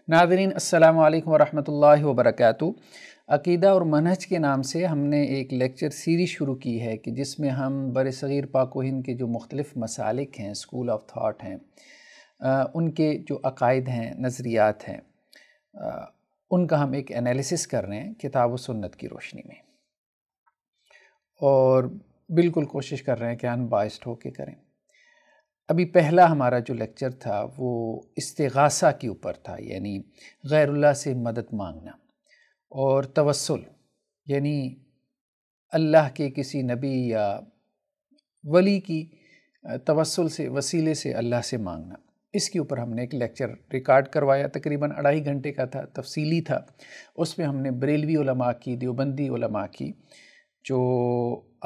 ناظرین السلام علیکم ورحمۃ اللہ وبرکاتہ۔ عقیدہ اور منہج کے نام سے ہم نے ایک لیکچر سیریز شروع کی ہے کہ جس میں ہم برصغیر پاک و ہند کے جو مختلف مسالک ہیں، اسکول آف تھاٹ ہیں، ان کے جو عقائد ہیں، نظریات ہیں، ان کا ہم ایک انالیسس کر رہے ہیں کتاب و سنت کی روشنی میں، اور بالکل کوشش کر رہے ہیں کہ ان بائسڈ ہو کے کریں۔ ابھی پہلا ہمارا جو لیکچر تھا وہ استغاثہ کے اوپر تھا، یعنی غیر اللہ سے مدد مانگنا، اور توسل یعنی اللہ کے کسی نبی یا ولی کی توسل سے، وسیلے سے اللہ سے مانگنا۔ اس کے اوپر ہم نے ایک لیکچر ریکارڈ کروایا، تقریباً 2.5 گھنٹے کا تھا، تفصیلی تھا۔ اس میں ہم نے بریلوی علماء کی، دیوبندی علماء کی جو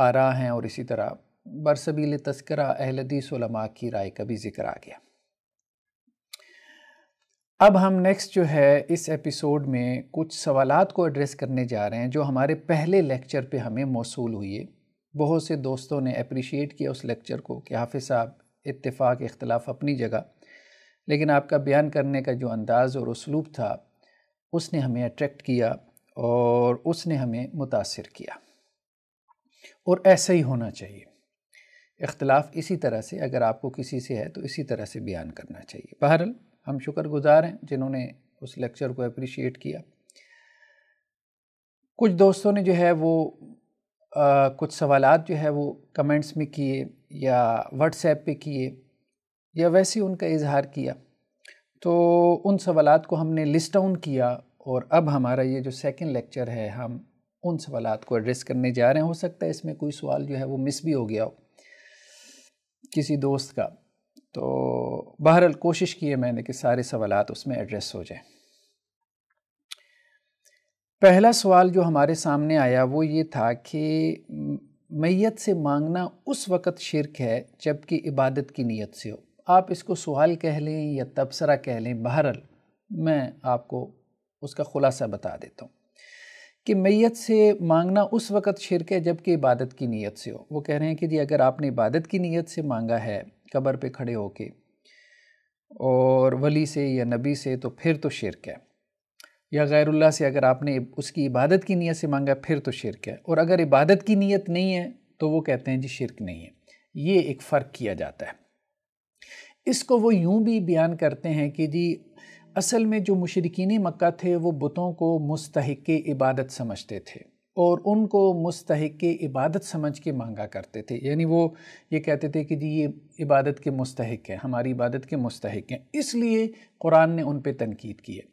آراء ہیں، اور اسی طرح برسبیل تذکرہ اہل حدیث علماء کی رائے کا بھی ذکر آ گیا۔ اب ہم نیکسٹ جو ہے اس ایپیسوڈ میں کچھ سوالات کو ایڈریس کرنے جا رہے ہیں جو ہمارے پہلے لیکچر پہ ہمیں موصول ہوئے۔ بہت سے دوستوں نے اپریشیٹ کیا اس لیکچر کو کہ حافظ صاحب، اتفاق اختلاف اپنی جگہ، لیکن آپ کا بیان کرنے کا جو انداز اور اسلوب تھا اس نے ہمیں اٹریکٹ کیا اور اس نے ہمیں متاثر کیا، اور ایسا ہی ہونا چاہیے۔ اختلاف اسی طرح سے، اگر آپ کو کسی سے ہے تو اسی طرح سے بیان کرنا چاہیے۔ بہرحال ہم شکر گزار ہیں جنہوں نے اس لیکچر کو اپریشیٹ کیا۔ کچھ دوستوں نے جو ہے وہ کچھ سوالات جو ہے وہ کمنٹس میں کیے، یا واٹس ایپ پہ کیے، یا ویسے ان کا اظہار کیا، تو ان سوالات کو ہم نے لسٹ ڈاؤن کیا، اور اب ہمارا یہ جو سیکنڈ لیکچر ہے ہم ان سوالات کو ایڈریس کرنے جا رہے ہیں۔ ہو سکتا ہے اس میں کوئی سوال جو ہے وہ مس بھی ہو گیا ہو کسی دوست کا، تو بہرحال کوشش کی ہے میں نے کہ سارے سوالات اس میں ایڈریس ہو جائیں۔ پہلا سوال جو ہمارے سامنے آیا وہ یہ تھا کہ میت سے مانگنا اس وقت شرک ہے جب کہ عبادت کی نیت سے ہو۔ آپ اس کو سوال کہہ لیں یا تبصرہ کہہ لیں، بہرحال میں آپ کو اس کا خلاصہ بتا دیتا ہوں کہ میت سے مانگنا اس وقت شرک ہے جب کہ عبادت کی نیت سے ہو۔ وہ کہہ رہے ہیں کہ جی اگر آپ نے عبادت کی نیت سے مانگا ہے قبر پہ کھڑے ہو کے اور ولی سے یا نبی سے، تو پھر تو شرک ہے، یا غیر اللہ سے اگر آپ نے اس کی عبادت کی نیت سے مانگا پھر تو شرک ہے، اور اگر عبادت کی نیت نہیں ہے تو وہ کہتے ہیں جی شرک نہیں ہے۔ یہ ایک فرق کیا جاتا ہے۔ اس کو وہ یوں بھی بیان کرتے ہیں کہ جی اصل میں جو مشرکین مکہ تھے وہ بتوں کو مستحق عبادت سمجھتے تھے، اور ان کو مستحق عبادت سمجھ کے مانگا کرتے تھے، یعنی وہ یہ کہتے تھے کہ جی یہ عبادت کے مستحق ہیں، ہماری عبادت کے مستحق ہیں، اس لیے قرآن نے ان پہ تنقید کی ہے۔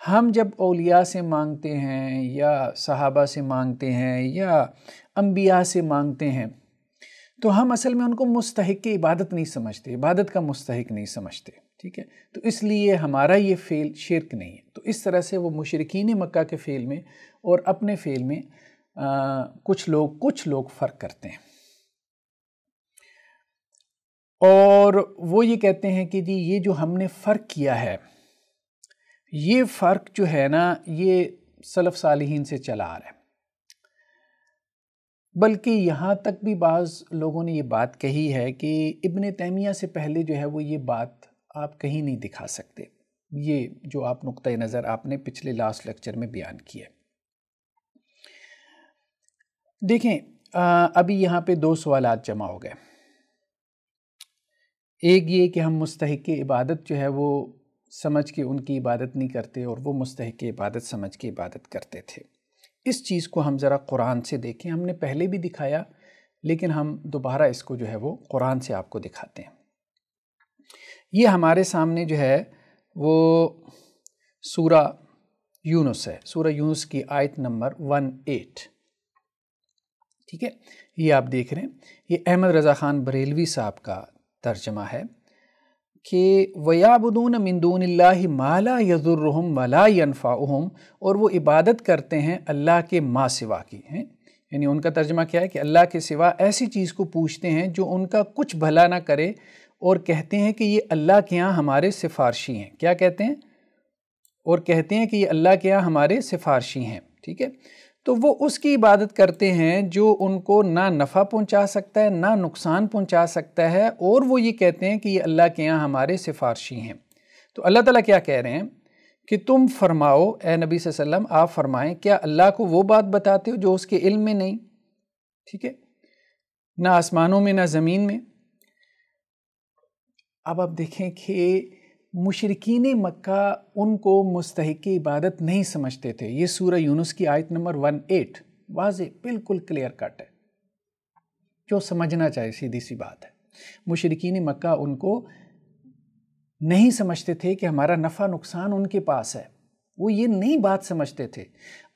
ہم جب اولیاء سے مانگتے ہیں یا صحابہ سے مانگتے ہیں یا انبیاء سے مانگتے ہیں تو ہم اصل میں ان کو مستحق عبادت نہیں سمجھتے، عبادت کا مستحق نہیں سمجھتے، ٹھیک ہے؟ تو اس لیے ہمارا یہ فعل شرک نہیں ہے۔ تو اس طرح سے وہ مشرکین مکہ کے فعل میں اور اپنے فعل میں کچھ لوگ فرق کرتے ہیں، اور وہ یہ کہتے ہیں کہ جی یہ جو ہم نے فرق کیا ہے، یہ فرق جو ہے نا یہ سلف صالحین سے چلا آ رہا ہے، بلکہ یہاں تک بھی بعض لوگوں نے یہ بات کہی ہے کہ ابن تیمیہ سے پہلے جو ہے وہ یہ بات آپ کہیں نہیں دکھا سکتے، یہ جو آپ نقطۂ نظر آپ نے پچھلے لاسٹ لیکچر میں بیان کیا۔ دیکھیں ابھی یہاں پہ 2 سوالات جمع ہو گئے۔ ایک یہ کہ ہم مستحق عبادت جو ہے وہ سمجھ کے ان کی عبادت نہیں کرتے، اور وہ مستحق عبادت سمجھ کے عبادت کرتے تھے۔ اس چیز کو ہم ذرا قرآن سے دیکھیں، ہم نے پہلے بھی دکھایا لیکن ہم دوبارہ اس کو جو ہے وہ قرآن سے آپ کو دکھاتے ہیں۔ یہ ہمارے سامنے جو ہے وہ سورہ یونس ہے، سورہ یونس کی آیت نمبر 18، ٹھیک ہے؟ یہ آپ دیکھ رہے ہیں، یہ احمد رضا خان بریلوی صاحب کا ترجمہ ہے کہ وَيَعْبُدُونَ مِن دُونِ اللَّهِ مَا لَا يَضُرُّهُمْ وَلَا يَنْفَعُهُمْ، اور وہ عبادت کرتے ہیں اللہ کے ما سوا کی ہیں، یعنی ان کا ترجمہ کیا ہے کہ اللہ کے سوا ایسی چیز کو پوچھتے ہیں جو ان کا کچھ بھلا نہ کرے، اور کہتے ہیں کہ یہ اللہ کے ہاں ہمارے سفارشی ہیں۔ کیا کہتے ہیں؟ اور کہتے ہیں کہ یہ اللہ کے ہاں ہمارے سفارشی ہیں، ٹھیک ہے؟ تو وہ اس کی عبادت کرتے ہیں جو ان کو نہ نفع پہنچا سکتا ہے نہ نقصان پہنچا سکتا ہے، اور وہ یہ کہتے ہیں کہ یہ اللہ کے یہاں ہمارے سفارشی ہیں۔ تو اللہ تعالیٰ کیا کہہ رہے ہیں کہ تم فرماؤ اے نبی صلی اللہ علیہ وسلم، آپ فرمائیں کیا اللہ کو وہ بات بتاتے ہو جو اس کے علم میں نہیں؟ ٹھیک ہے، نہ آسمانوں میں نہ زمین میں۔ اب آپ دیکھیں کہ مشرکین مکہ ان کو مستحق عبادت نہیں سمجھتے تھے۔ یہ سورہ یونس کی آیت نمبر 18 واضح بالکل کلیئر کٹ ہے، جو سمجھنا چاہے سیدھی سی بات ہے۔ مشرکین مکہ ان کو نہیں سمجھتے تھے کہ ہمارا نفع نقصان ان کے پاس ہے، وہ یہ نہیں بات سمجھتے تھے۔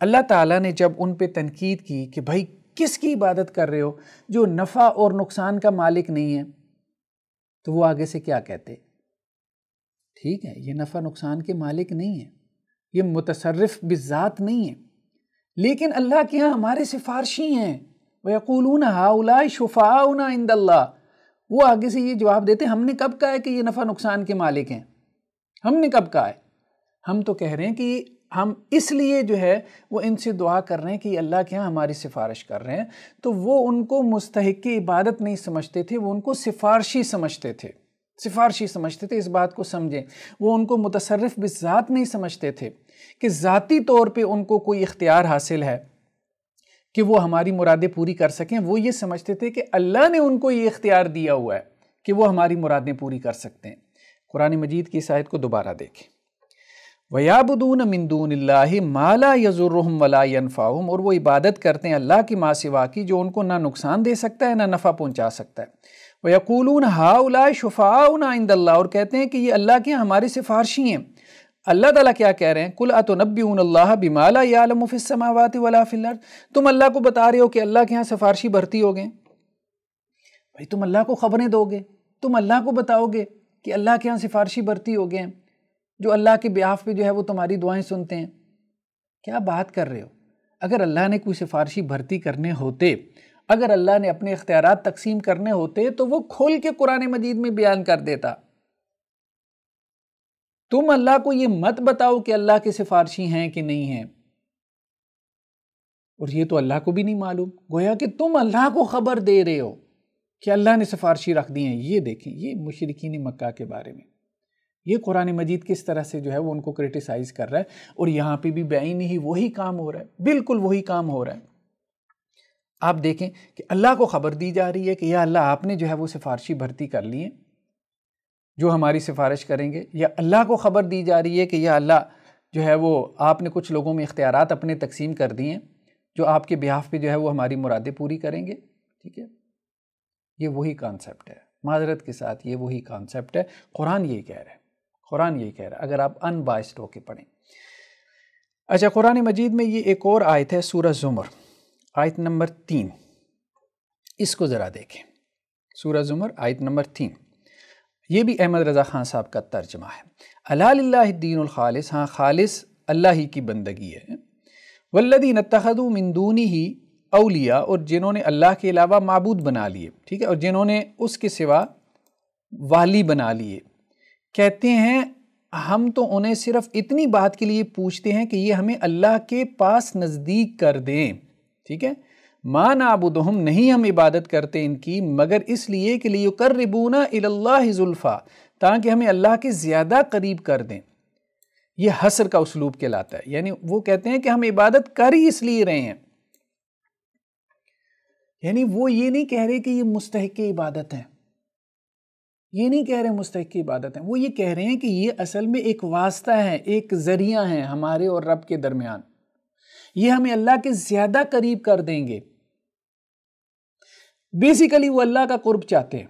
اللہ تعالیٰ نے جب ان پہ تنقید کی کہ بھائی کس کی عبادت کر رہے ہو جو نفع اور نقصان کا مالک نہیں ہے، تو وہ آگے سے کیا کہتے؟ ٹھیک ہے، یہ نفع نقصان کے مالک نہیں ہے، یہ متصرف بذات نہیں ہے، لیکن اللہ کے ہاں ہمارے سفارشی ہیں۔ وَيَقُولُونَ هَؤُلَاءِ شُفَعَاؤُنَا عِندَ اللَّهِ، وہ آگے سے یہ جواب دیتے ہم نے کب کہا ہے کہ یہ نفع نقصان کے مالک ہیں؟ ہم نے کب کہا ہے؟ ہم تو کہہ رہے ہیں کہ ہم اس لیے جو ہے وہ ان سے دعا کر رہے ہیں کہ یہ اللہ کے ہاں ہماری سفارش کر رہے ہیں۔ تو وہ ان کو مستحق عبادت نہیں سمجھتے تھے، وہ ان کو سفارشی سمجھتے تھے، سفارشی سمجھتے تھے۔ اس بات کو سمجھیں، وہ ان کو متصرف بذات نہیں سمجھتے تھے کہ ذاتی طور پہ ان کو کوئی اختیار حاصل ہے کہ وہ ہماری مرادیں پوری کر سکیں۔ وہ یہ سمجھتے تھے کہ اللہ نے ان کو یہ اختیار دیا ہوا ہے کہ وہ ہماری مرادیں پوری کر سکتے ہیں۔ قرآن مجید کی اس آیت کو دوبارہ دیکھیں، وَيَعْبُدُونَ مِن دُونِ اللَّهِ مَا لَا يَضُرُّهُمْ وَلَا يَنفَعُهُمْ، اور وہ عبادت کرتے ہیں اللہ کی ماں سوا کی جو ان کو نہ نقصان دے سکتا ہے نہ نفع پہنچا سکتا ہے۔ وَيَقُولُونَ هَؤُلَاءِ شُفَعَاؤُنَا عِندَ اللَّهِ، اور کہتے ہیں کہ یہ اللہ کے ہمارے سفارشی ہیں۔ اللہ تعالیٰ کیا کہہ رہے ہیں؟ قُلْ أَتُنَبِّئُونَ اللَّهَ بِمَا لَا يَعْلَمُ فِي السَّمَاوَاتِ وَلَا فِي الْأَرْضِ، تم اللہ کو بتا رہے ہو کہ اللہ کے ہاں سفارشی بھرتی ہو گئے۔ بھائی تم اللہ کو خبریں دو گے، تم اللہ کو بتاؤ گے کہ اللہ کے ہاں سفارشی بھرتی ہو گئے ہیں جو اللہ کے بیاف پہ جو ہے وہ تمہاری دعائیں سنتے ہیں۔ کیا بات کر رہے ہو؟ اگر اللہ نے کوئی سفارشی بھرتی کرنے ہوتے، اگر اللہ نے اپنے اختیارات تقسیم کرنے ہوتے تو وہ کھول کے قرآن مجید میں بیان کر دیتا۔ تم اللہ کو یہ مت بتاؤ کہ اللہ کے سفارشی ہیں کہ نہیں ہیں، اور یہ تو اللہ کو بھی نہیں معلوم، گویا کہ تم اللہ کو خبر دے رہے ہو کہ اللہ نے سفارشی رکھ دی ہیں۔ یہ دیکھیں، یہ مشرکین مکہ کے بارے میں یہ قرآن مجید کس طرح سے جو ہے وہ ان کو کرٹیسائز کر رہا ہے، اور یہاں پہ بھی بعینی ہی وہی کام ہو رہا ہے، بالکل وہی کام ہو رہا ہے۔ آپ دیکھیں کہ اللہ کو خبر دی جا رہی ہے کہ یا اللہ آپ نے جو ہے وہ سفارشی بھرتی کر لی ہیں جو ہماری سفارش کریں گے، یا اللہ کو خبر دی جا رہی ہے کہ یا اللہ جو ہے وہ آپ نے کچھ لوگوں میں اختیارات اپنے تقسیم کر دیے ہیں جو آپ کے بیہاف پہ جو ہے وہ ہماری مرادیں پوری کریں گے۔ ٹھیک ہے، یہ وہی کانسیپٹ ہے، معذرت کے ساتھ یہ وہی کانسیپٹ ہے۔ قرآن یہی کہہ رہا ہے، قرآن یہی کہہ رہا ہے، اگر آپ ان بائسڈ ہو کے پڑھیں۔ اچھا، قرآن مجید میں یہ ایک اور آیت ہے، سورہ زمر آیت نمبر 3، اس کو ذرا دیکھیں۔ سورہ زمر آیت نمبر 3، یہ بھی احمد رضا خان صاحب کا ترجمہ ہے۔ الا للہ الدین الخالص، ہاں خالص اللہ ہی کی بندگی ہے۔ والذین اتخذوا من دونہ اولیاء، اور جنہوں نے اللہ کے علاوہ معبود بنا لیے، ٹھیک ہے، اور جنہوں نے اس کے سوا والی بنا لیے، کہتے ہیں ہم تو انہیں صرف اتنی بات کے لیے پوچھتے ہیں کہ یہ ہمیں اللہ کے پاس نزدیک کر دیں۔ ٹھیک ہے، ما نعبدہم، نہیں ہم عبادت کرتے ان کی مگر اس لیے کہ لیقربونا الی اللہ زلفیٰ، تاکہ ہمیں اللہ کے زیادہ قریب کر دیں۔ یہ حصر کا اسلوب کہلاتا ہے، یعنی وہ کہتے ہیں کہ ہم عبادت کر ہی اس لیے رہے ہیں، یعنی وہ یہ نہیں کہہ رہے کہ یہ مستحق عبادت ہے، یہ نہیں کہہ رہے مستحق عبادت ہیں، وہ یہ کہہ رہے ہیں کہ یہ اصل میں ایک واسطہ ہے، ایک ذریعہ ہے ہمارے اور رب کے درمیان، یہ ہمیں اللہ کے زیادہ قریب کر دیں گے۔ بیسیکلی وہ اللہ کا قرب چاہتے ہیں۔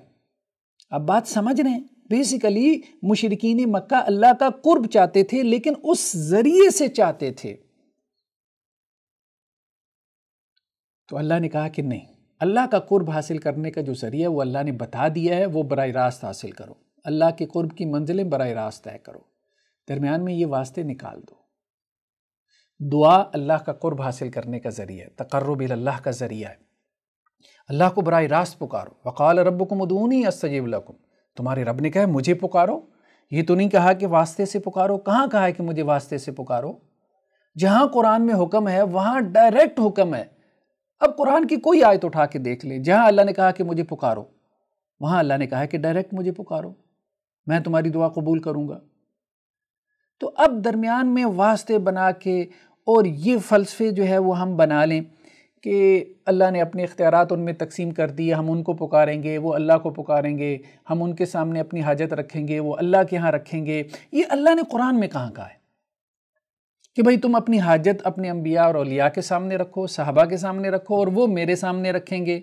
اب بات سمجھ رہے ہیں، بیسیکلی مشرکین مکہ اللہ کا قرب چاہتے تھے، لیکن اس ذریعے سے چاہتے تھے۔ تو اللہ نے کہا کہ نہیں، اللہ کا قرب حاصل کرنے کا جو ذریعہ وہ اللہ نے بتا دیا ہے، وہ براہ راست حاصل کرو، اللہ کے قرب کی منزلیں براہ راست طے کرو، درمیان میں یہ واسطے نکال دو۔ دعا اللہ کا قرب حاصل کرنے کا ذریعہ ہے، تقرب اللہ کا ذریعہ ہے، اللہ کو براہ راست پکارو۔ وقال ربکم ادعونی استجب لکم، تمہارے رب نے کہا مجھے پکارو، یہ تو نہیں کہا کہ واسطے سے پکارو۔ کہاں کہا ہے کہ مجھے واسطے سے پکارو؟ جہاں قرآن میں حکم ہے وہاں ڈائریکٹ حکم ہے۔ اب قرآن کی کوئی آیت اٹھا کے دیکھ لیں، جہاں اللہ نے کہا کہ مجھے پکارو، وہاں اللہ نے کہا کہ ڈائریکٹ مجھے پکارو، میں تمہاری دعا قبول کروں گا۔ تو اب درمیان میں واسطے بنا کے اور یہ فلسفے جو ہے وہ ہم بنا لیں کہ اللہ نے اپنے اختیارات ان میں تقسیم کر دیے، ہم ان کو پکاریں گے، وہ اللہ کو پکاریں گے، ہم ان کے سامنے اپنی حاجت رکھیں گے، وہ اللہ کے ہاں رکھیں گے. یہ اللہ نے قرآن میں کہاں کہا ہے کہ بھئی تم اپنی حاجت اپنے انبیاء اور اولیاء کے سامنے رکھو، صحابہ کے سامنے رکھو اور وہ میرے سامنے رکھیں گے؟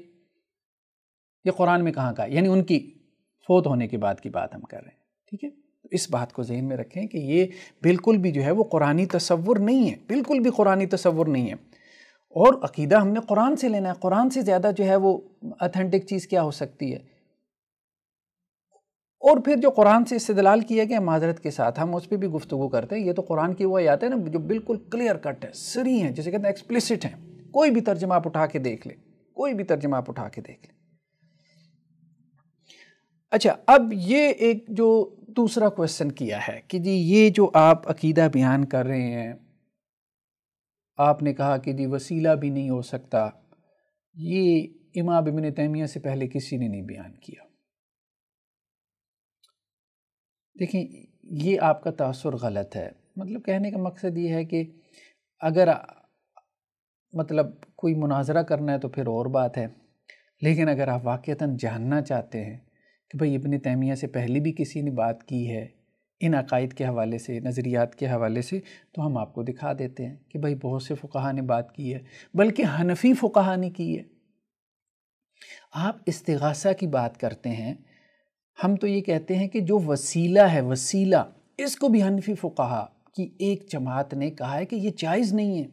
یہ قرآن میں کہاں کہا ہے؟ یعنی ان کی فوت ہونے کے بعد کی بات ہم کر رہے ہیں. ٹھیک ہے، تو اس بات کو ذہن میں رکھیں کہ یہ بالکل بھی جو ہے وہ قرآنی تصور نہیں ہے، بالکل بھی قرآنی تصور نہیں ہے. اور عقیدہ ہم نے قرآن سے لینا ہے. قرآن سے زیادہ جو ہے وہ اتھینٹک چیز کیا ہو سکتی ہے؟ اور پھر جو قرآن سے استدلال کیا گیا معذرت کے ساتھ ہم اس پہ بھی گفتگو کرتے ہیں. یہ تو قرآن کی وہ آیات ہیں نا جو بالکل کلیئر کٹ ہے، سری ہیں، جسے کہتے ہیں ایکسپلیسٹ ہیں. کوئی بھی ترجمہ آپ اٹھا کے دیکھ لیں، کوئی بھی ترجمہ آپ اٹھا کے دیکھ لیں. اچھا، اب یہ ایک جو دوسرا کویسچن کیا ہے کہ جی یہ جو آپ عقیدہ بیان کر رہے ہیں، آپ نے کہا کہ جی وسیلہ بھی نہیں ہو سکتا، یہ امام ابن تیمیہ سے پہلے کسی نے نہیں بیان کیا. دیکھیں یہ آپ کا تاثر غلط ہے. مطلب کہنے کا مقصد یہ ہے کہ اگر مطلب کوئی مناظرہ کرنا ہے تو پھر اور بات ہے، لیکن اگر آپ واقعتاً جاننا چاہتے ہیں کہ بھئی ابن تیمیہ سے پہلے بھی کسی نے بات کی ہے ان عقائد کے حوالے سے، نظریات کے حوالے سے، تو ہم آپ کو دکھا دیتے ہیں کہ بھئی بہت سے فقہا نے بات کی ہے، بلکہ حنفی فقہا نے کی ہے. آپ استغاثہ کی بات کرتے ہیں، ہم تو یہ کہتے ہیں کہ جو وسیلہ ہے، وسیلہ، اس کو بھی حنفی فقہا کی ایک جماعت نے کہا ہے کہ یہ جائز نہیں ہے.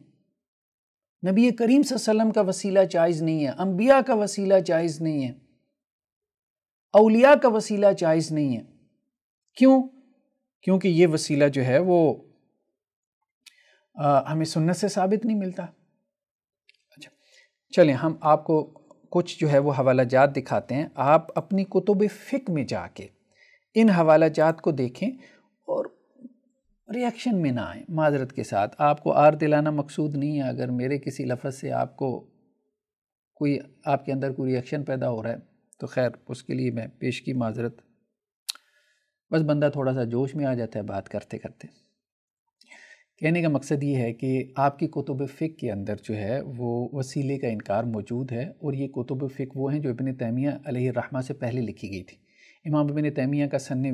نبی کریم صلی اللہ علیہ وسلم کا وسیلہ جائز نہیں ہے، انبیاء کا وسیلہ جائز نہیں ہے، اولیاء کا وسیلہ جائز نہیں ہے. کیوں؟ کیونکہ یہ وسیلہ جو ہے وہ ہمیں سنت سے ثابت نہیں ملتا. اچھا چلیں ہم آپ کو کچھ جو ہے وہ حوالہ جات دکھاتے ہیں. آپ اپنی کتب فقہ میں جا کے ان حوالہ جات کو دیکھیں اور ریاکشن میں نہ آئیں. معذرت کے ساتھ آپ کو آر دلانا مقصود نہیں ہے. اگر میرے کسی لفظ سے آپ کو کوئی آپ کے اندر کوئی ریاکشن پیدا ہو رہا ہے تو خیر اس کے لیے میں پیش کی معذرت. بس بندہ تھوڑا سا جوش میں آ جاتا ہے بات کرتے کرتے. کہنے کا مقصد یہ ہے کہ آپ کی کتب فقہ کے اندر جو ہے وہ وسیلے کا انکار موجود ہے، اور یہ کتب فقہ وہ ہیں جو ابن تیمیہ علیہ الرحمہ سے پہلے لکھی گئی تھی. امام ابن تیمیہ کا سن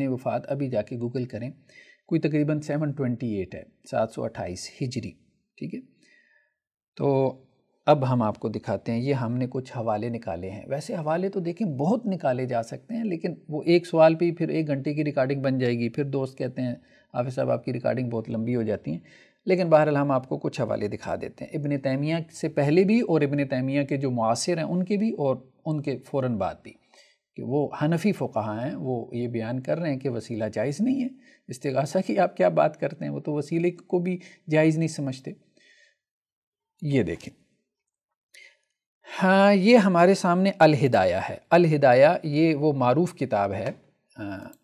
وفات ابھی جا کے گوگل کریں، کوئی تقریباً 728 ہے، 728 ہجری. ٹھیک ہے، تو اب ہم آپ کو دکھاتے ہیں. یہ ہم نے کچھ حوالے نکالے ہیں. ویسے حوالے تو دیکھیں بہت نکالے جا سکتے ہیں، لیکن وہ ایک سوال پہ ہی پھر 1 گھنٹے کی ریکارڈنگ بن جائے گی. پھر دوست کہتے ہیں حافظ صاحب آپ کی ریکارڈنگ بہت لمبی ہو جاتی ہیں. لیکن بہرحال ہم آپ کو کچھ حوالے دکھا دیتے ہیں، ابن تیمیہ سے پہلے بھی اور ابن تیمیہ کے جو معاصر ہیں ان کے بھی اور ان کے فوراً بعد بھی، کہ وہ حنفی فقہا ہیں. وہ یہ بیان کر رہے ہیں کہ وسیلہ جائز نہیں ہے. استغاثہ کی آپ کیا بات کرتے ہیں، وہ تو وسیلے کو بھی جائز نہیں سمجھتے. یہ دیکھیں، ہاں یہ ہمارے سامنے الہدایہ ہے. الہدایہ یہ وہ معروف کتاب ہے،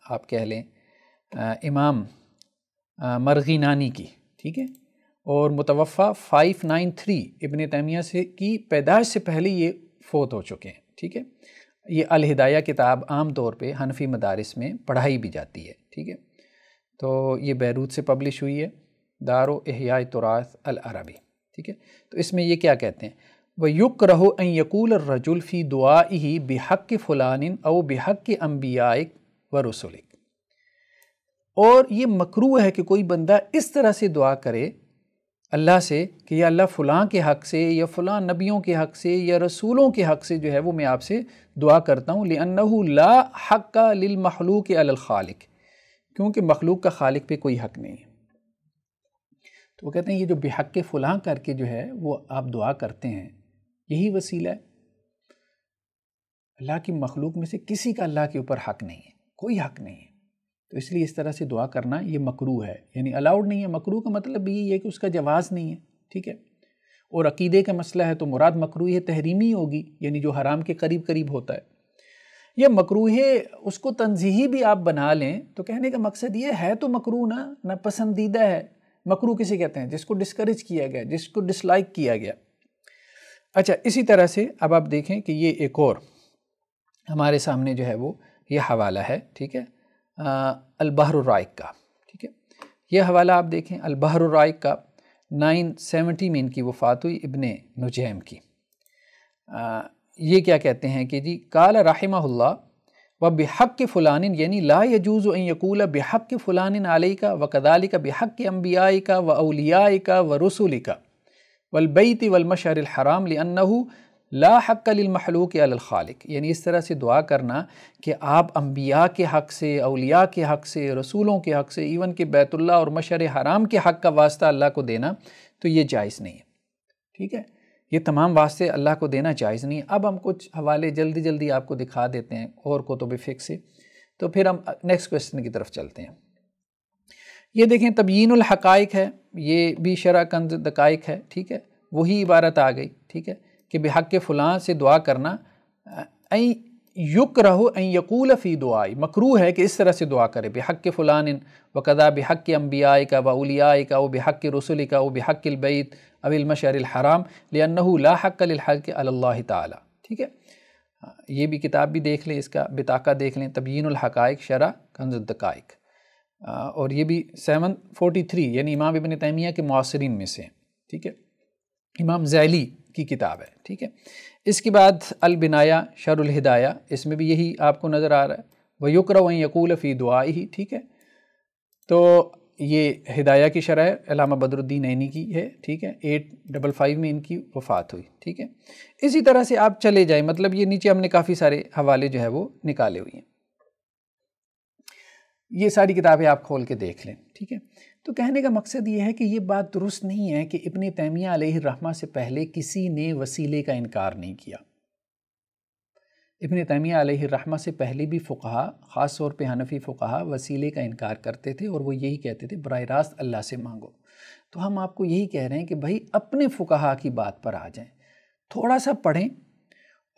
آپ کہہ لیں امام مرغینانی کی. ٹھیک ہے، اور متوفہ 593 ابن تیمیہ سے کی پیدائش سے پہلے یہ فوت ہو چکے ہیں. ٹھیک ہے، یہ الہدایہ کتاب عام طور پہ حنفی مدارس میں پڑھائی بھی جاتی ہے. ٹھیک ہے، تو یہ بیروت سے پبلش ہوئی ہے، دار و احیاء تراث العربی. ٹھیک ہے، تو اس میں یہ کیا کہتے ہیں، وَيُكْرَهُ أَن يَقُولَ الرَّجُلُ فِي دُعَائِهِ بِحَقِّ فُلَانٍ أَوْ بِحَقِّ أَنْبِيَائِكَ وَرُسُلِكَ. اور یہ مکروہ ہے کہ کوئی بندہ اس طرح سے دعا کرے اللہ سے کہ یا اللہ فلاں کے حق سے یا فلاں نبیوں کے حق سے یا رسولوں کے حق سے جو ہے وہ میں آپ سے دعا کرتا ہوں. لِأَنَّهُ لَا حَقَّ لِلْمَخْلُوقِ عَلَى الْخَالِقِ، کیونکہ مخلوق کا خالق پہ کوئی حق نہیں ہے. تو وہ کہتے ہیں یہ جو بحق فلاں کر کے جو ہے وہ آپ دعا کرتے ہیں یہی وسیلہ ہے. اللہ کی مخلوق میں سے کسی کا اللہ کے اوپر حق نہیں ہے، کوئی حق نہیں ہے. تو اس لیے اس طرح سے دعا کرنا یہ مکروہ ہے، یعنی الاؤڈ نہیں ہے. مکروہ کا مطلب یہ ہے کہ اس کا جواز نہیں ہے. ٹھیک ہے، اور عقیدے کا مسئلہ ہے تو مراد مکروہ تحریمی ہوگی، یعنی جو حرام کے قریب قریب ہوتا ہے. یا مکروہ اس کو تنزیہی بھی آپ بنا لیں تو کہنے کا مقصد یہ ہے تو مکروہ نہ پسندیدہ ہے. مکروہ کسے کہتے ہیں؟ جس کو ڈسکریج کیا گیا، جس کو ڈس لائک کیا گیا. اچھا اسی طرح سے اب آپ دیکھیں کہ یہ ایک اور ہمارے سامنے جو ہے وہ یہ حوالہ ہے. ٹھیک ہے، البحر الرائق کا. ٹھیک ہے، یہ حوالہ آپ دیکھیں البحر الرائق کا 970 میں ان کی وفات ہوئی، ابن نجیم کی۔ یہ کیا کہتے ہیں کہ جی قال رحمہ اللہ وبحق فلان یعنی لا يجوز ان يقول بحق فلان عليك وكذلك بحق انبيائك واوليائك ورسلك والبيت والمشعر الحرام لانه لا حق للمخلوق علی الخالق، یعنی اس طرح سے دعا کرنا کہ آپ انبیاء کے حق سے، اولیاء کے حق سے، رسولوں کے حق سے، ایون کہ بیت اللہ اور مشعر حرام کے حق کا واسطہ اللہ کو دینا تو یہ جائز نہیں ہے، ٹھیک ہے، یہ تمام واسطے اللہ کو دینا جائز نہیں ہے۔ اب ہم کچھ حوالے جلدی آپ کو دکھا دیتے ہیں اور کتب فقہ سے، تو پھر ہم نیکسٹ کویسچن کی طرف چلتے ہیں۔ یہ دیکھیں تبیین الحقائق ہے، یہ بھی شرح کنز دقائق ہے، ٹھیک ہے، وہی عبارت آ گئی، ٹھیک ہے، کہ بحق فلاں سے دعا کرنا، این یکرہ ان یقول فی دعائی، مکروہ ہے کہ اس طرح سے دعا کرے، بحق فلان وقضا بحق انبیائک و اولیائک او بحق رسلک او بحق البیت او المشعر الحرام لانہ لا حق للحق علی اللہ تعالی، ٹھیک ہے۔ یہ بھی کتاب بھی دیکھ لیں، اس کا بطاقہ دیکھ لیں، تبیین الحقائق شرح کنز الدقائق، اور یہ بھی 743 یعنی امام ابن تیمیہ کے معاصرین میں سے، ٹھیک ہے، امام زیلی کی کتاب ہے، ٹھیک ہے۔ اس کے بعد البنایہ شرح الہدایہ، اس میں بھی یہی آپ کو نظر آ رہا ہے، وَيُكْرَهُ أَن يَقُولَ فِي دُعَائِهِ، ٹھیک ہے، تو یہ ہدایہ کی شرح ہے، علامہ بدر الدین عینی کی ہے، ٹھیک ہے، 855 میں ان کی وفات ہوئی، ٹھیک ہے۔ اسی طرح سے آپ چلے جائیں، مطلب یہ نیچے ہم نے کافی سارے حوالے جو ہے وہ نکالے ہوئے ہیں، یہ ساری کتابیں آپ کھول کے دیکھ لیں، ٹھیک ہے۔ تو کہنے کا مقصد یہ ہے کہ یہ بات درست نہیں ہے کہ ابن تیمیہ علیہ الرحمہ سے پہلے کسی نے وسیلے کا انکار نہیں کیا۔ ابن تیمیہ علیہ الرحمہ سے پہلے بھی فقہا، خاص طور پہ حنفی فقہا، وسیلے کا انکار کرتے تھے اور وہ یہی کہتے تھے براہ راست اللہ سے مانگو۔ تو ہم آپ کو یہی کہہ رہے ہیں کہ بھائی اپنے فقہا کی بات پر آ جائیں، تھوڑا سا پڑھیں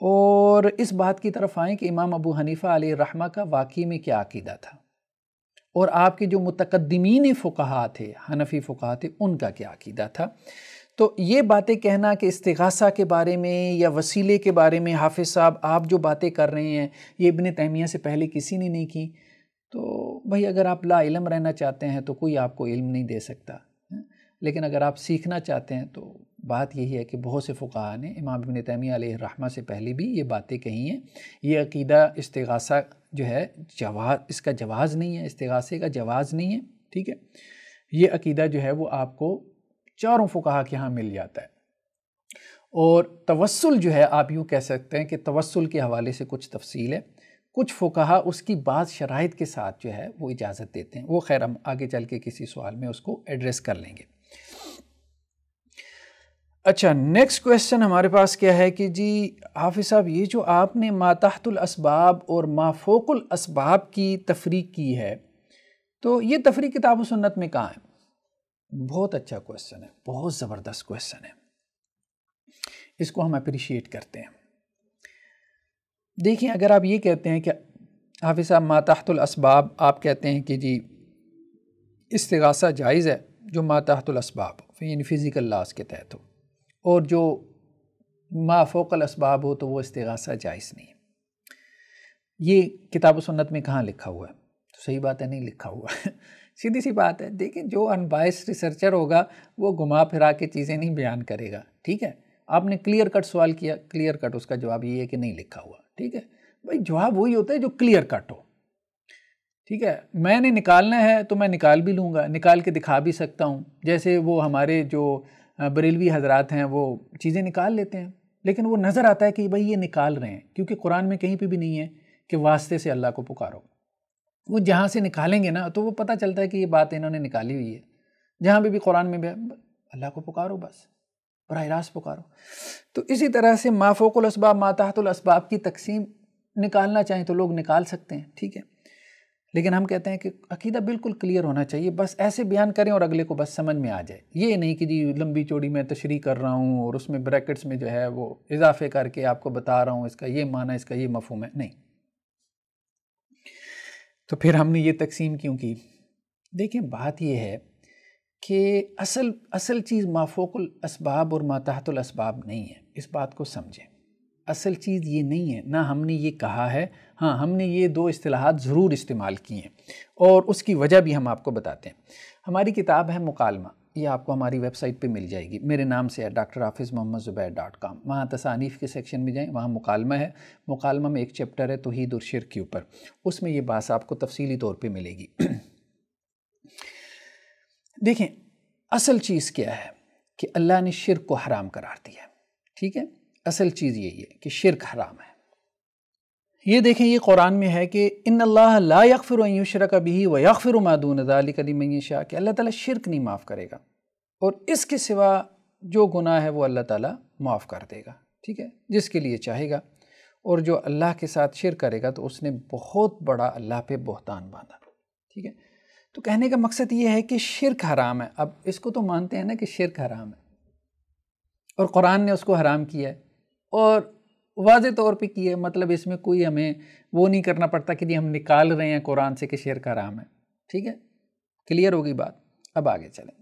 اور اس بات کی طرف آئیں کہ امام ابو حنیفہ علیہ الرحمہ کا واقعی میں کیا عقیدہ تھا، اور آپ کے جو متقدمین فقہا تھے، حنفی فقہا تھے، ان کا کیا عقیدہ تھا۔ تو یہ باتیں کہنا کہ استغاثہ کے بارے میں یا وسیلے کے بارے میں حافظ صاحب آپ جو باتیں کر رہے ہیں یہ ابن تیمیہ سے پہلے کسی نے نہیں کی، تو بھائی اگر آپ لا علم رہنا چاہتے ہیں تو کوئی آپ کو علم نہیں دے سکتا، لیکن اگر آپ سیکھنا چاہتے ہیں تو بات یہی ہے کہ بہت سے فقہا نے امام ابن تیمیہ علیہ الرحمہ سے پہلے بھی یہ باتیں کہی ہیں۔ یہ عقیدہ استغاثہ جو ہے جواز، اس کا جواز نہیں ہے، استغاثے کا جواز نہیں ہے، ٹھیک ہے، یہ عقیدہ جو ہے وہ آپ کو چاروں فقہا کے ہاں مل جاتا ہے۔ اور توسل جو ہے آپ یوں کہہ سکتے ہیں کہ توسل کے حوالے سے کچھ تفصیل ہے، کچھ فقہا اس کی بعض شرائط کے ساتھ جو ہے وہ اجازت دیتے ہیں، وہ خیر ہم آگے چل کے کسی سوال میں اس کو ایڈریس کر لیں گے۔ اچھا، نیکسٹ کویسچن ہمارے پاس کیا ہے کہ جی حافظ صاحب یہ جو آپ نے ما تحت الاسباب اور ما فوق الاسباب کی تفریق کی ہے، تو یہ تفریق کتاب و سنت میں کہاں ہے؟ بہت اچھا کویسچن ہے، بہت زبردست کویسچن ہے، اس کو ہم اپریشیٹ کرتے ہیں۔ دیکھیں اگر آپ یہ کہتے ہیں کہ حافظ صاحب ما تحت الاسباب، آپ کہتے ہیں کہ جی استغاثہ جائز ہے جو ما تحت الاسباب یعنی فزیکل لاز کے تحت ہو، اور جو ما فوق الاسباب ہو تو وہ استغاثہ جائز نہیں ہے۔ یہ کتاب و سنت میں کہاں لکھا ہوا ہے؟ تو صحیح بات ہے، نہیں لکھا ہوا ہے، سیدھی سی بات ہے۔ دیکھیں جو ان بائس ریسرچر ہوگا وہ گھما پھرا کے چیزیں نہیں بیان کرے گا، ٹھیک ہے۔ آپ نے کلیئر کٹ سوال کیا، کلیئر کٹ اس کا جواب یہ ہے کہ نہیں لکھا ہوا، ٹھیک ہے بھائی، جواب وہی ہوتا ہے جو کلیئر کٹ ہو، ٹھیک ہے۔ میں نے نکالنا ہے تو میں نکال بھی لوں گا، نکال کے دکھا بھی سکتا ہوں، جیسے وہ ہمارے جو بریلوی حضرات ہیں وہ چیزیں نکال لیتے ہیں، لیکن وہ نظر آتا ہے کہ بھائی یہ نکال رہے ہیں، کیونکہ قرآن میں کہیں پہ بھی نہیں ہے کہ واسطے سے اللہ کو پکارو۔ وہ جہاں سے نکالیں گے نا تو وہ پتہ چلتا ہے کہ یہ بات انہوں نے نکالی ہوئی ہے، جہاں پہ بھی قرآن میں بھی اللہ کو پکارو، بس براہ راست پکارو۔ تو اسی طرح سے ما فوق الاسباب ما تحت الاسباب کی تقسیم نکالنا چاہیں تو لوگ نکال سکتے ہیں، ٹھیک ہے، لیکن ہم کہتے ہیں کہ عقیدہ بالکل کلیئر ہونا چاہیے، بس ایسے بیان کریں اور اگلے کو بس سمجھ میں آ جائے، یہ نہیں کہ جی لمبی چوڑی میں تشریح کر رہا ہوں اور اس میں بریکٹس میں جو ہے وہ اضافے کر کے آپ کو بتا رہا ہوں اس کا یہ معنی، اس کا یہ مفہوم ہے، نہیں۔ تو پھر ہم نے یہ تقسیم کیوں کی؟ دیکھیں بات یہ ہے کہ اصل چیز ما فوق الاسباب اور ما تحت الاسباب نہیں ہے، اس بات کو سمجھیں۔ اصل چیز یہ نہیں ہے، نہ ہم نے یہ کہا ہے، ہاں ہم نے یہ دو اصطلاحات ضرور استعمال کی ہیں اور اس کی وجہ بھی ہم آپ کو بتاتے ہیں۔ ہماری کتاب ہے مکالمہ، یہ آپ کو ہماری ویب سائٹ پہ مل جائے گی، میرے نام سے ہے drhafizmohammadzubیر.com، وہاں تصانیف کے سیکشن میں جائیں، وہاں مکالمہ ہے، مکالمہ میں ایک چیپٹر ہے توحید اور شرک کے اوپر، اس میں یہ بات آپ کو تفصیلی طور پہ ملے گی۔ دیکھیں اصل چیز کیا ہے کہ اللہ نے شرک کو حرام قرار دیا ہے، ٹھیک ہے، اصل چیز یہی ہے کہ شرک حرام ہے۔ یہ دیکھیں یہ قرآن میں ہے کہ ان اللہ لا یغفر ان یشرک بہ ویغفر ما دون ذلک لمن یشاء، کہ اللہ تعالیٰ شرک نہیں معاف کرے گا اور اس کے سوا جو گناہ ہے وہ اللہ تعالیٰ معاف کر دے گا، ٹھیک ہے، جس کے لیے چاہے گا۔ اور جو اللہ کے ساتھ شرک کرے گا تو اس نے بہت بڑا اللہ پہ بہتان باندھا، ٹھیک ہے۔ تو کہنے کا مقصد یہ ہے کہ شرک حرام ہے۔ اب اس کو تو مانتے ہیں نا کہ شرک حرام ہے اور قرآن نے اس کو حرام کیا ہے اور واضح طور پہ کی ہے، مطلب اس میں کوئی ہمیں وہ نہیں کرنا پڑتا کہ ہم نکال رہے ہیں قرآن سے کہ شرک حرام ہے، ٹھیک ہے، کلیئر ہوگی بات۔ اب آگے چلیں،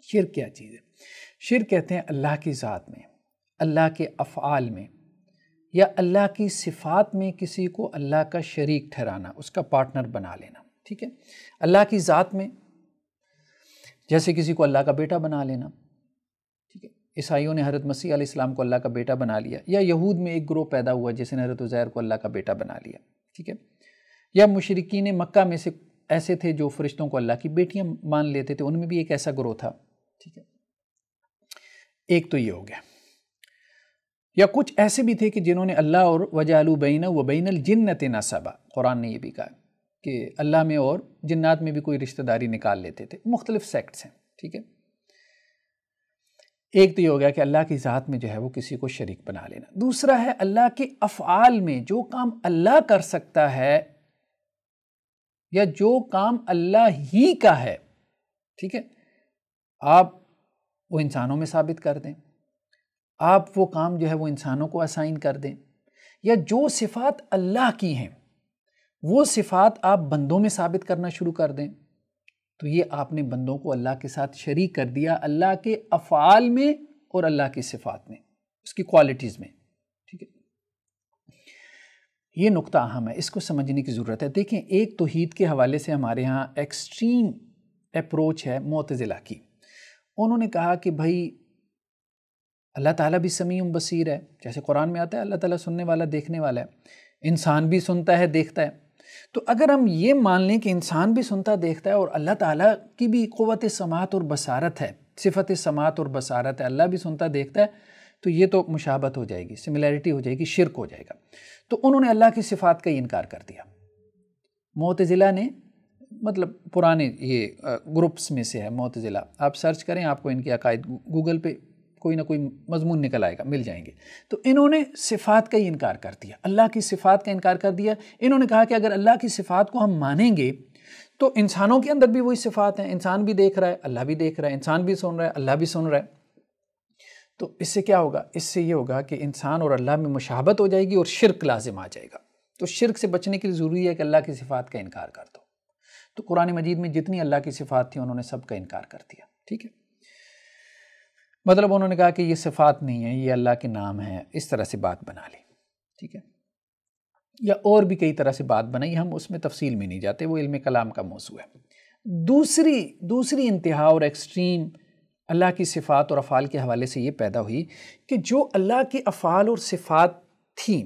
شرک کیا چیز ہے؟ شرک کہتے ہیں اللہ کی ذات میں، اللہ کے افعال میں یا اللہ کی صفات میں کسی کو اللہ کا شریک ٹھہرانا، اس کا پارٹنر بنا لینا، ٹھیک ہے۔ اللہ کی ذات میں جیسے کسی کو اللہ کا بیٹا بنا لینا، ٹھیک ہے، عیسائیوں نے حضرت مسیح علیہ السلام کو اللہ کا بیٹا بنا لیا، یا یہود میں ایک گروہ پیدا ہوا جس نے حضرت عزیر کو اللہ کا بیٹا بنا لیا، ٹھیک ہے، یا مشرکین مکہ میں سے ایسے تھے جو فرشتوں کو اللہ کی بیٹیاں مان لیتے تھے، ان میں بھی ایک ایسا گروہ تھا، ٹھیک ہے۔ ایک تو یہ ہو گیا، یا کچھ ایسے بھی تھے کہ جنہوں نے اللہ اور وجعلوا بینہ وبین الجنۃ نسبا، قرآن نے یہ بھی کہا کہ اللہ میں اور جنات میں بھی کوئی رشتہ داری نکال لیتے تھے، مختلف سیکٹس ہیں، ٹھیک ہے۔ ایک تو یہ ہو گیا کہ اللہ کی ذات میں جو ہے وہ کسی کو شریک بنا لینا۔ دوسرا ہے اللہ کے افعال میں جو کام اللہ کر سکتا ہے یا جو کام اللہ ہی کا ہے، ٹھیک ہے، آپ وہ انسانوں میں ثابت کر دیں، آپ وہ کام جو ہے وہ انسانوں کو اسائن کر دیں، یا جو صفات اللہ کی ہیں وہ صفات آپ بندوں میں ثابت کرنا شروع کر دیں، تو یہ آپ نے بندوں کو اللہ کے ساتھ شریک کر دیا اللہ کے افعال میں اور اللہ کی صفات میں، اس کی کوالٹیز میں، ٹھیک ہے۔ یہ نقطہ اہم ہے، اس کو سمجھنے کی ضرورت ہے۔ دیکھیں ایک توحید کے حوالے سے ہمارے ہاں ایکسٹریم اپروچ ہے معتزلہ کی، انہوں نے کہا کہ بھائی اللہ تعالیٰ بھی سمیع بصیر ہے، جیسے قرآن میں آتا ہے اللہ تعالیٰ سننے والا دیکھنے والا ہے، انسان بھی سنتا ہے دیکھتا ہے، تو اگر ہم یہ مان لیں کہ انسان بھی سنتا دیکھتا ہے اور اللہ تعالیٰ کی بھی قوت سماعت اور بصارت ہے، صفت سماعت اور بصارت ہے، اللہ بھی سنتا دیکھتا ہے، تو یہ تو مشابہت ہو جائے گی، سملیرٹی ہو جائے گی، شرک ہو جائے گا۔ تو انہوں نے اللہ کی صفات کا انکار کر دیا، معتزلہ نے، مطلب پرانے یہ گروپس میں سے ہے معتزلہ، آپ سرچ کریں آپ کو ان کے عقائد گوگل پہ کوئی نہ کوئی مضمون نکل آئے گا، مل جائیں گے۔ تو انہوں نے صفات کا ہی انکار کر دیا، اللہ کی صفات کا انکار کر دیا۔ انہوں نے کہا کہ اگر اللہ کی صفات کو ہم مانیں گے تو انسانوں کے اندر بھی وہی صفات ہیں، انسان بھی دیکھ رہا ہے اللہ بھی دیکھ رہا ہے، انسان بھی سن رہا ہے اللہ بھی سن رہا ہے، تو اس سے کیا ہوگا؟ اس سے یہ ہوگا کہ انسان اور اللہ میں مشابہت ہو جائے گی اور شرک لازم آ جائے گا۔ تو شرک سے بچنے کے لیے ضروری ہے کہ اللہ کی صفات کا انکار کر دو۔ تو قرآن مجید میں جتنی اللہ کی صفات تھیں انہوں نے سب کا انکار کر دیا، ٹھیک ہے۔ مطلب انہوں نے کہا کہ یہ صفات نہیں ہے، یہ اللہ کے نام ہیں، اس طرح سے بات بنا لی، ٹھیک ہے، یا اور بھی کئی طرح سے بات بنائی، ہم اس میں تفصیل میں نہیں جاتے، وہ علم کلام کا موضوع ہے۔ دوسری انتہا اور ایکسٹریم اللہ کی صفات اور افعال کے حوالے سے یہ پیدا ہوئی کہ جو اللہ کے افعال اور صفات تھیں،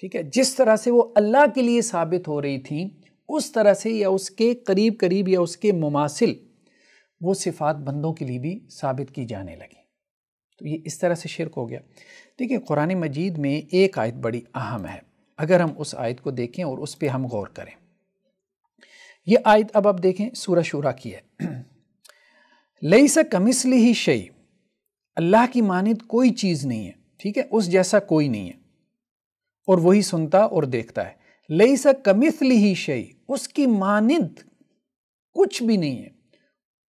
ٹھیک ہے، جس طرح سے وہ اللہ کے لیے ثابت ہو رہی تھیں اس طرح سے یا اس کے قریب یا اس کے مماثل وہ صفات بندوں کے لیے بھی ثابت کی جانے لگی، تو یہ اس طرح سے شرک ہو گیا۔ دیکھیں قرآن مجید میں ایک آیت بڑی اہم ہے، اگر ہم اس آیت کو دیکھیں اور اس پہ ہم غور کریں، یہ آیت اب آپ دیکھیں سورہ شورى کی ہے، لیس کمثلہ شیء، اللہ کی مانند کوئی چیز نہیں ہے، ٹھیک ہے، اس جیسا کوئی نہیں ہے، اور وہی سنتا اور دیکھتا ہے۔ لیس کمثلہ شیء، اس کی مانند کچھ بھی نہیں ہے،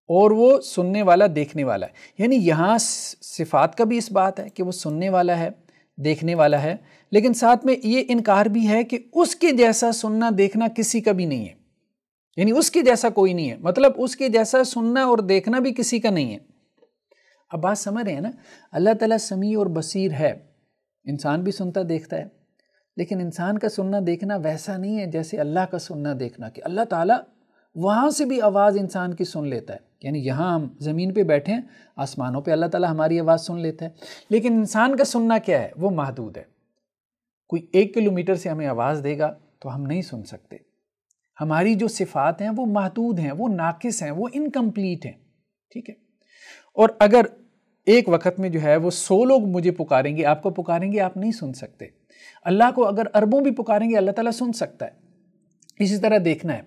اور وہ سننے والا دیکھنے والا ہے۔ یعنی یہاں صفات کا بھی اس بات ہے کہ وہ سننے والا ہے دیکھنے والا ہے، لیکن ساتھ میں یہ انکار بھی ہے کہ اس کے جیسا سننا دیکھنا کسی کا بھی نہیں ہے، یعنی اس کے جیسا کوئی نہیں ہے، مطلب اس کے جیسا سننا اور دیکھنا بھی کسی کا نہیں ہے۔ اب بات سمجھ رہے ہیں نا، اللہ تعالیٰ سمیع اور بصیر ہے، انسان بھی سنتا دیکھتا ہے، لیکن انسان کا سننا دیکھنا ویسا نہیں ہے جیسے اللہ کا سننا دیکھنا، کہ اللہ تعالیٰ وہاں سے بھی آواز انسان کی سن لیتا ہے. یعنی یہاں ہم زمین پہ بیٹھے ہیں، آسمانوں پہ اللہ تعالیٰ ہماری آواز سن لیتا ہے، لیکن انسان کا سننا کیا ہے؟ وہ محدود ہے. کوئی 1 کلومیٹر سے ہمیں آواز دے گا تو ہم نہیں سن سکتے. ہماری جو صفات ہیں وہ محدود ہیں، وہ ناقص ہیں، وہ انکمپلیٹ ہیں. ٹھیک ہے. اور اگر ایک وقت میں جو ہے وہ 100 لوگ مجھے پکاریں گے، آپ کو پکاریں گے، آپ نہیں سن سکتے. اللہ کو اگر اربوں بھی پکاریں گے اللہ تعالیٰ سن سکتا ہے. اسی طرح دیکھنا ہے،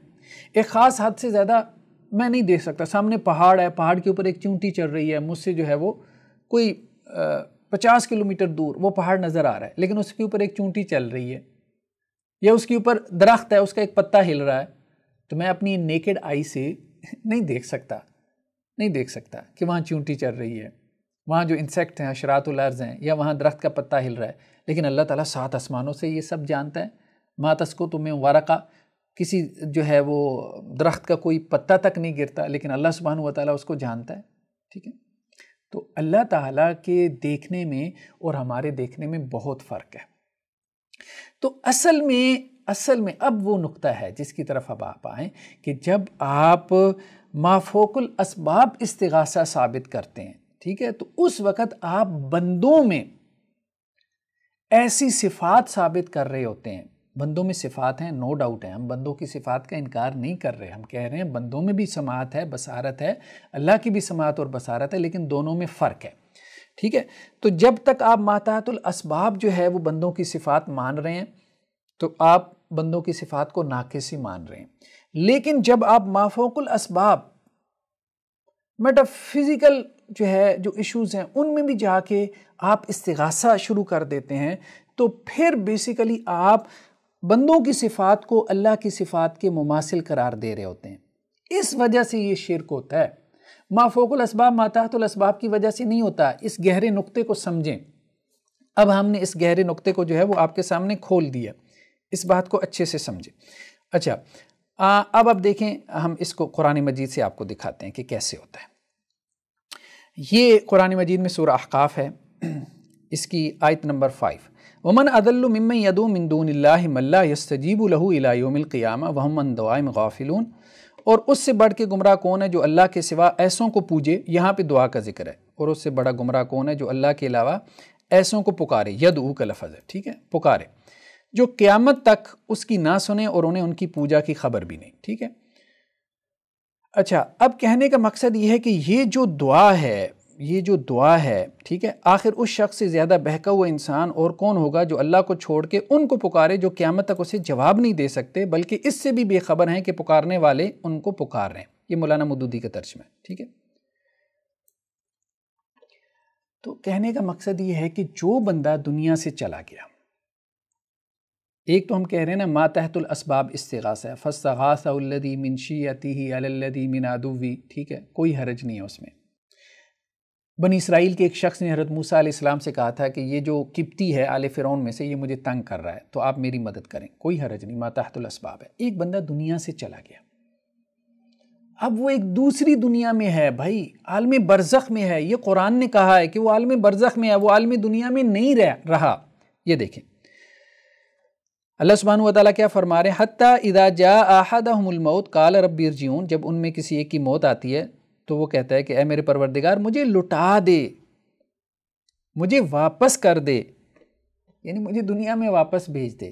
ایک خاص حد سے زیادہ میں نہیں دیکھ سکتا. سامنے پہاڑ ہے، پہاڑ کے اوپر ایک چونٹی چل رہی ہے، مجھ سے جو ہے وہ کوئی 50 کلومیٹر دور وہ پہاڑ نظر آ رہا ہے، لیکن اس کے اوپر ایک چونٹی چل رہی ہے، یا اس کے اوپر درخت ہے، اس کا ایک پتا ہل رہا ہے، تو میں اپنی نیکڈ آئی سے نہیں دیکھ سکتا کہ وہاں چونٹی چل رہی ہے، وہاں جو انسیکٹ ہیں، حشرات الارض ہیں، یا وہاں درخت کا پتا ہل رہا ہے. لیکن اللہ تعالیٰ 7 آسمانوں سے یہ سب جانتا ہے. ما تسقط من ورقہ، کسی جو ہے وہ درخت کا کوئی پتا تک نہیں گرتا، لیکن اللہ سبحانہ و تعالیٰ اس کو جانتا ہے. ٹھیک ہے. تو اللہ تعالیٰ کے دیکھنے میں اور ہمارے دیکھنے میں بہت فرق ہے. تو اصل میں اب وہ نقطہ ہے جس کی طرف اب آپ آئیں کہ جب آپ مافوق الاسباب استغاثہ ثابت کرتے ہیں، ٹھیک ہے، تو اس وقت آپ بندوں میں ایسی صفات ثابت کر رہے ہوتے ہیں. بندوں میں صفات ہیں، نو ڈاؤٹ ہے، ہم بندوں کی صفات کا انکار نہیں کر رہے. ہم کہہ رہے ہیں بندوں میں بھی سماعت ہے، بصارت ہے، اللہ کی بھی سماعت اور بصارت ہے، لیکن دونوں میں فرق ہے. ٹھیک ہے. تو جب تک آپ ماتحت الاسباب جو ہے وہ بندوں کی صفات مان رہے ہیں تو آپ بندوں کی صفات کو ناقص ہی مان رہے ہیں. لیکن جب آپ مافوق الاسباب میٹا فزیکل جو ہے جو ایشوز ہیں ان میں بھی جا کے آپ استغاثہ شروع کر دیتے ہیں، تو پھر بیسیکلی آپ بندوں کی صفات کو اللہ کی صفات کے مماثل قرار دے رہے ہوتے ہیں. اس وجہ سے یہ شرک ہوتا ہے. مافوق الاسباب ماتحت الاسباب کی وجہ سے نہیں ہوتا. اس گہرے نقطے کو سمجھیں. اب ہم نے اس گہرے نقطے کو جو ہے وہ آپ کے سامنے کھول دیا. اس بات کو اچھے سے سمجھیں. اچھا، اب دیکھیں، ہم اس کو قرآن مجید سے آپ کو دکھاتے ہیں کہ کیسے ہوتا ہے. یہ قرآن مجید میں سورہ احقاف ہے، اس کی آیت نمبر 5. ومن اضل ممن يدعو من دون اللہ من لا يستجیب له الى یوم القیامہ وهم عن دعائهم غافلون. اور اس سے بڑھ کے گمراہ کون ہے جو اللہ کے سوا ایسوں کو پوجے، یہاں پہ دعا کا ذکر ہے. اور اس سے بڑا گمراہ کون ہے جو اللہ کے علاوہ ایسوں کو پکارے. یدعو کا لفظ ہے، ٹھیک ہے، پکارے، جو قیامت تک اس کی نہ سنے اور انہیں ان کی پوجا کی خبر بھی نہیں. ٹھیک ہے. اچھا، اب کہنے کا مقصد یہ ہے کہ یہ جو دعا ہے، ٹھیک ہے، آخر اس شخص سے زیادہ بہکا ہوا انسان اور کون ہوگا جو اللہ کو چھوڑ کے ان کو پکارے جو قیامت تک اسے جواب نہیں دے سکتے، بلکہ اس سے بھی بے خبر ہیں کہ پکارنے والے ان کو پکار رہے ہیں. یہ مولانا مودودی کا ترجمہ ہے. ٹھیک ہے. تو کہنے کا مقصد یہ ہے کہ جو بندہ دنیا سے چلا گیا، ایک تو ہم کہہ رہے ہیں نا ماتحت الاسباب استغاثہ ہے، فاستغاثہ الذی من شیعتہ علی الذی من عدوہ. ٹھیک ہے، کوئی حرج نہیں ہے اس میں. بنی اسرائیل کے ایک شخص نے حضرت موسیٰ علیہ السلام سے کہا تھا کہ یہ جو قبطی ہے آل فرعون میں سے، یہ مجھے تنگ کر رہا ہے، تو آپ میری مدد کریں. کوئی حرج نہیں، ماتحت الاسباب ہے. ایک بندہ دنیا سے چلا گیا، اب وہ ایک دوسری دنیا میں ہے، بھائی عالم برزخ میں ہے. یہ قرآن نے کہا ہے کہ وہ عالم برزخ میں ہے، وہ عالم دنیا میں نہیں رہا. یہ دیکھیں اللہ سبحانہ وتعالیٰ کیا فرما رہے ہیں، حتیٰ اذا جاء احدهم الموت قال رب ارجعون. جب ان میں کسی ایک کی موت آتی ہے تو وہ کہتا ہے کہ اے میرے پروردگار مجھے لٹا دے، مجھے واپس کر دے، یعنی مجھے دنیا میں واپس بھیج دے.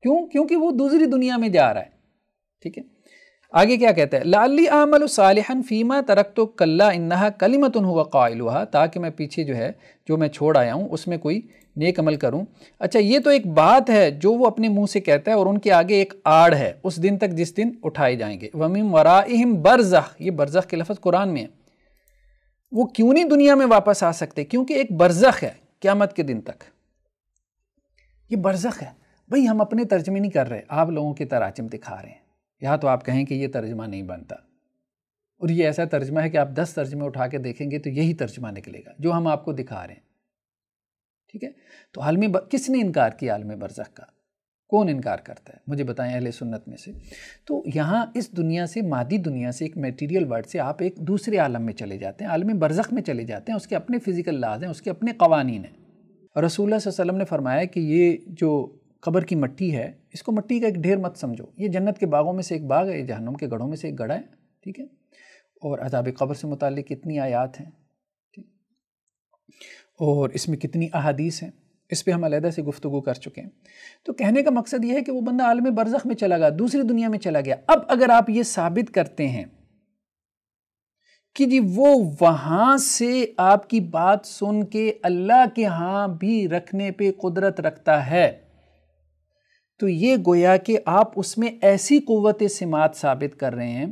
کیونکہ وہ دوسری دنیا میں جا رہا ہے. ٹھیک ہے. آگے کیا کہتا ہے، لعلی اعمل صالحا فیما ترکت کلا انہا کلمۃ هو قائلها، تاکہ میں پیچھے جو میں چھوڑ آیا ہوں اس میں کوئی نیک عمل کروں. اچھا، یہ تو ایک بات ہے جو وہ اپنے منہ سے کہتا ہے، اور ان کے آگے ایک آڑ ہے اس دن تک جس دن اٹھائے جائیں گے. وَمِن وَرَائِهِمْ برزخ، یہ برزخ کے لفظ قرآن میں ہے. وہ کیوں نہیں دنیا میں واپس آ سکتے؟ کیونکہ ایک برزخ ہے قیامت کے دن تک. یہ برزخ ہے. بھئی ہم اپنے ترجمے نہیں کر رہے، آپ لوگوں کے تراجم دکھا رہے ہیں. یا تو آپ کہیں کہ یہ ترجمہ نہیں بنتا، اور یہ ایسا ترجمہ ہے کہ آپ 10 ترجمے اٹھا کے دیکھیں گے تو یہی ترجمہ نکلے گا جو ہم آپ کو دکھا رہے ہیں. ٹھیک ہے. تو کس نے انکار کیا عالم برزخ کا؟ کون انکار کرتا ہے؟ مجھے بتائیں اہل سنت میں سے. تو یہاں اس دنیا سے، مادی دنیا سے، ایک میٹیریل ورلڈ سے آپ ایک دوسرے عالم میں چلے جاتے ہیں، عالم برزخ میں چلے جاتے ہیں. اس کے اپنے فزیکل لاز ہیں، اس کے اپنے قوانین ہیں. اور رسول اللہ صلی اللہ علیہ وسلم نے فرمایا کہ یہ جو قبر کی مٹی ہے، اس کو مٹی کا ایک ڈھیر مت سمجھو، یہ جنت کے باغوں میں سے ایک باغ ہے، یہ جہنم کے گڑھوں میں سے ایک گڑھا ہے، ٹھیک ہے، اور عذاب قبر سے متعلق کتنی آیات ہیں، اور اس میں کتنی احادیث ہیں، اس پہ ہم علیحدہ سے گفتگو کر چکے ہیں۔ تو کہنے کا مقصد یہ ہے کہ وہ بندہ عالم برزخ میں چلا گیا، دوسری دنیا میں چلا گیا۔ اب اگر آپ یہ ثابت کرتے ہیں کہ جی وہ وہاں سے آپ کی بات سن کے اللہ کے ہاں بھی رکھنے پہ قدرت رکھتا ہے، تو یہ گویا کہ آپ اس میں ایسی قوت سماعت ثابت کر رہے ہیں،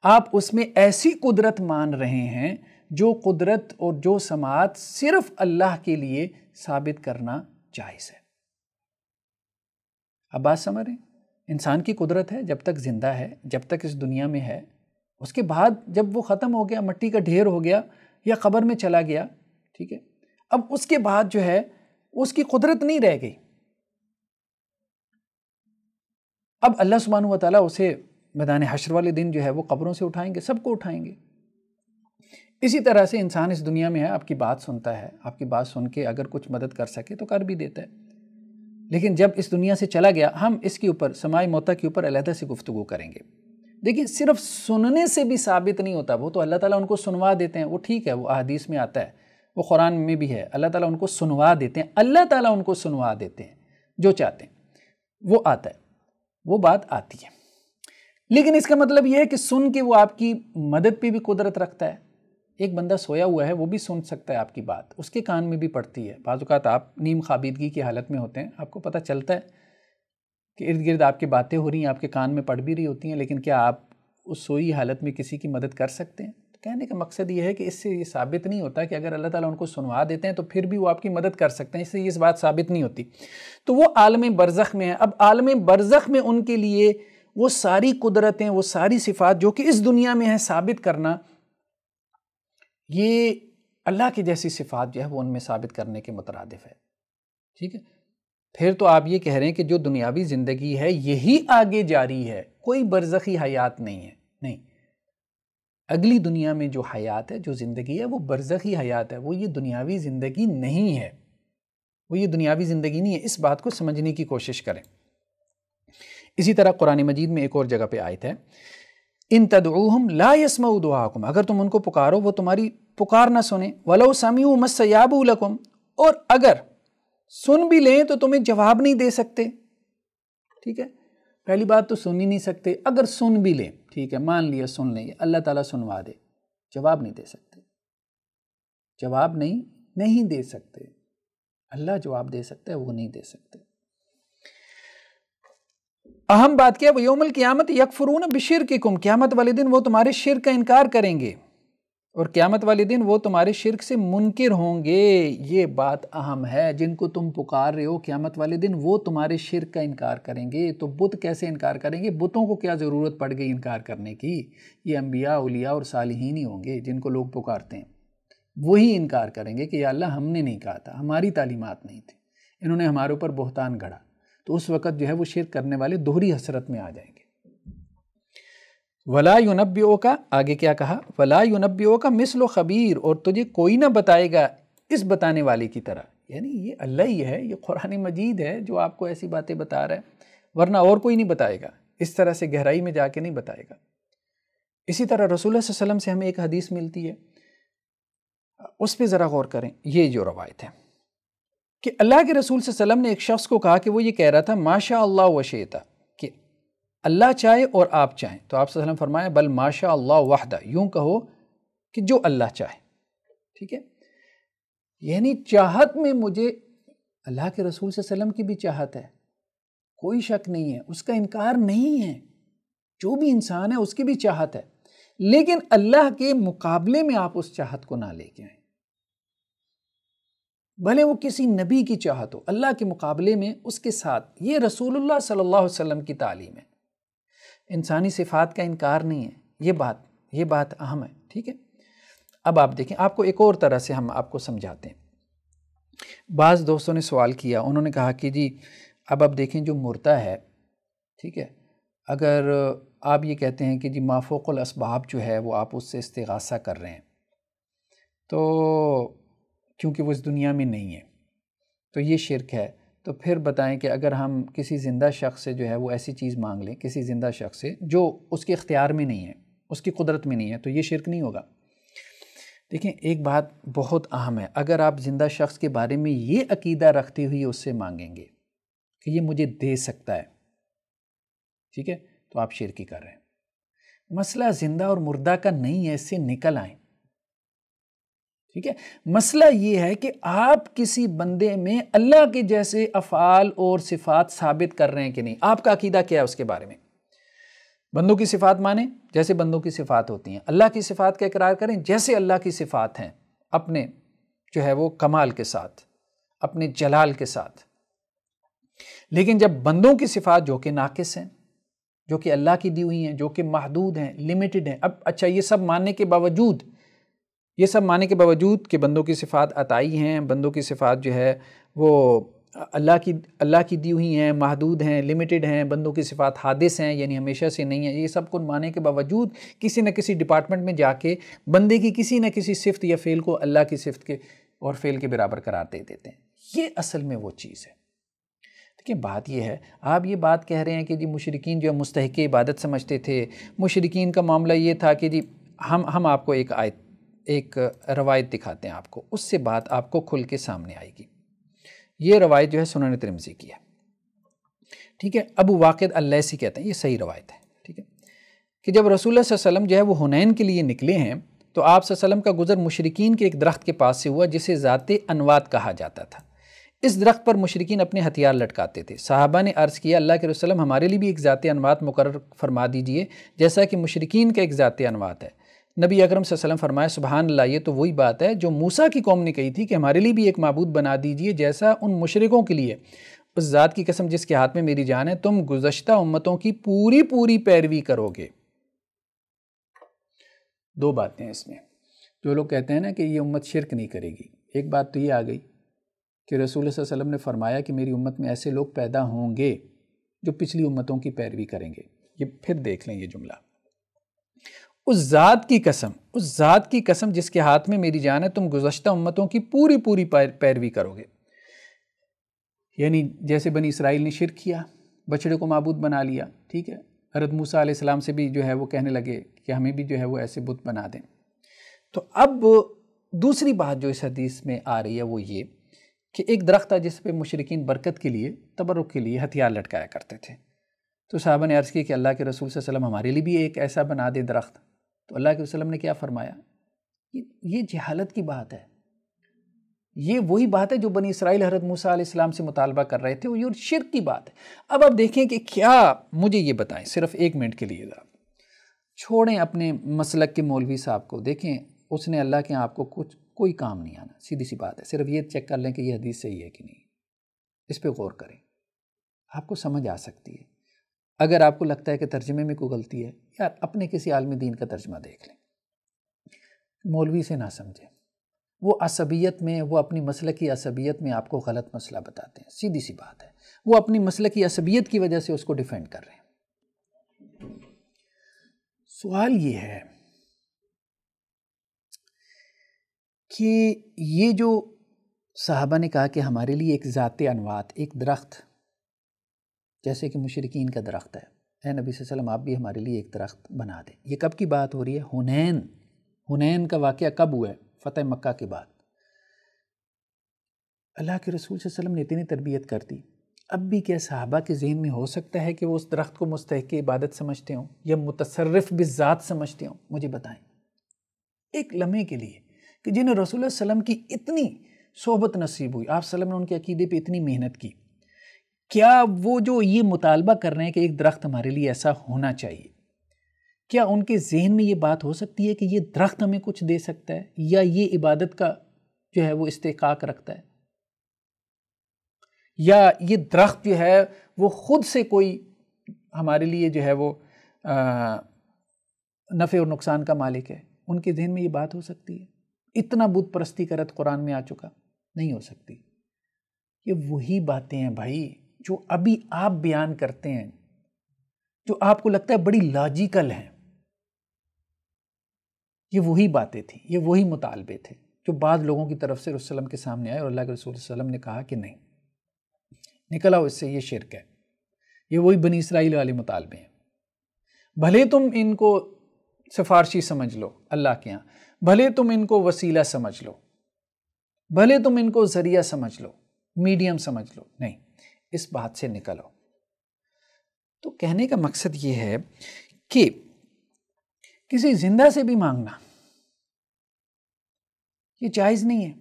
آپ اس میں ایسی قدرت مان رہے ہیں جو قدرت اور جو سماعت صرف اللہ کے لیے ثابت کرنا جائز ہے۔ اب بات سمجھ رہے ہیں؟ انسان کی قدرت ہے جب تک زندہ ہے، جب تک اس دنیا میں ہے، اس کے بعد جب وہ ختم ہو گیا، مٹی کا ڈھیر ہو گیا یا قبر میں چلا گیا، ٹھیک ہے، اب اس کے بعد جو ہے اس کی قدرت نہیں رہ گئی۔ اب اللہ سبحانہ و تعالیٰ اسے میدان حشر والے دن جو ہے وہ قبروں سے اٹھائیں گے، سب کو اٹھائیں گے۔ اسی طرح سے انسان اس دنیا میں ہے، آپ کی بات سنتا ہے، آپ کی بات سن کے اگر کچھ مدد کر سکے تو کر بھی دیتا ہے، لیکن جب اس دنیا سے چلا گیا، ہم اس کے اوپر سماع موتیٰ کے اوپر علیحدہ سے گفتگو کریں گے۔ دیکھیں صرف سننے سے بھی ثابت نہیں ہوتا، وہ تو اللہ تعالیٰ ان کو سنوا دیتے ہیں، وہ ٹھیک ہے، وہ احادیث میں آتا ہے، وہ قرآن میں بھی ہے، اللہ تعالیٰ ان کو سنوا دیتے ہیں، اللہ تعالیٰ ان کو سنوا دیتے ہیں، جو چاہتے ہیں وہ آتا ہے، وہ بات آتی ہے۔ لیکن اس کا مطلب یہ ہے کہ سن کے وہ آپ کی مدد پہ بھی قدرت رکھتا ہے۔ ایک بندہ سویا ہوا ہے، وہ بھی سن سکتا ہے آپ کی بات، اس کے کان میں بھی پڑتی ہے۔ بعض اوقات آپ نیم خوابیدگی کی حالت میں ہوتے ہیں، آپ کو پتہ چلتا ہے کہ ارد گرد آپ کی باتیں ہو رہی ہیں، آپ کے کان میں پڑ بھی رہی ہوتی ہیں، لیکن کیا آپ اس سوئی حالت میں کسی کی مدد کر سکتے ہیں؟ تو کہنے کا مقصد یہ ہے کہ اس سے یہ ثابت نہیں ہوتا کہ اگر اللہ تعالیٰ ان کو سنوا دیتے ہیں تو پھر بھی وہ آپ کی مدد کر سکتے ہیں، اس سے یہ بات ثابت نہیں ہوتی۔ تو وہ عالم برزخ میں ہے۔ اب عالم برزخ میں ان کے لیے وہ ساری قدرتیں، وہ ساری صفات جو کہ اس دنیا میں ہیں، ثابت کرنا، یہ اللہ کی جیسی صفات جو ہے وہ ان میں ثابت کرنے کے مترادف ہے، ٹھیک ہے۔ پھر تو آپ یہ کہہ رہے ہیں کہ جو دنیاوی زندگی ہے یہی آگے جاری ہے، کوئی برزخی حیات نہیں ہے، نہیں، اگلی دنیا میں جو حیات ہے، جو زندگی ہے، وہ برزخی حیات ہے، وہ یہ دنیاوی زندگی نہیں ہے، وہ یہ دنیاوی زندگی نہیں ہے۔ اس بات کو سمجھنے کی کوشش کریں۔ اسی طرح قرآن مجید میں ایک اور جگہ پہ آیت ہے، ان تدعوہم لا یسمعوا دعاءکم، اگر تم ان کو پکارو وہ تمہاری پکار نہ سنیں، ولو سمعوا ما استجابوا لکم، اور اگر سن بھی لیں تو تمہیں جواب نہیں دے سکتے، ٹھیک ہے۔ پہلی بات تو سن ہی نہیں سکتے، اگر سن بھی لیں، ٹھیک ہے، مان لیا سن لیں، اللہ تعالیٰ سنوا دے، جواب نہیں دے سکتے، جواب نہیں دے سکتے، اللہ جواب دے سکتا ہے، وہ نہیں دے سکتے۔ اہم بات کیا ہے، وَيَوْمَ الْقِيَامَةِ يَكْفُرُونَ بِشِرْكِكُمْ، قیامت والے دن وہ تمہارے شرک کا انکار کریں گے، اور قیامت والے دن وہ تمہارے شرک سے منکر ہوں گے۔ یہ بات اہم ہے، جن کو تم پکار رہے ہو قیامت والے دن وہ تمہارے شرک کا انکار کریں گے۔ تو بت کیسے انکار کریں گے؟ بتوں کو کیا ضرورت پڑ گئی انکار کرنے کی؟ یہ انبیاء، اولیاء اور صالحین ہی ہوں گے جن کو لوگ پکارتے ہیں، وہی انکار کریں گے کہ یا اللہ ہم نے نہیں کہا تھا، ہماری تعلیمات نہیں تھی، انہوں نے ہمارے اوپر بہتان گھڑا۔ تو اس وقت جو ہے وہ شرک کرنے والے دوہری حسرت میں آ جائیں گے۔ وَلَا يُنَبِّئُكَ، آگے کیا کہا، وَلَا يُنَبِّئُكَ مِثْلُ خَبِيرٌ، اور تجھے کوئی نہ بتائے گا اس بتانے والے کی طرح، یعنی یہ اللہ ہی ہے، یہ قرآن مجید ہے جو آپ کو ایسی باتیں بتا رہا ہے، ورنہ اور کوئی نہیں بتائے گا، اس طرح سے گہرائی میں جا کے نہیں بتائے گا۔ اسی طرح رسول اللہ صلی اللہ علیہ وسلم سے ہمیں ایک حدیث ملتی ہے، اس پہ ذرا غور کریں۔ یہ جو روایت ہے کہ اللہ کے رسول صلی اللہ علیہ وسلم نے ایک شخص کو کہا کہ وہ یہ کہہ رہا تھا ماشاء اللہ وشیتا، کہ اللہ چاہے اور آپ چاہیں، تو آپ صلی اللہ علیہ وسلم فرمایا بل ماشاء اللہ وحدہ، یوں کہو کہ جو اللہ چاہے، ٹھیک ہے۔ یعنی چاہت میں مجھے اللہ کے رسول صلی اللہ علیہ وسلم کی بھی چاہت ہے، کوئی شک نہیں ہے، اس کا انکار نہیں ہے، جو بھی انسان ہے اس کی بھی چاہت ہے، لیکن اللہ کے مقابلے میں آپ اس چاہت کو نہ لے کے آئیں، بھلے وہ کسی نبی کی چاہت ہو، اللہ کے مقابلے میں اس کے ساتھ، یہ رسول اللہ صلی اللہ علیہ وسلم کی تعلیم ہے، انسانی صفات کا انکار نہیں ہے، یہ بات اہم ہے، ٹھیک ہے۔ اب آپ دیکھیں، آپ کو ایک اور طرح سے ہم آپ کو سمجھاتے ہیں۔ بعض دوستوں نے سوال کیا، انہوں نے کہا کہ جی اب دیکھیں جو مردہ ہے، ٹھیک ہے، اگر آپ یہ کہتے ہیں کہ جی ما فوق الاسباب جو ہے وہ آپ اس سے استغاثہ کر رہے ہیں، تو کیونکہ وہ اس دنیا میں نہیں ہے تو یہ شرک ہے، تو پھر بتائیں کہ اگر ہم کسی زندہ شخص سے جو ہے وہ ایسی چیز مانگ لیں، کسی زندہ شخص سے جو اس کے اختیار میں نہیں ہے، اس کی قدرت میں نہیں ہے، تو یہ شرک نہیں ہوگا؟ دیکھیں ایک بات بہت اہم ہے، اگر آپ زندہ شخص کے بارے میں یہ عقیدہ رکھتے ہوئے اس سے مانگیں گے کہ یہ مجھے دے سکتا ہے، ٹھیک ہے، تو آپ شرکی کر رہے ہیں۔ مسئلہ زندہ اور مردہ کا نہیں ہے، اس سے نکل آئیں، ٹھیک ہے۔ مسئلہ یہ ہے کہ آپ کسی بندے میں اللہ کے جیسے افعال اور صفات ثابت کر رہے ہیں کہ نہیں، آپ کا عقیدہ کیا ہے اس کے بارے میں؟ بندوں کی صفات مانیں جیسے بندوں کی صفات ہوتی ہیں، اللہ کی صفات کا اقرار کریں جیسے اللہ کی صفات ہیں، اپنے جو ہے وہ کمال کے ساتھ، اپنے جلال کے ساتھ۔ لیکن جب بندوں کی صفات جو کہ ناقص ہیں، جو کہ اللہ کی دی ہوئی ہیں، جو کہ محدود ہیں، لیمیٹڈ ہیں، اب اچھا یہ سب ماننے کے باوجود کہ بندوں کی صفات عطائی ہیں، بندوں کی صفات جو ہے وہ اللہ کی دی ہوئی ہیں، محدود ہیں، لیمیٹڈ ہیں، بندوں کی صفات حادث ہیں یعنی ہمیشہ سے نہیں ہیں، یہ سب کو ماننے کے باوجود کسی نہ کسی ڈپارٹمنٹ میں جا کے بندے کی کسی نہ کسی صفت یا فعل کو اللہ کی صفت کے اور فعل کے برابر قرار دے دیتے ہیں۔ یہ اصل میں وہ چیز ہے۔ دیکھیں بات یہ ہے، آپ یہ بات کہہ رہے ہیں کہ جی مشرکین جو مستحق عبادت سمجھتے تھے، مشرکین کا معاملہ یہ تھا کہ جی ہم آپ کو ایک روایت دکھاتے ہیں آپ کو، اس سے بات آپ کو کھل کے سامنے آئے گی۔ یہ روایت جو ہے سنن ترمذی کی ہے، ٹھیک ہے۔ ابو واقد اللیثی کہتے ہیں، یہ صحیح روایت ہے، ٹھیک ہے، کہ جب رسول اللہ صلی اللہ علیہ وسلم جو ہے وہ حنین کے لیے نکلے ہیں تو آپ صلی اللہ علیہ وسلم کا گزر مشرکین کے ایک درخت کے پاس سے ہوا جسے ذات انوات کہا جاتا تھا۔ اس درخت پر مشرکین اپنے ہتھیار لٹکاتے تھے۔ صحابہ نے عرض کیا اللہ کے رسول ہمارے لیے بھی ایک ذات انوات مقرر فرما دیجئے جیسا کہ مشرکین کا ایک ذات انوات ہے۔ نبی اکرم صلی اللہ علیہ وسلم فرمایا سبحان اللہ، یہ تو وہی بات ہے جو موسیٰ کی قوم نے کہی تھی کہ ہمارے لیے بھی ایک معبود بنا دیجئے جیسا ان مشرکوں کے لیے۔ اس ذات کی قسم جس کے ہاتھ میں میری جان ہے، تم گزشتہ امتوں کی پوری پیروی کرو گے۔ دو باتیں اس میں، جو لوگ کہتے ہیں نا کہ یہ امت شرک نہیں کرے گی، ایک بات تو یہ آ گئی کہ رسول اللہ صلی اللہ علیہ وسلم نے فرمایا کہ میری امت میں ایسے لوگ پیدا ہوں گے جو پچھلی امتوں کی پیروی کریں گے۔ یہ پھر دیکھ لیں یہ جملہ، اس ذات کی قسم جس کے ہاتھ میں میری جان ہے، تم گزشتہ امتوں کی پوری پیروی کرو گے۔ یعنی جیسے بنی اسرائیل نے شرک کیا، بچڑے کو معبود بنا لیا، ٹھیک ہے، حضرت موسیٰ علیہ السلام سے بھی جو ہے وہ کہنے لگے کہ ہمیں بھی جو ہے وہ ایسے بت بنا دیں۔ تو اب دوسری بات جو اس حدیث میں آ رہی ہے وہ یہ کہ ایک درخت تھا جس پہ مشرکین برکت کے لیے، تبرک کے لیے ہتھیار لٹکایا کرتے تھے۔ تو صحابہ نے عرض کی کہ اللہ کے رسول صلی اللہ علیہ وسلم ہمارے لیے بھی ایک ایسا بنا دے درخت۔ تو اللہ کے وسلم نے کیا فرمایا؟ یہ جہالت کی بات ہے، یہ وہی بات ہے جو بنی اسرائیل حضرت موسیٰ علیہ السلام سے مطالبہ کر رہے تھے، یہ شرک کی بات ہے۔ اب آپ دیکھیں کہ کیا، مجھے یہ بتائیں صرف ایک منٹ کے لیے، چھوڑیں اپنے مسلک کے مولوی صاحب کو، دیکھیں اس نے اللہ کے آپ کو کوئی کام نہیں آنا، سیدھی سی بات ہے، صرف یہ چیک کر لیں کہ یہ حدیث صحیح ہے کہ نہیں، اس پہ غور کریں، آپ کو سمجھ آ سکتی ہے۔ اگر آپ کو لگتا ہے کہ ترجمے میں کوئی غلطی ہے، یار اپنے کسی عالم دین کا ترجمہ دیکھ لیں، مولوی سے نہ سمجھیں، وہ عصبیت میں، وہ اپنی مسلکی عصبیت میں آپ کو غلط مسئلہ بتاتے ہیں، سیدھی سی بات ہے، وہ اپنی مسلکی عصبیت کی وجہ سے اس کو ڈیفینڈ کر رہے ہیں۔ سوال یہ ہے کہ یہ جو صحابہ نے کہا کہ ہمارے لیے ایک ذات انوات، ایک درخت جیسے کہ مشرکین کا درخت ہے، اے نبی صلی اللہ علیہ وسلم آپ بھی ہمارے لیے ایک درخت بنا دیں، یہ کب کی بات ہو رہی ہے؟ حنین کا واقعہ کب ہوا ہے؟ فتح مکہ کے بعد۔ اللہ کے رسول صلی اللہ علیہ وسلم نے اتنی تربیت کر دی، اب بھی کیا صحابہ کے ذہن میں ہو سکتا ہے کہ وہ اس درخت کو مستحق عبادت سمجھتے ہوں یا متصرف بالذات سمجھتے ہوں؟ مجھے بتائیں ایک لمحے کے لیے کہ جنہیں رسول اللہ صلی اللہ علیہ وسلم کی اتنی صحبت نصیب ہوئی، آپ صلی اللہ علیہ وسلم نے ان کے عقیدے پہ اتنی محنت کی، کیا وہ جو یہ مطالبہ کر رہے ہیں کہ ایک درخت ہمارے لیے ایسا ہونا چاہیے، کیا ان کے ذہن میں یہ بات ہو سکتی ہے کہ یہ درخت ہمیں کچھ دے سکتا ہے یا یہ عبادت کا جو ہے وہ استحقاق رکھتا ہے، یا یہ درخت جو ہے وہ خود سے کوئی ہمارے لیے جو ہے وہ نفع اور نقصان کا مالک ہے؟ ان کے ذہن میں یہ بات ہو سکتی ہے؟ اتنا بت پرستی کا رد قرآن میں آ چکا، نہیں ہو سکتی۔ یہ وہی باتیں ہیں بھائی جو ابھی آپ بیان کرتے ہیں، جو آپ کو لگتا ہے بڑی لاجیکل ہیں، یہ وہی باتیں تھیں، یہ وہی مطالبے تھے جو بعض لوگوں کی طرف سے رسول اللہ کے سامنے آئے اور اللہ کے رسول صلی اللہ علیہ وسلم نے کہا کہ نہیں، نکل آؤ اس سے، یہ شرک ہے، یہ وہی بنی اسرائیل والے مطالبے ہیں۔ بھلے تم ان کو سفارشی سمجھ لو اللہ کے یہاں، بھلے تم ان کو وسیلہ سمجھ لو، بھلے تم ان کو ذریعہ سمجھ لو، میڈیم سمجھ لو، نہیں، اس بات سے نکل آؤ۔ تو کہنے کا مقصد یہ ہے کہ کسی زندہ سے بھی مانگنا یہ جائز نہیں ہے،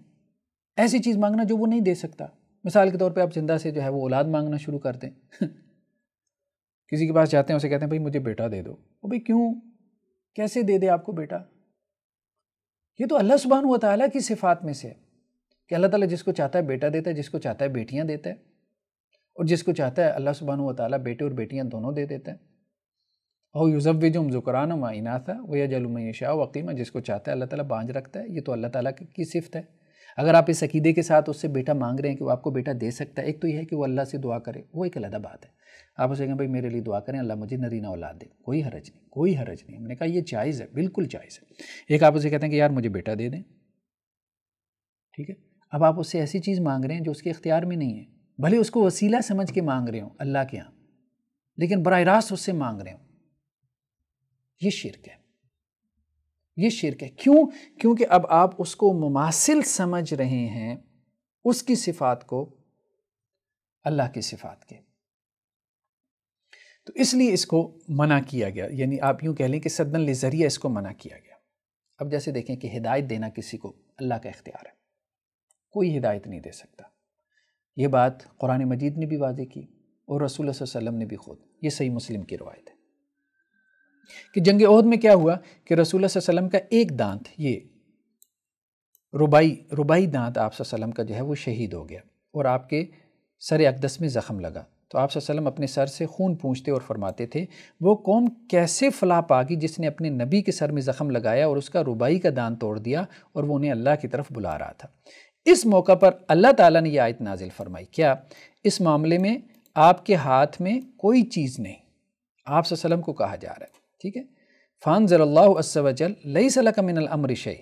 ایسی چیز مانگنا جو وہ نہیں دے سکتا۔ مثال کے طور پہ آپ زندہ سے جو ہے وہ اولاد مانگنا شروع کر دیں کسی کے پاس جاتے ہیں، اسے کہتے ہیں بھائی مجھے بیٹا دے دو، وہ بھائی کیوں، کیسے دے دے آپ کو بیٹا؟ یہ تو اللہ سبحانہ و تعالیٰ کی صفات میں سے ہے کہ اللہ تعالیٰ جس کو چاہتا ہے بیٹا دیتا ہے، جس کو چاہتا ہے بیٹیاں دیتا ہے، اور جس کو چاہتا ہے اللہ سبحانہ و تعالیٰ بیٹے اور بیٹیاں دونوں دے دیتا ہے۔ او یزوجہم ذکرانا و اناثا ویجعل من یشاء عقیما، جس کو چاہتا ہے اللہ تعالیٰ بانج رکھتا ہے۔ یہ تو اللہ تعالیٰ کی صفت ہے۔ اگر آپ اس عقیدے کے ساتھ اس سے بیٹا مانگ رہے ہیں کہ وہ آپ کو بیٹا دے سکتا ہے، ایک تو یہ ہے کہ وہ اللہ سے دعا کرے، وہ ایک علیحدہ بات ہے۔ آپ اسے کہیں بھائی میرے لیے دعا کریں اللہ مجھے نرینہ اولاد دے، کوئی حرج نہیں، کوئی حرج نہیں۔ ہم نے کہا یہ جائز ہے، بالکل جائز ہے۔ ایک آپ اسے کہتے ہیں کہ یار مجھے بیٹا دے دیں، ٹھیک ہے، اب آپ اس سے ایسی چیز مانگ رہے ہیں جو اس کے اختیار میں نہیں ہے، بھلے اس کو وسیلہ سمجھ کے مانگ رہے ہوں اللہ کے ہاں، لیکن براہ راست اس سے مانگ رہے ہوں، یہ شرک ہے، یہ شرک ہے۔ کیوں؟ کیونکہ اب آپ اس کو مماثل سمجھ رہے ہیں اس کی صفات کو اللہ کی صفات کے، تو اس لیے اس کو منع کیا گیا، یعنی آپ یوں کہہ لیں کہ سدن لذریعہ اس کو منع کیا گیا۔ اب جیسے دیکھیں کہ ہدایت دینا کسی کو اللہ کا اختیار ہے، کوئی ہدایت نہیں دے سکتا، یہ بات قرآن مجید نے بھی واضح کی اور رسول اللہ صلی اللہ علیہ وسلم نے بھی خود، یہ صحیح مسلم کی روایت ہے کہ جنگ احد میں کیا ہوا کہ رسول اللہ صلی اللہ علیہ وسلم کا ایک دانت، یہ ربائی دانت آپ صلی اللہ علیہ وسلم کا جو ہے وہ شہید ہو گیا اور آپ کے سر اقدس میں زخم لگا، تو آپ صلی اللہ علیہ وسلم اپنے سر سے خون پونچھتے اور فرماتے تھے وہ قوم کیسے فلاح پاگی جس نے اپنے نبی کے سر میں زخم لگایا اور اس کا ربائی کا دانت توڑ دیا اور وہ انہیں اللہ کی طرف بلا رہا تھا۔ اس موقع پر اللہ تعالیٰ نے یہ آیت نازل فرمائی، کیا اس معاملے میں آپ کے ہاتھ میں کوئی چیز نہیں، آپ صلی اللہ علیہ وسلم کو کہا جا رہا ہے، ٹھیک ہے، فانزل اللہ عز وجل لیس لک من الامر شیء،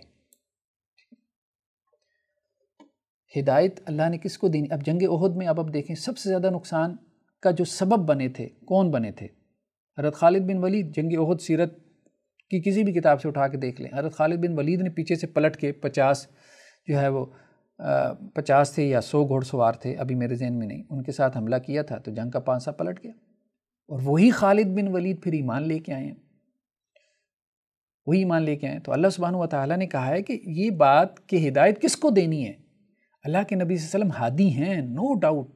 ہدایت اللہ نے کس کو دینی؟ اب جنگ احد میں اب دیکھیں سب سے زیادہ نقصان کا جو سبب بنے تھے کون بنے تھے؟ حضرت خالد بن ولید۔ جنگ احد سیرت کی کسی بھی کتاب سے اٹھا کے دیکھ لیں، حضرت خالد بن ولید نے پیچھے سے پلٹ کے 50 جو ہے وہ 50 تھے یا 100 گھوڑ سوار تھے، ابھی میرے ذہن میں نہیں، ان کے ساتھ حملہ کیا تھا تو جنگ کا پانسا پلٹ گیا، اور وہی خالد بن ولید پھر ایمان لے کے آئے ہیں، وہی ایمان لے کے آئے ہیں۔ تو اللہ سبحانہ و تعالیٰ نے کہا ہے کہ یہ بات کہ ہدایت کس کو دینی ہے؟ اللہ کے نبی صلی اللہ علیہ وسلم ہادی ہیں، نو ڈاؤٹ،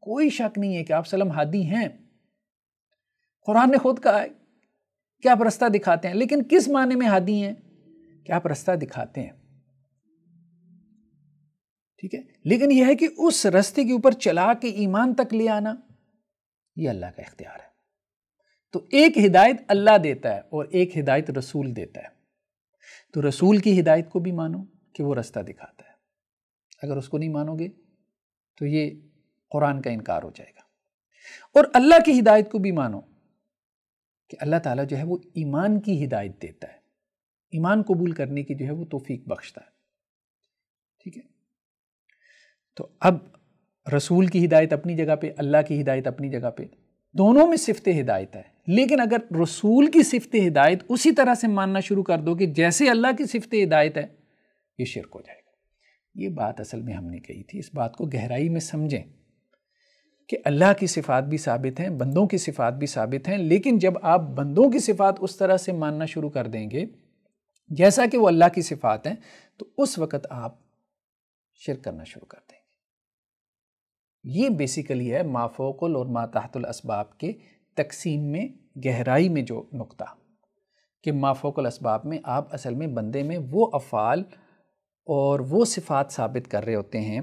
کوئی شک نہیں ہے کہ آپ صلی اللہ علیہ وسلم ہادی ہیں، قرآن نے خود کہا ہے کہ آپ رستہ دکھاتے ہیں، لیکن کس معنی میں ہادی ہیں؟ کہ آپ رستہ دکھاتے ہیں، ٹھیک ہے، لیکن یہ ہے کہ اس رستے کے اوپر چلا کے ایمان تک لے آنا یہ اللہ کا اختیار ہے۔ تو ایک ہدایت اللہ دیتا ہے اور ایک ہدایت رسول دیتا ہے، تو رسول کی ہدایت کو بھی مانو کہ وہ رستہ دکھاتا ہے، اگر اس کو نہیں مانو گے تو یہ قرآن کا انکار ہو جائے گا، اور اللہ کی ہدایت کو بھی مانو کہ اللہ تعالیٰ جو ہے وہ ایمان کی ہدایت دیتا ہے، ایمان قبول کرنے کی جو ہے وہ توفیق بخشتا ہے، ٹھیک ہے۔ تو اب رسول کی ہدایت اپنی جگہ پہ، اللہ کی ہدایت اپنی جگہ پہ، دونوں میں صفت ہدایت ہے، لیکن اگر رسول کی صفت ہدایت اسی طرح سے ماننا شروع کر دو کہ جیسے اللہ کی صفت ہدایت ہے، یہ شرک ہو جائے گا۔ یہ بات اصل میں ہم نے کہی تھی، اس بات کو گہرائی میں سمجھیں کہ اللہ کی صفات بھی ثابت ہیں، بندوں کی صفات بھی ثابت ہیں، لیکن جب آپ بندوں کی صفات اس طرح سے ماننا شروع کر دیں گے جیسا کہ وہ اللہ کی صفات ہیں، تو اس وقت آپ شرک کرنا شروع کر دیں گے۔ یہ بیسیکلی ہے ما فوق اور ما تحت الاسباب کے تقسیم میں گہرائی میں جو نقطہ، کہ ما فوق الاسباب میں آپ اصل میں بندے میں وہ افعال اور وہ صفات ثابت کر رہے ہوتے ہیں،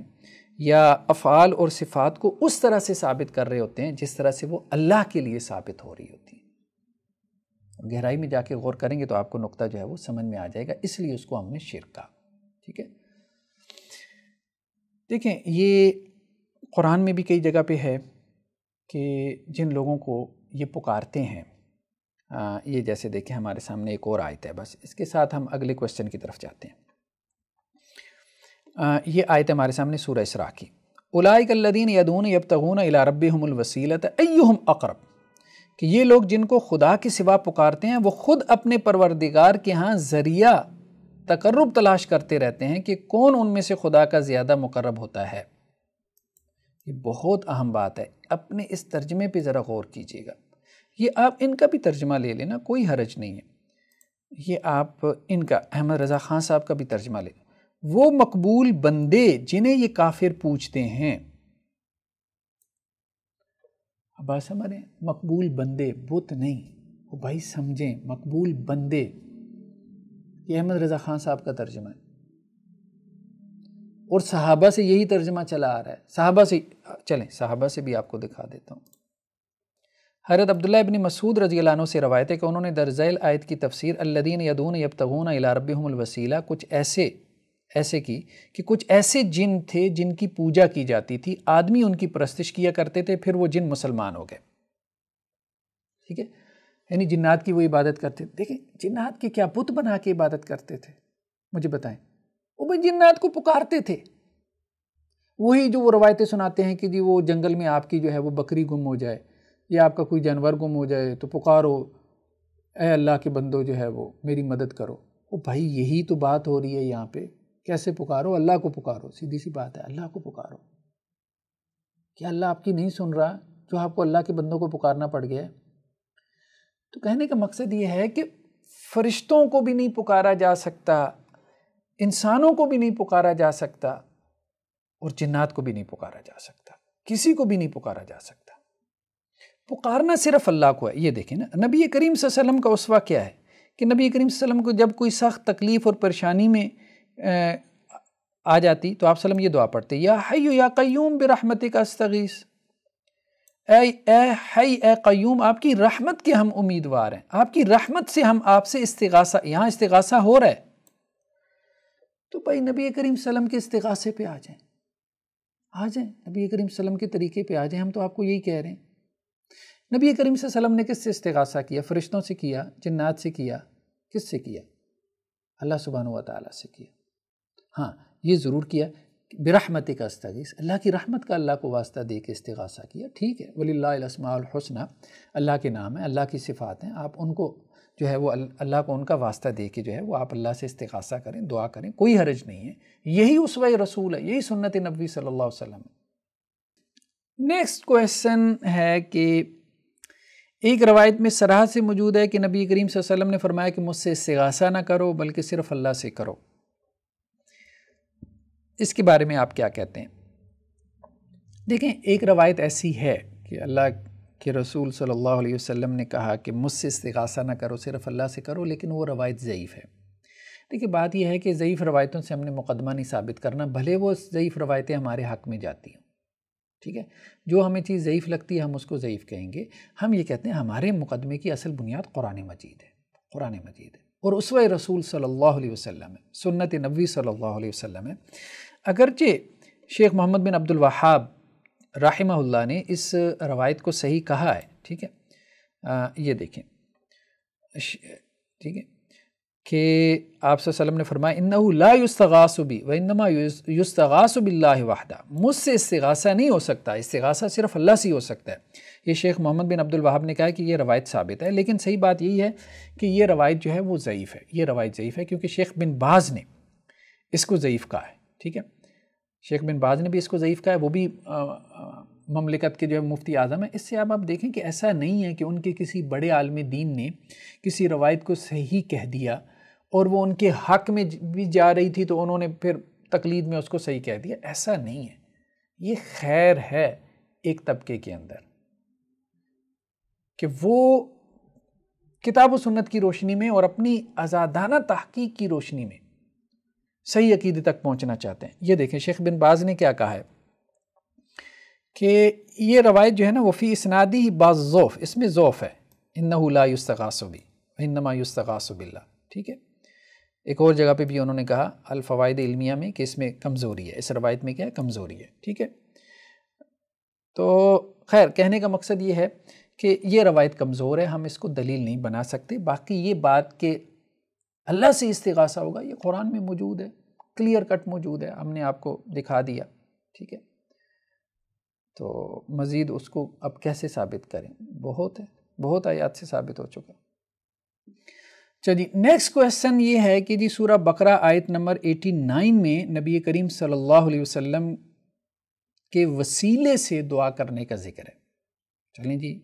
یا افعال اور صفات کو اس طرح سے ثابت کر رہے ہوتے ہیں جس طرح سے وہ اللہ کے لیے ثابت ہو رہی ہوتی ہیں۔ گہرائی میں جا کے غور کریں گے تو آپ کو نقطہ جو ہے وہ سمجھ میں آ جائے گا، اس لیے اس کو ہم نے شرک کہا، ٹھیک ہے۔ دیکھیں یہ قرآن میں بھی کئی جگہ پہ ہے کہ جن لوگوں کو یہ پکارتے ہیں، یہ جیسے دیکھیں ہمارے سامنے ایک اور آیت ہے، بس اس کے ساتھ ہم اگلے کوسچن کی طرف جاتے ہیں۔ یہ آیت ہمارے سامنے سورہ اسراء کی، اولئک الذین یدعون یبتغون الی ربہم الوسیلۃ ایہم اقرب، کہ یہ لوگ جن کو خدا کے سوا پکارتے ہیں وہ خود اپنے پروردگار کے ہاں ذریعہ تقرب تلاش کرتے رہتے ہیں کہ کون ان میں سے خدا کا زیادہ مقرب ہوتا ہے۔ یہ بہت اہم بات ہے، اپنے اس ترجمے پہ ذرا غور کیجیے گا۔ یہ آپ ان کا بھی ترجمہ لے لینا، کوئی حرج نہیں ہے، یہ آپ ان کا احمد رضا خان صاحب کا بھی ترجمہ لے لینا۔ وہ مقبول بندے جنہیں یہ کافر پوچھتے ہیں، اب بات سمجھ رہے ہیں، مقبول بندے، بت نہیں، وہ بھائی سمجھیں، مقبول بندے، یہ احمد رضا خان صاحب کا ترجمہ ہے، اور صحابہ سے یہی ترجمہ چلا آ رہا ہے۔ صحابہ سے چلیں، صحابہ سے بھی آپ کو دکھا دیتا ہوں۔ حضرت عبداللہ ابن مسعود رضی اللہ عنہ سے روایت ہے کہ انہوں نے در ذیل آیت کی تفسیر الذین یدعون یبتغون الی ربہم الوسیلہ کچھ ایسے کی کہ کچھ ایسے جن تھے جن کی پوجا کی جاتی تھی، آدمی ان کی پرستش کیا کرتے تھے، پھر وہ جن مسلمان ہو گئے۔ ٹھیک ہے، یعنی جنات کی وہ عبادت کرتے تھے۔ دیکھیں جنات کے کیا بت بنا کے عبادت کرتے تھے، مجھے بتائیں۔ وہ بھائی جنات کو پکارتے تھے، وہی جو وہ روایتیں سناتے ہیں کہ جی وہ جنگل میں آپ کی جو ہے وہ بکری گم ہو جائے یا آپ کا کوئی جانور گم ہو جائے تو پکارو اے اللہ کے بندو جو ہے وہ میری مدد کرو۔ وہ بھائی یہی تو بات ہو رہی ہے یہاں پہ، کیسے پکارو؟ اللہ کو پکارو، سیدھی سی بات ہے، اللہ کو پکارو۔ کیا اللہ آپ کی نہیں سن رہا جو آپ کو اللہ کے بندوں کو پکارنا پڑ گیا ہے؟ تو کہنے کا مقصد یہ ہے کہ فرشتوں کو بھی نہیں پکارا جا سکتا، انسانوں کو بھی نہیں پکارا جا سکتا، اور جنات کو بھی نہیں پکارا جا سکتا، کسی کو بھی نہیں پکارا جا سکتا۔ پکارنا صرف اللہ کو ہے۔ یہ دیکھیں نا، نبی کریم صلی اللہ علیہ وسلم کا اسوہ کیا ہے کہ نبی کریم صلی اللہ علیہ وسلم کو جب کوئی سخت تکلیف اور پریشانی میں آ جاتی تو آپ صلی اللہ علیہ وسلم یہ دعا پڑھتے، یا حی یا قیوم برحمتک استغیث، اے حی اے قیوم، آپ کی رحمت کے ہم امیدوار ہیں، آپ کی رحمت سے ہم آپ سے استغاثہ، یہاں استغاثہ ہو رہا ہے، تو بھائی نبی کریم صلی اللہ علیہ وسلم کے استغاثے پہ آ جائیں، نبی کریم صلی اللہ علیہ وسلم کے طریقے پہ آ جائیں۔ ہم تو آپ کو یہی کہہ رہے ہیں۔ نبی کریم صلی اللہ علیہ وسلم نے کس سے استغاثہ کیا؟ فرشتوں سے کیا، جنات سے کیا، کس سے کیا؟ اللہ سبحانہ و تعالیٰ سے کیا۔ ہاں یہ ضرور کیا برحمتک استغیث، اللہ کی رحمت کا اللہ کو واسطہ دے کے استغاثہ کیا، ٹھیک ہے، وللہ الاسماء الحسنی، اللہ کے نام ہیں، اللہ کی صفات ہیں، آپ ان کو جو ہے وہ اللہ کو ان کا واسطہ دے کے جو ہے وہ آپ اللہ سے استغاثہ کریں، دعا کریں، کوئی حرج نہیں ہے۔ یہی اسوہ رسول ہے، یہی سنت نبوی صلی اللہ علیہ وسلم ہے۔ نیکسٹ کویسچن ہے کہ ایک روایت میں صراحت سے موجود ہے کہ نبی کریم صلی اللہ علیہ وسلم نے فرمایا کہ مجھ سے استغاثہ نہ کرو بلکہ صرف اللہ سے کرو، اس کے بارے میں آپ کیا کہتے ہیں؟ دیکھیں ایک روایت ایسی ہے کہ اللہ کے رسول صلی اللہ علیہ وسلم نے کہا کہ مجھ سے استغاثہ نہ کرو، صرف اللہ سے کرو، لیکن وہ روایت ضعیف ہے۔ دیکھیں بات یہ ہے کہ ضعیف روایتوں سے ہم نے مقدمہ نہیں ثابت کرنا، بھلے وہ ضعیف روایتیں ہمارے حق میں جاتی ہیں، ٹھیک ہے، جو ہمیں چیز ضعیف لگتی ہے ہم اس کو ضعیف کہیں گے۔ ہم یہ کہتے ہیں ہمارے مقدمے کی اصل بنیاد قرآن مجید ہے، قرآن مجید ہے اور اسوہ رسول صلی اللہ علیہ وسلم ہے، سنت نبوی صلی اللہ علیہ وسلم ہے۔ اگرچہ شیخ محمد بن عبد الوہاب رحمہ اللہ نے اس روایت کو صحیح کہا ہے، ٹھیک ہے، یہ دیکھیں، ٹھیک ہے، کہ آپ صلی اللہ علیہ وسلم نے فرمایا انہ لا یستغاث بی وانما یستغاث باللہ وحدہ، مجھ سے استغاثہ نہیں ہو سکتا، استغاثہ صرف اللہ سے ہو سکتا ہے۔ یہ شیخ محمد بن عبد الوہاب نے کہا کہ یہ روایت ثابت ہے، لیکن صحیح بات یہی ہے کہ یہ روایت جو ہے وہ ضعیف ہے، یہ روایت ضعیف ہے کیونکہ شیخ بن باز نے اس کو ضعیف کہا ہے، ٹھیک ہے، شیخ بن باز نے بھی اس کو ضعیف کہا ہے، وہ بھی مملکت کے جو ہے مفتی اعظم ہے۔ اس سے آپ دیکھیں کہ ایسا نہیں ہے کہ ان کے کسی بڑے عالم دین نے کسی روایت کو صحیح کہہ دیا اور وہ ان کے حق میں بھی جا رہی تھی تو انہوں نے پھر تقلید میں اس کو صحیح کہہ دیا، ایسا نہیں ہے۔ یہ خیر ہے ایک طبقے کے اندر کہ وہ کتاب و سنت کی روشنی میں اور اپنی آزادانہ تحقیق کی روشنی میں صحیح عقیدے تک پہنچنا چاہتے ہیں۔ یہ دیکھیں شیخ بن باز نے کیا کہا ہے کہ یہ روایت جو ہے نا وہ فی اسنادی بعض ضعف، اس میں ضعف ہے، انہ لا یستغاث بی وانما یستغاث باللہ، ٹھیک ہے۔ ایک اور جگہ پہ بھی انہوں نے کہا الفوائد علمیہ میں کہ اس میں کمزوری ہے، اس روایت میں کیا ہے؟ کمزوری ہے، ٹھیک ہے۔ تو خیر کہنے کا مقصد یہ ہے کہ یہ روایت کمزور ہے، ہم اس کو دلیل نہیں بنا سکتے۔ باقی یہ بات کہ اللہ سے استغاثہ ہوگا یہ قرآن میں موجود ہے، کلیئر کٹ موجود ہے، ہم نے آپ کو دکھا دیا، ٹھیک ہے۔ تو مزید اس کو اب کیسے ثابت کریں؟ بہت آیات سے ثابت ہو چکا۔ چلیے نیکسٹ کویسچن یہ ہے کہ جی سورہ بقرہ آیت نمبر 89 میں نبی کریم صلی اللہ علیہ وسلم کے وسیلے سے دعا کرنے کا ذکر ہے۔ چلیں جی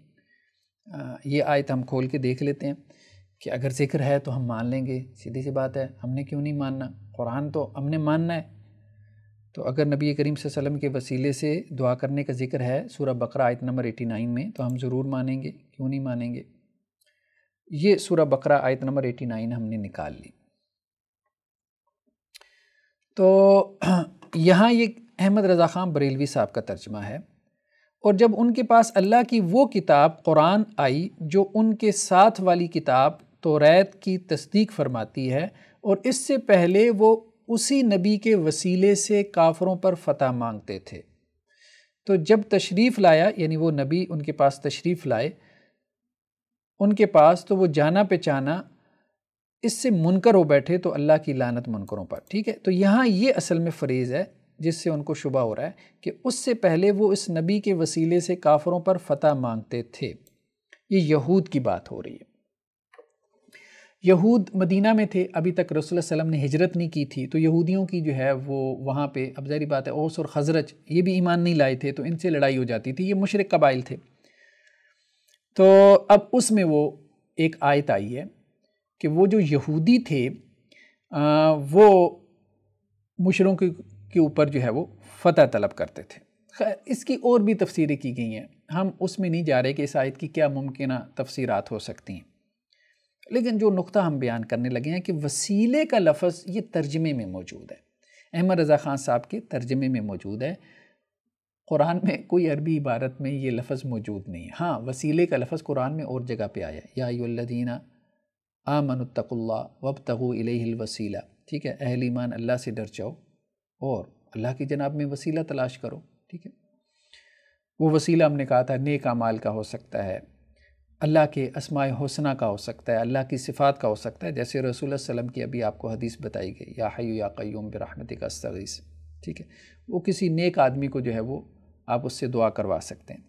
یہ آیت ہم کھول کے دیکھ لیتے ہیں کہ اگر ذکر ہے تو ہم مان لیں گے، سیدھی سی بات ہے، ہم نے کیوں نہیں ماننا؟ قرآن تو ہم نے ماننا ہے۔ تو اگر نبی کریم صلی اللہ علیہ وسلم کے وسیلے سے دعا کرنے کا ذکر ہے سورہ بقرہ آیت نمبر 89 میں تو ہم ضرور مانیں گے، کیوں نہیں مانیں گے؟ یہ سورہ بقرہ آیت نمبر 89 ہم نے نکال لی۔ تو یہاں یہ احمد رضا خان بریلوی صاحب کا ترجمہ ہے، اور جب ان کے پاس اللہ کی وہ کتاب قرآن آئی جو ان کے ساتھ والی کتاب توریت کی تصدیق فرماتی ہے، اور اس سے پہلے وہ اسی نبی کے وسیلے سے کافروں پر فتح مانگتے تھے، تو جب تشریف لایا یعنی وہ نبی ان کے پاس تشریف لائے ان کے پاس، تو وہ جانا پہچانا اس سے منکر ہو بیٹھے، تو اللہ کی لعنت منکروں پر۔ ٹھیک ہے، تو یہاں یہ اصل میں فریز ہے جس سے ان کو شبہ ہو رہا ہے کہ اس سے پہلے وہ اس نبی کے وسیلے سے کافروں پر فتح مانگتے تھے۔ یہ یہود کی بات ہو رہی ہے۔ یہود مدینہ میں تھے، ابھی تک رسول اللہ علیہ وسلم نے ہجرت نہیں کی تھی، تو یہودیوں کی جو ہے وہ وہاں پہ، اب ظاہری بات ہے اوس اور خزرج یہ بھی ایمان نہیں لائے تھے، تو ان سے لڑائی ہو جاتی تھی، یہ مشرک قبائل تھے۔ تو اب اس میں وہ ایک آیت آئی ہے کہ وہ جو یہودی تھے وہ مشرکوں کے اوپر جو ہے وہ فتح طلب کرتے تھے۔ خیر اس کی اور بھی تفسیریں کی گئی ہیں، ہم اس میں نہیں جا رہے کہ اس آیت کی کیا ممکنہ تفسیرات ہو سکتی ہیں، لیکن جو نقطہ ہم بیان کرنے لگے ہیں کہ وسیلے کا لفظ یہ ترجمے میں موجود ہے، احمد رضا خان صاحب کے ترجمے میں موجود ہے، قرآن میں کوئی عربی عبارت میں یہ لفظ موجود نہیں ہے۔ ہاں وسیلے کا لفظ قرآن میں اور جگہ پہ آیا ہے، یا ایھا الذین آمنوا اتقوا اللہ وابتغوا الیہ الوسیلہ۔ ٹھیک ہے، اہل ایمان اللہ سے ڈر جاؤ اور اللہ کی جناب میں وسیلہ تلاش کرو۔ ٹھیک ہے، وہ وسیلہ ہم نے کہا تھا نیک اعمال کا ہو سکتا ہے، اللہ کے اسماء حسنہ کا ہو سکتا ہے، اللہ کی صفات کا ہو سکتا ہے، جیسے رسول اللہ صلی اللہ علیہ وسلم کی ابھی آپ کو حدیث بتائی گئی، یا حی یا قیوم برحمتک استغیث۔ ٹھیک ہے، وہ کسی نیک آدمی کو جو ہے وہ آپ اس سے دعا کروا سکتے ہیں۔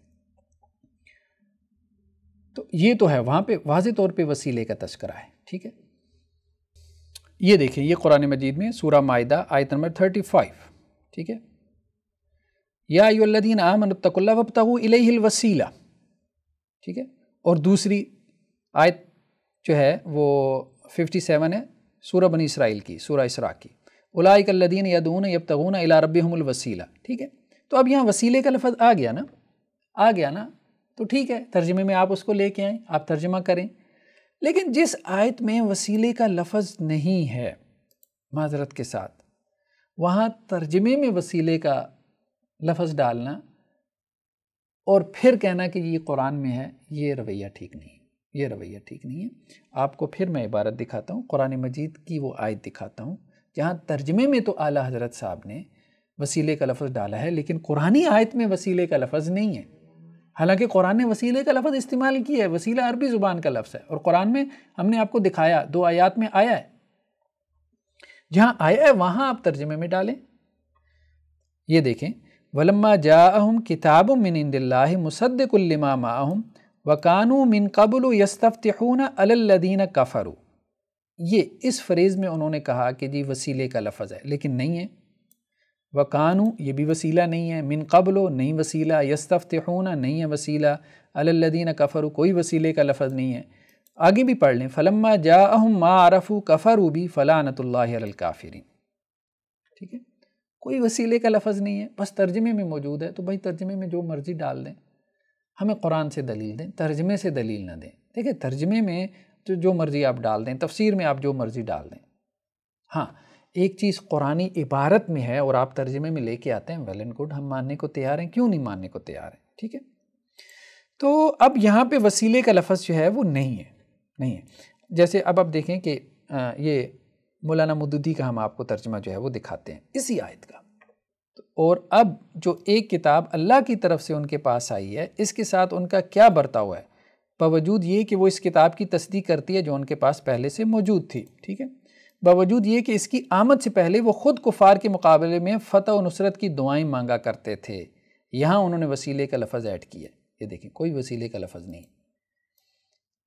تو یہ تو ہے، وہاں پہ واضح طور پہ وسیلے کا تذکرہ ہے۔ ٹھیک ہے، یہ دیکھیں یہ قرآن مجید میں سورہ مائدہ آیت نمبر 35۔ ٹھیک ہے، یا ایھا الذین آمنوا اتقوا اللہ وابتغوا الیہ الوسیلہ۔ ٹھیک ہے، اور دوسری آیت جو ہے وہ 57 ہے سورہ بنی اسرائیل کی، سورہ اسراء کی، اولئک الذین یدعون یبتغون الی ربہم الوسیلہ۔ ٹھیک ہے، تو اب یہاں وسیلے کا لفظ آ گیا نا، تو ٹھیک ہے ترجمے میں آپ اس کو لے کے آئیں، آپ ترجمہ کریں، لیکن جس آیت میں وسیلے کا لفظ نہیں ہے، معذرت کے ساتھ وہاں ترجمے میں وسیلے کا لفظ ڈالنا اور پھر کہنا کہ یہ قرآن میں ہے، یہ رویہ ٹھیک نہیں ہے۔ آپ کو پھر میں عبارت دکھاتا ہوں، قرآن مجید کی وہ آیت دکھاتا ہوں جہاں ترجمے میں تو اعلیٰ حضرت صاحب نے وسیلے کا لفظ ڈالا ہے، لیکن قرآنی آیت میں وسیلے کا لفظ نہیں ہے، حالانکہ قرآن نے وسیلے کا لفظ استعمال کیا ہے، وسیلہ عربی زبان کا لفظ ہے، اور قرآن میں ہم نے آپ کو دکھایا 2 آیات میں آیا ہے، جہاں آیا ہے وہاں آپ ترجمے میں ڈالیں۔ یہ دیکھیں، وَلَمَّا جَاءَهُمْ كِتَابٌ مِّنْ عِندِ اللَّهِ مُصَدِّقٌ لِّمَا مَعَهُمْ وَكَانُوا مِن قَبْلُ يَسْتَفْتِحُونَ عَلَى الَّذِينَ كَفَرُوا۔ یہ اس فریز میں انہوں نے کہا کہ جی وسیلے کا لفظ ہے، لیکن نہیں ہے۔ وَكَانُوا یہ بھی وسیلہ نہیں ہے، مِن قَبْلُ نہیں وسیلہ، يَسْتَفْتِحُونَ نہیں ہے وسیلہ، عَلَى الَّذِينَ كَفَرُوا کوئی وسیلے کا لفظ نہیں ہے۔ آگے بھی پڑھ لیں، فَلَمَّا جَاءَهُم مَّا عَرَفُوا كَفَرُوا بِهِ فَلَعْنَةُ اللَّهِ عَلَى الْكَافِرِينَ۔ ٹھیک ہے، کوئی وسیلے کا لفظ نہیں ہے، بس ترجمے میں موجود ہے، تو بھائی ترجمے میں جو مرضی ڈال دیں، ہمیں قرآن سے دلیل دیں، ترجمے سے دلیل نہ دیں۔ دیکھیں ترجمے میں جو مرضی آپ ڈال دیں، تفسیر میں آپ جو مرضی ڈال دیں، ہاں ایک چیز قرآنی عبارت میں ہے اور آپ ترجمے میں لے کے آتے ہیں، ویل اینڈ گڈ، ہم ماننے کو تیار ہیں، کیوں نہیں ماننے کو تیار ہیں۔ ٹھیک ہے، تو اب یہاں پہ وسیلے کا لفظ جو ہے وہ نہیں ہے۔ جیسے اب آپ دیکھیں کہ یہ مولانا مودودی کا ہم آپ کو ترجمہ جو ہے وہ دکھاتے ہیں اسی آیت کا، اور اب جو ایک کتاب اللہ کی طرف سے ان کے پاس آئی ہے، اس کے ساتھ ان کا کیا برتاؤ ہے، باوجود یہ کہ وہ اس کتاب کی تصدیق کرتی ہے جو ان کے پاس پہلے سے موجود تھی۔ ٹھیک ہے، باوجود یہ کہ اس کی آمد سے پہلے وہ خود کفار کے مقابلے میں فتح و نصرت کی دعائیں مانگا کرتے تھے، یہاں انہوں نے وسیلے کا لفظ ایڈ کیا ہے، یہ دیکھیں کوئی وسیلے کا لفظ نہیں،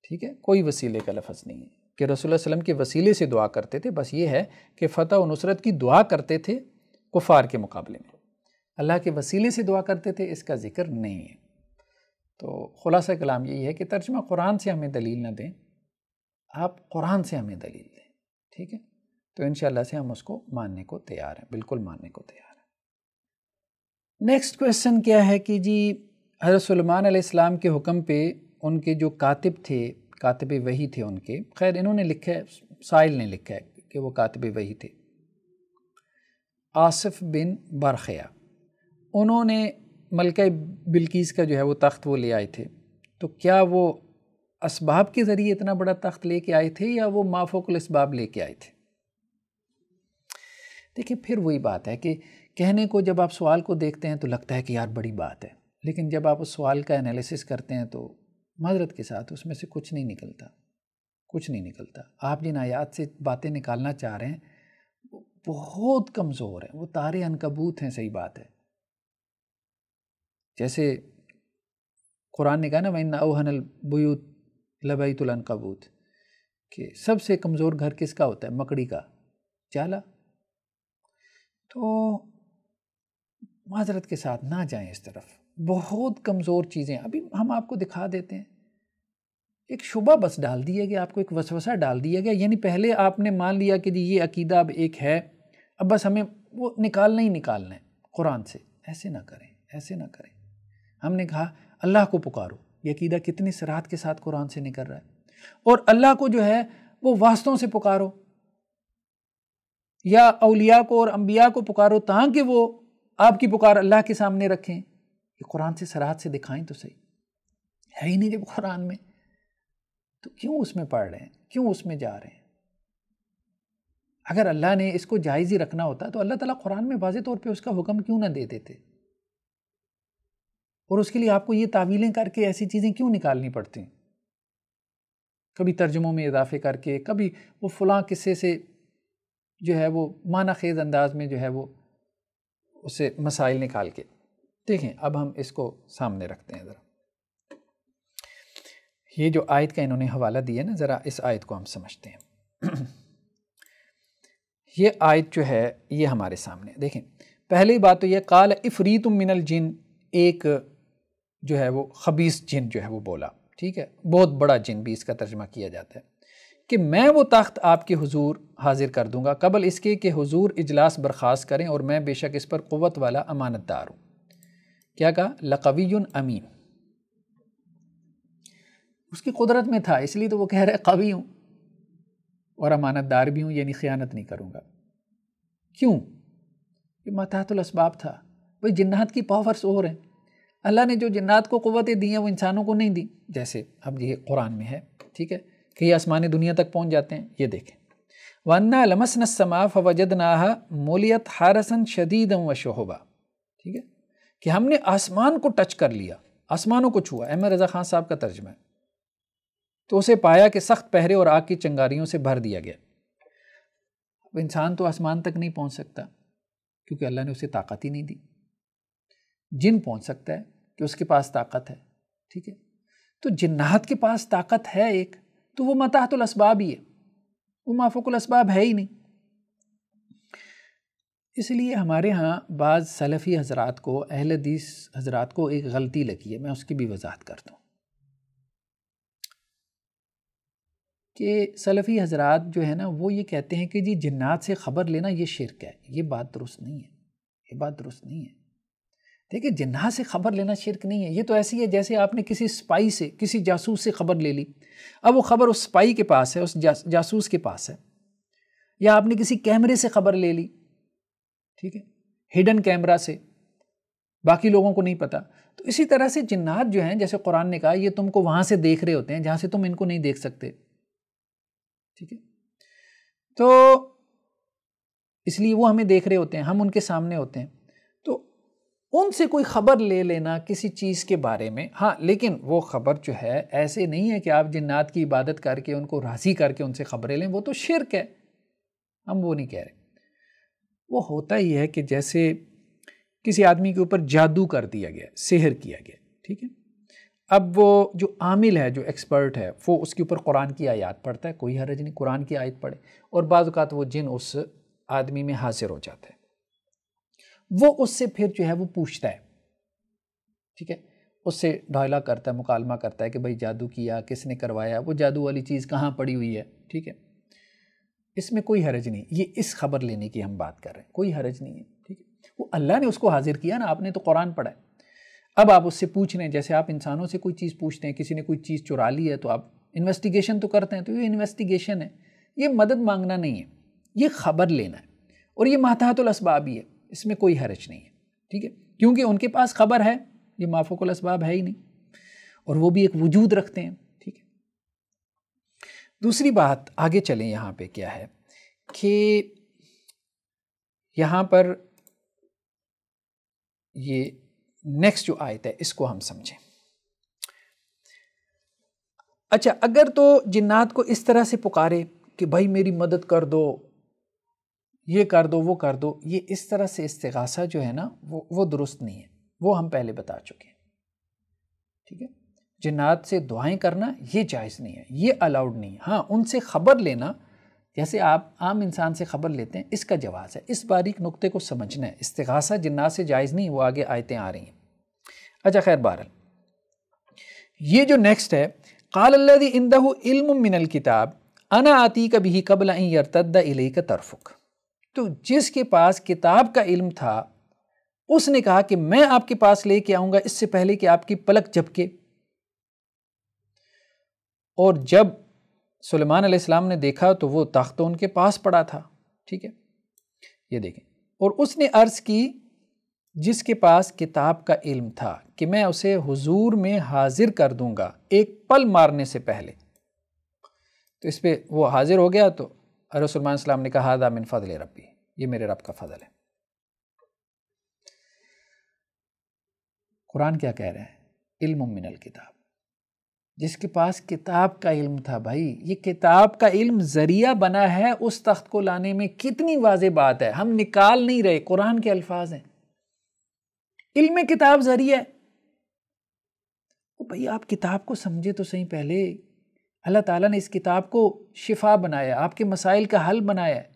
ٹھیک ہے، کوئی وسیلے کا لفظ نہیں ہے کہ رسول اللہ صلی اللہ علیہ وسلم کے وسیلے سے دعا کرتے تھے، بس یہ ہے کہ فتح و نصرت کی دعا کرتے تھے کفار کے مقابلے میں، اللہ کے وسیلے سے دعا کرتے تھے اس کا ذکر نہیں ہے۔ تو خلاصہ کلام یہی ہے کہ ترجمہ قرآن سے ہمیں دلیل نہ دیں، آپ قرآن سے ہمیں دلیل دیں، ٹھیک ہے، تو انشاءاللہ سے ہم اس کو ماننے کو تیار ہیں، بالکل ماننے کو تیار ہیں۔ نیکسٹ کویسچن کیا ہے کہ جی حضرت سلیمان علیہ السلام کے حکم پہ ان کے جو کاتب تھے، کاتب وحی تھے ان کے، خیر انہوں نے لکھا ہے، سائل نے لکھا ہے کہ وہ کاتب وحی تھے، آصف بن برخیا، انہوں نے ملکہ بلقیس کا جو ہے وہ تخت وہ لے آئے تھے، تو کیا وہ اسباب کے ذریعے اتنا بڑا تخت لے کے آئے تھے یا وہ ما فوق الاسباب لے کے آئے تھے؟ دیکھیں پھر وہی بات ہے کہ کہنے کو جب آپ سوال کو دیکھتے ہیں تو لگتا ہے کہ یار بڑی بات ہے، لیکن جب آپ اس سوال کا انالیسس کرتے ہیں تو معذرت کے ساتھ اس میں سے کچھ نہیں نکلتا، کچھ نہیں نکلتا۔ آپ جن آیات سے باتیں نکالنا چاہ رہے ہیں وہ بہت کمزور ہیں، وہ تارے عنکبوت ہیں، صحیح بات ہے۔ جیسے قرآن نے کہا نا وَإِنَّ أَوْهَنَ الْبُيُوتِ لَبَيْتُ الْعَنْكَبُوتِ، کہ سب سے کمزور گھر کس کا ہوتا ہے؟ مکڑی کا جالا۔ تو معذرت کے ساتھ نہ جائیں اس طرف، بہت کمزور چیزیں ابھی ہم آپ کو دکھا دیتے ہیں۔ ایک شبہ بس ڈال دیا گیا، آپ کو ایک وسوسہ ڈال دیا گیا، یعنی پہلے آپ نے مان لیا کہ جی یہ عقیدہ اب ایک ہے، اب بس ہمیں وہ نکالنا ہی نکالنا ہے قرآن سے۔ ایسے نہ کریں، ایسے نہ کریں۔ ہم نے کہا اللہ کو پکارو، یہ عقیدہ کتنی صراحت کے ساتھ قرآن سے نکل رہا ہے، اور اللہ کو جو ہے وہ واسطوں سے پکارو، یا اولیاء کو اور انبیاء کو پکارو تاکہ وہ آپ کی پکار اللہ کے سامنے رکھیں۔ یہ قرآن سے صراحت سے دکھائیں تو صحیح، ہے ہی نہیں جب قرآن میں، تو کیوں اس میں پڑھ رہے ہیں، کیوں اس میں جا رہے ہیں؟ اگر اللہ نے اس کو جائز ہی رکھنا ہوتا تو اللہ تعالیٰ قرآن میں واضح طور پہ اس کا حکم کیوں نہ دے دیتے، اور اس کے لیے آپ کو یہ تعویلیں کر کے ایسی چیزیں کیوں نکالنی پڑتی ہیں؟ کبھی ترجموں میں اضافے کر کے، کبھی وہ فلاں قصے سے جو ہے وہ معنی خیز انداز میں جو ہے وہ اسے مسائل نکال کے۔ دیکھیں اب ہم اس کو سامنے رکھتے ہیں، ذرا یہ جو آیت کا انہوں نے حوالہ دیا نا، ذرا اس آیت کو ہم سمجھتے ہیں۔ یہ آیت جو ہے یہ ہمارے سامنے دیکھیں، پہلی بات تو یہ قال افریت من الجن، ایک جو ہے وہ خبیث جن جو ہے وہ بولا، ٹھیک ہے، بہت بڑا جن بھی اس کا ترجمہ کیا جاتا ہے، کہ میں وہ تخت آپ کے حضور حاضر کر دوں گا قبل اس کے کہ حضور اجلاس برخاست کریں، اور میں بے شک اس پر قوت والا امانت دار ہوں۔ کیا کہا؟ لقوی امین، اس کی قدرت میں تھا، اس لیے تو وہ کہہ رہے قوی ہوں اور امانت دار بھی ہوں، یعنی خیانت نہیں کروں گا۔ کیوں؟ یہ متحت الاسباب تھا، وہی جنات کی پاورز اور ہیں، اللہ نے جو جنات کو قوتیں دی ہیں وہ انسانوں کو نہیں دی، جیسے اب یہ قرآن میں ہے، ٹھیک ہے، کہ یہ آسمان دنیا تک پہنچ جاتے ہیں۔ یہ دیکھیں وَأَنَّا لَمَسْنَا السَّمَاءَ فَوَجَدْنَاهَا مُلِيَتْ حَارَسًا شَدِيدًا وَشُهُبًا، ٹھیک ہے، کہ ہم نے آسمان کو ٹچ کر لیا، آسمانوں کو چھوا، احمد رضا خان صاحب کا ترجمہ ہے، تو اسے پایا کہ سخت پہرے اور آگ کی چنگاریوں سے بھر دیا گیا۔ اب انسان تو آسمان تک نہیں پہنچ سکتا کیونکہ اللہ نے اسے طاقت ہی نہیں دی، جن پہنچ سکتا ہے کہ اس کے پاس طاقت ہے، ٹھیک ہے، تو جنات کے پاس طاقت ہے ایک، تو وہ متحت الاسباب ہی ہے، وہ ما فوق الاسباب ہے ہی نہیں۔ اس لیے ہمارے ہاں بعض سلفی حضرات کو، اہل حدیث حضرات کو ایک غلطی لگی ہے، میں اس کی بھی وضاحت کرتا ہوں کہ سلفی حضرات جو ہے نا وہ یہ کہتے ہیں کہ جی جنات سے خبر لینا یہ شرک ہے۔ یہ بات درست نہیں ہے، یہ بات درست نہیں ہے۔ دیکھیں جنات سے خبر لینا شرک نہیں ہے، یہ تو ایسی ہے جیسے آپ نے کسی سپائی سے، کسی جاسوس سے خبر لے لی، اب وہ خبر اس سپائی کے پاس ہے، اس جاسوس کے پاس ہے، یا آپ نے کسی کیمرے سے خبر لے لی، ٹھیک ہے، ہڈن کیمرہ سے، باقی لوگوں کو نہیں پتا۔ تو اسی طرح سے جنات جو ہیں، جیسے قرآن نے کہا یہ تم کو وہاں سے دیکھ رہے ہوتے ہیں جہاں سے تم ان کو نہیں دیکھ سکتے، ٹھیک ہے، تو اس لیے وہ ہمیں دیکھ رہے ہوتے ہیں، ہم ان کے سامنے ہوتے ہیں، تو ان سے کوئی خبر لے لینا کسی چیز کے بارے میں، ہاں لیکن وہ خبر جو ہے ایسے نہیں ہے کہ آپ جنات کی عبادت کر کے ان کو راضی کر کے ان سے خبریں لیں، وہ تو شرک ہے، ہم وہ نہیں کہہ رہے۔ وہ ہوتا ہی ہے کہ جیسے کسی آدمی کے اوپر جادو کر دیا گیا، سحر کیا گیا، ٹھیک ہے، اب وہ جو عامل ہے، جو ایکسپرٹ ہے، وہ اس کے اوپر قرآن کی آیات پڑھتا ہے، کوئی حرج نہیں، قرآن کی آیت پڑھے، اور بعض اوقات وہ جن اس آدمی میں حاضر ہو جاتا ہے، وہ اس سے پھر جو ہے وہ پوچھتا ہے، ٹھیک ہے، اس سے ڈھائلا کرتا ہے، مکالمہ کرتا ہے کہ بھائی جادو کیا، کس نے کروایا، وہ جادو والی چیز کہاں پڑی ہوئی ہے، ٹھیک ہے، اس میں کوئی حرج نہیں، یہ اس خبر لینے کی ہم بات کر رہے ہیں، کوئی حرج نہیں ہے، ٹھیک ہے، وہ اللہ نے اس کو حاضر کیا نا، آپ نے تو قرآن پڑھا ہے، اب آپ اس سے پوچھ رہے ہیں، جیسے آپ انسانوں سے کوئی چیز پوچھتے ہیں، کسی نے کوئی چیز چرا لی ہے تو آپ انویسٹیگیشن تو کرتے ہیں، تو یہ انویسٹیگیشن ہے، یہ مدد مانگنا نہیں ہے، یہ خبر لینا ہے، اور یہ ماتحت الاسباب ہی ہے، اس میں کوئی حرج نہیں ہے، ٹھیک ہے، کیونکہ ان کے پاس خبر ہے، یہ مافوق الاسباب ہے ہی نہیں، اور وہ بھی ایک وجود رکھتے ہیں، ٹھیک ہے۔ دوسری بات آگے چلیں، یہاں پہ کیا ہے کہ یہاں پر یہ نیکسٹ جو آیت ہے اس کو ہم سمجھیں۔ اچھا، اگر تو جنات کو اس طرح سے پکارے کہ بھائی میری مدد کر دو، یہ کر دو، وہ کر دو، یہ اس طرح سے استغاثہ جو ہے نا وہ درست نہیں ہے، وہ ہم پہلے بتا چکے ہیں، ٹھیک ہے، جنات سے دعائیں کرنا یہ جائز نہیں ہے، یہ الاؤڈ نہیں ہے، ہاں ان سے خبر لینا جیسے آپ عام انسان سے خبر لیتے ہیں اس کا جواز ہے، اس باریک نقطے کو سمجھنا ہے، استغاثہ جنات سے جائز نہیں، وہ آگے آیتیں آ رہی ہیں۔ اچھا خیر، بہرحال یہ جو نیکسٹ ہے، قال الذی عندہ علم من الکتاب انا آتیک بہ قبل ان یرتد الیک طرفک، تو جس کے پاس کتاب کا علم تھا اس نے کہا کہ میں آپ کے پاس لے کے آؤں گا اس سے پہلے کہ آپ کی پلک جھپکے، اور جب سلیمان علیہ السلام نے دیکھا تو وہ تخت ان کے پاس پڑا تھا، ٹھیک ہے، یہ دیکھیں، اور اس نے عرض کی جس کے پاس کتاب کا علم تھا کہ میں اسے حضور میں حاضر کر دوں گا ایک پل مارنے سے پہلے، تو اس پہ وہ حاضر ہو گیا، تو سلیمان علیہ السلام نے کہا ھذا من فضل ربی، یہ میرے رب کا فضل ہے۔ قرآن کیا کہہ رہے ہیں؟ علم من الکتاب، جس کے پاس کتاب کا علم تھا، بھائی یہ کتاب کا علم ذریعہ بنا ہے اس تخت کو لانے میں، کتنی واضح بات ہے، ہم نکال نہیں رہے، قرآن کے الفاظ ہیں، علم کتاب ذریعہ ہے۔ بھائی آپ کتاب کو سمجھے تو صحیح، پہلے اللہ تعالیٰ نے اس کتاب کو شفا بنایا، آپ کے مسائل کا حل بنایا ہے،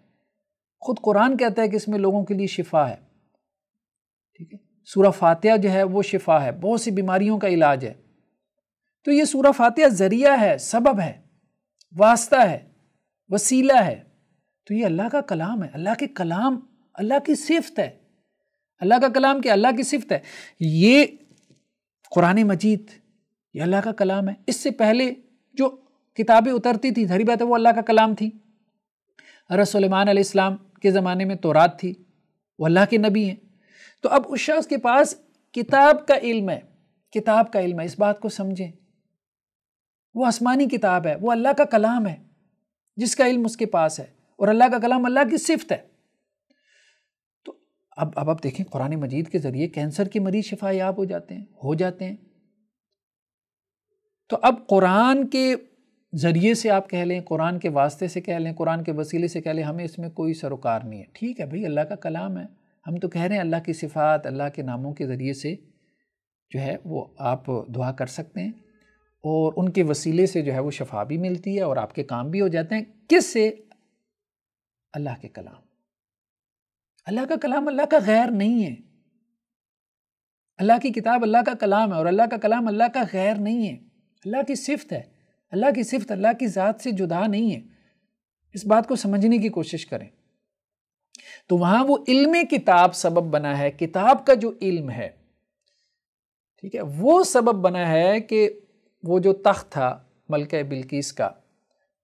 خود قرآن کہتا ہے کہ اس میں لوگوں کے لیے شفا ہے، ٹھیک ہے، سورہ فاتحہ جو ہے وہ شفا ہے، بہت سی بیماریوں کا علاج ہے، تو یہ سورہ فاتحہ ذریعہ ہے، سبب ہے، واسطہ ہے، وسیلہ ہے، تو یہ اللہ کا کلام ہے، اللہ کے کلام اللہ کی صفت ہے، اللہ کا کلام کہ اللہ کی صفت ہے، یہ قرآن مجید یہ اللہ کا کلام ہے۔ اس سے پہلے جو کتابیں اترتی تھیں، ظاہر بات ہے وہ اللہ کا کلام تھی، حضرت سلیمان علیہ السلام کے زمانے میں تورات تھی، وہ اللہ کے نبی ہیں، تو اب اس شخص کے پاس کتاب کا علم ہے، کتاب کا علم ہے، اس بات کو سمجھیں، وہ آسمانی کتاب ہے، وہ اللہ کا کلام ہے جس کا علم اس کے پاس ہے، اور اللہ کا کلام اللہ کی صفت ہے۔ تو اب آپ دیکھیں قرآن مجید کے ذریعے کینسر کے مریض شفا یاب ہو جاتے ہیں، تو اب قرآن کے ذریعے سے آپ کہہ لیں، قرآن کے واسطے سے کہہ لیں، قرآن کے وسیلے سے کہہ لیں، ہمیں اس میں کوئی سروکار نہیں ہے، ٹھیک ہے بھئی، اللہ کا کلام ہے، ہم تو کہہ رہے ہیں اللہ کی صفات، اللہ کے ناموں کے ذریعے سے جو ہے وہ آپ دعا کر سکتے ہیں، اور ان کے وسیلے سے جو ہے وہ شفا بھی ملتی ہے اور آپ کے کام بھی ہو جاتے ہیں، کس سے؟ اللہ کے کلام، اللہ کا کلام اللہ کا غیر نہیں ہے، اللہ کی کتاب اللہ کا کلام ہے، اور اللہ کا کلام اللہ کا غیر نہیں ہے، اللہ کی صفت ہے، اللہ کی صفت اللہ کی ذات سے جدا نہیں ہے، اس بات کو سمجھنے کی کوشش کریں۔ تو وہاں وہ علم کتاب سبب بنا ہے، کتاب کا جو علم ہے، ٹھیک ہے، وہ سبب بنا ہے کہ وہ جو تخت تھا ملکہ بلقیس کا،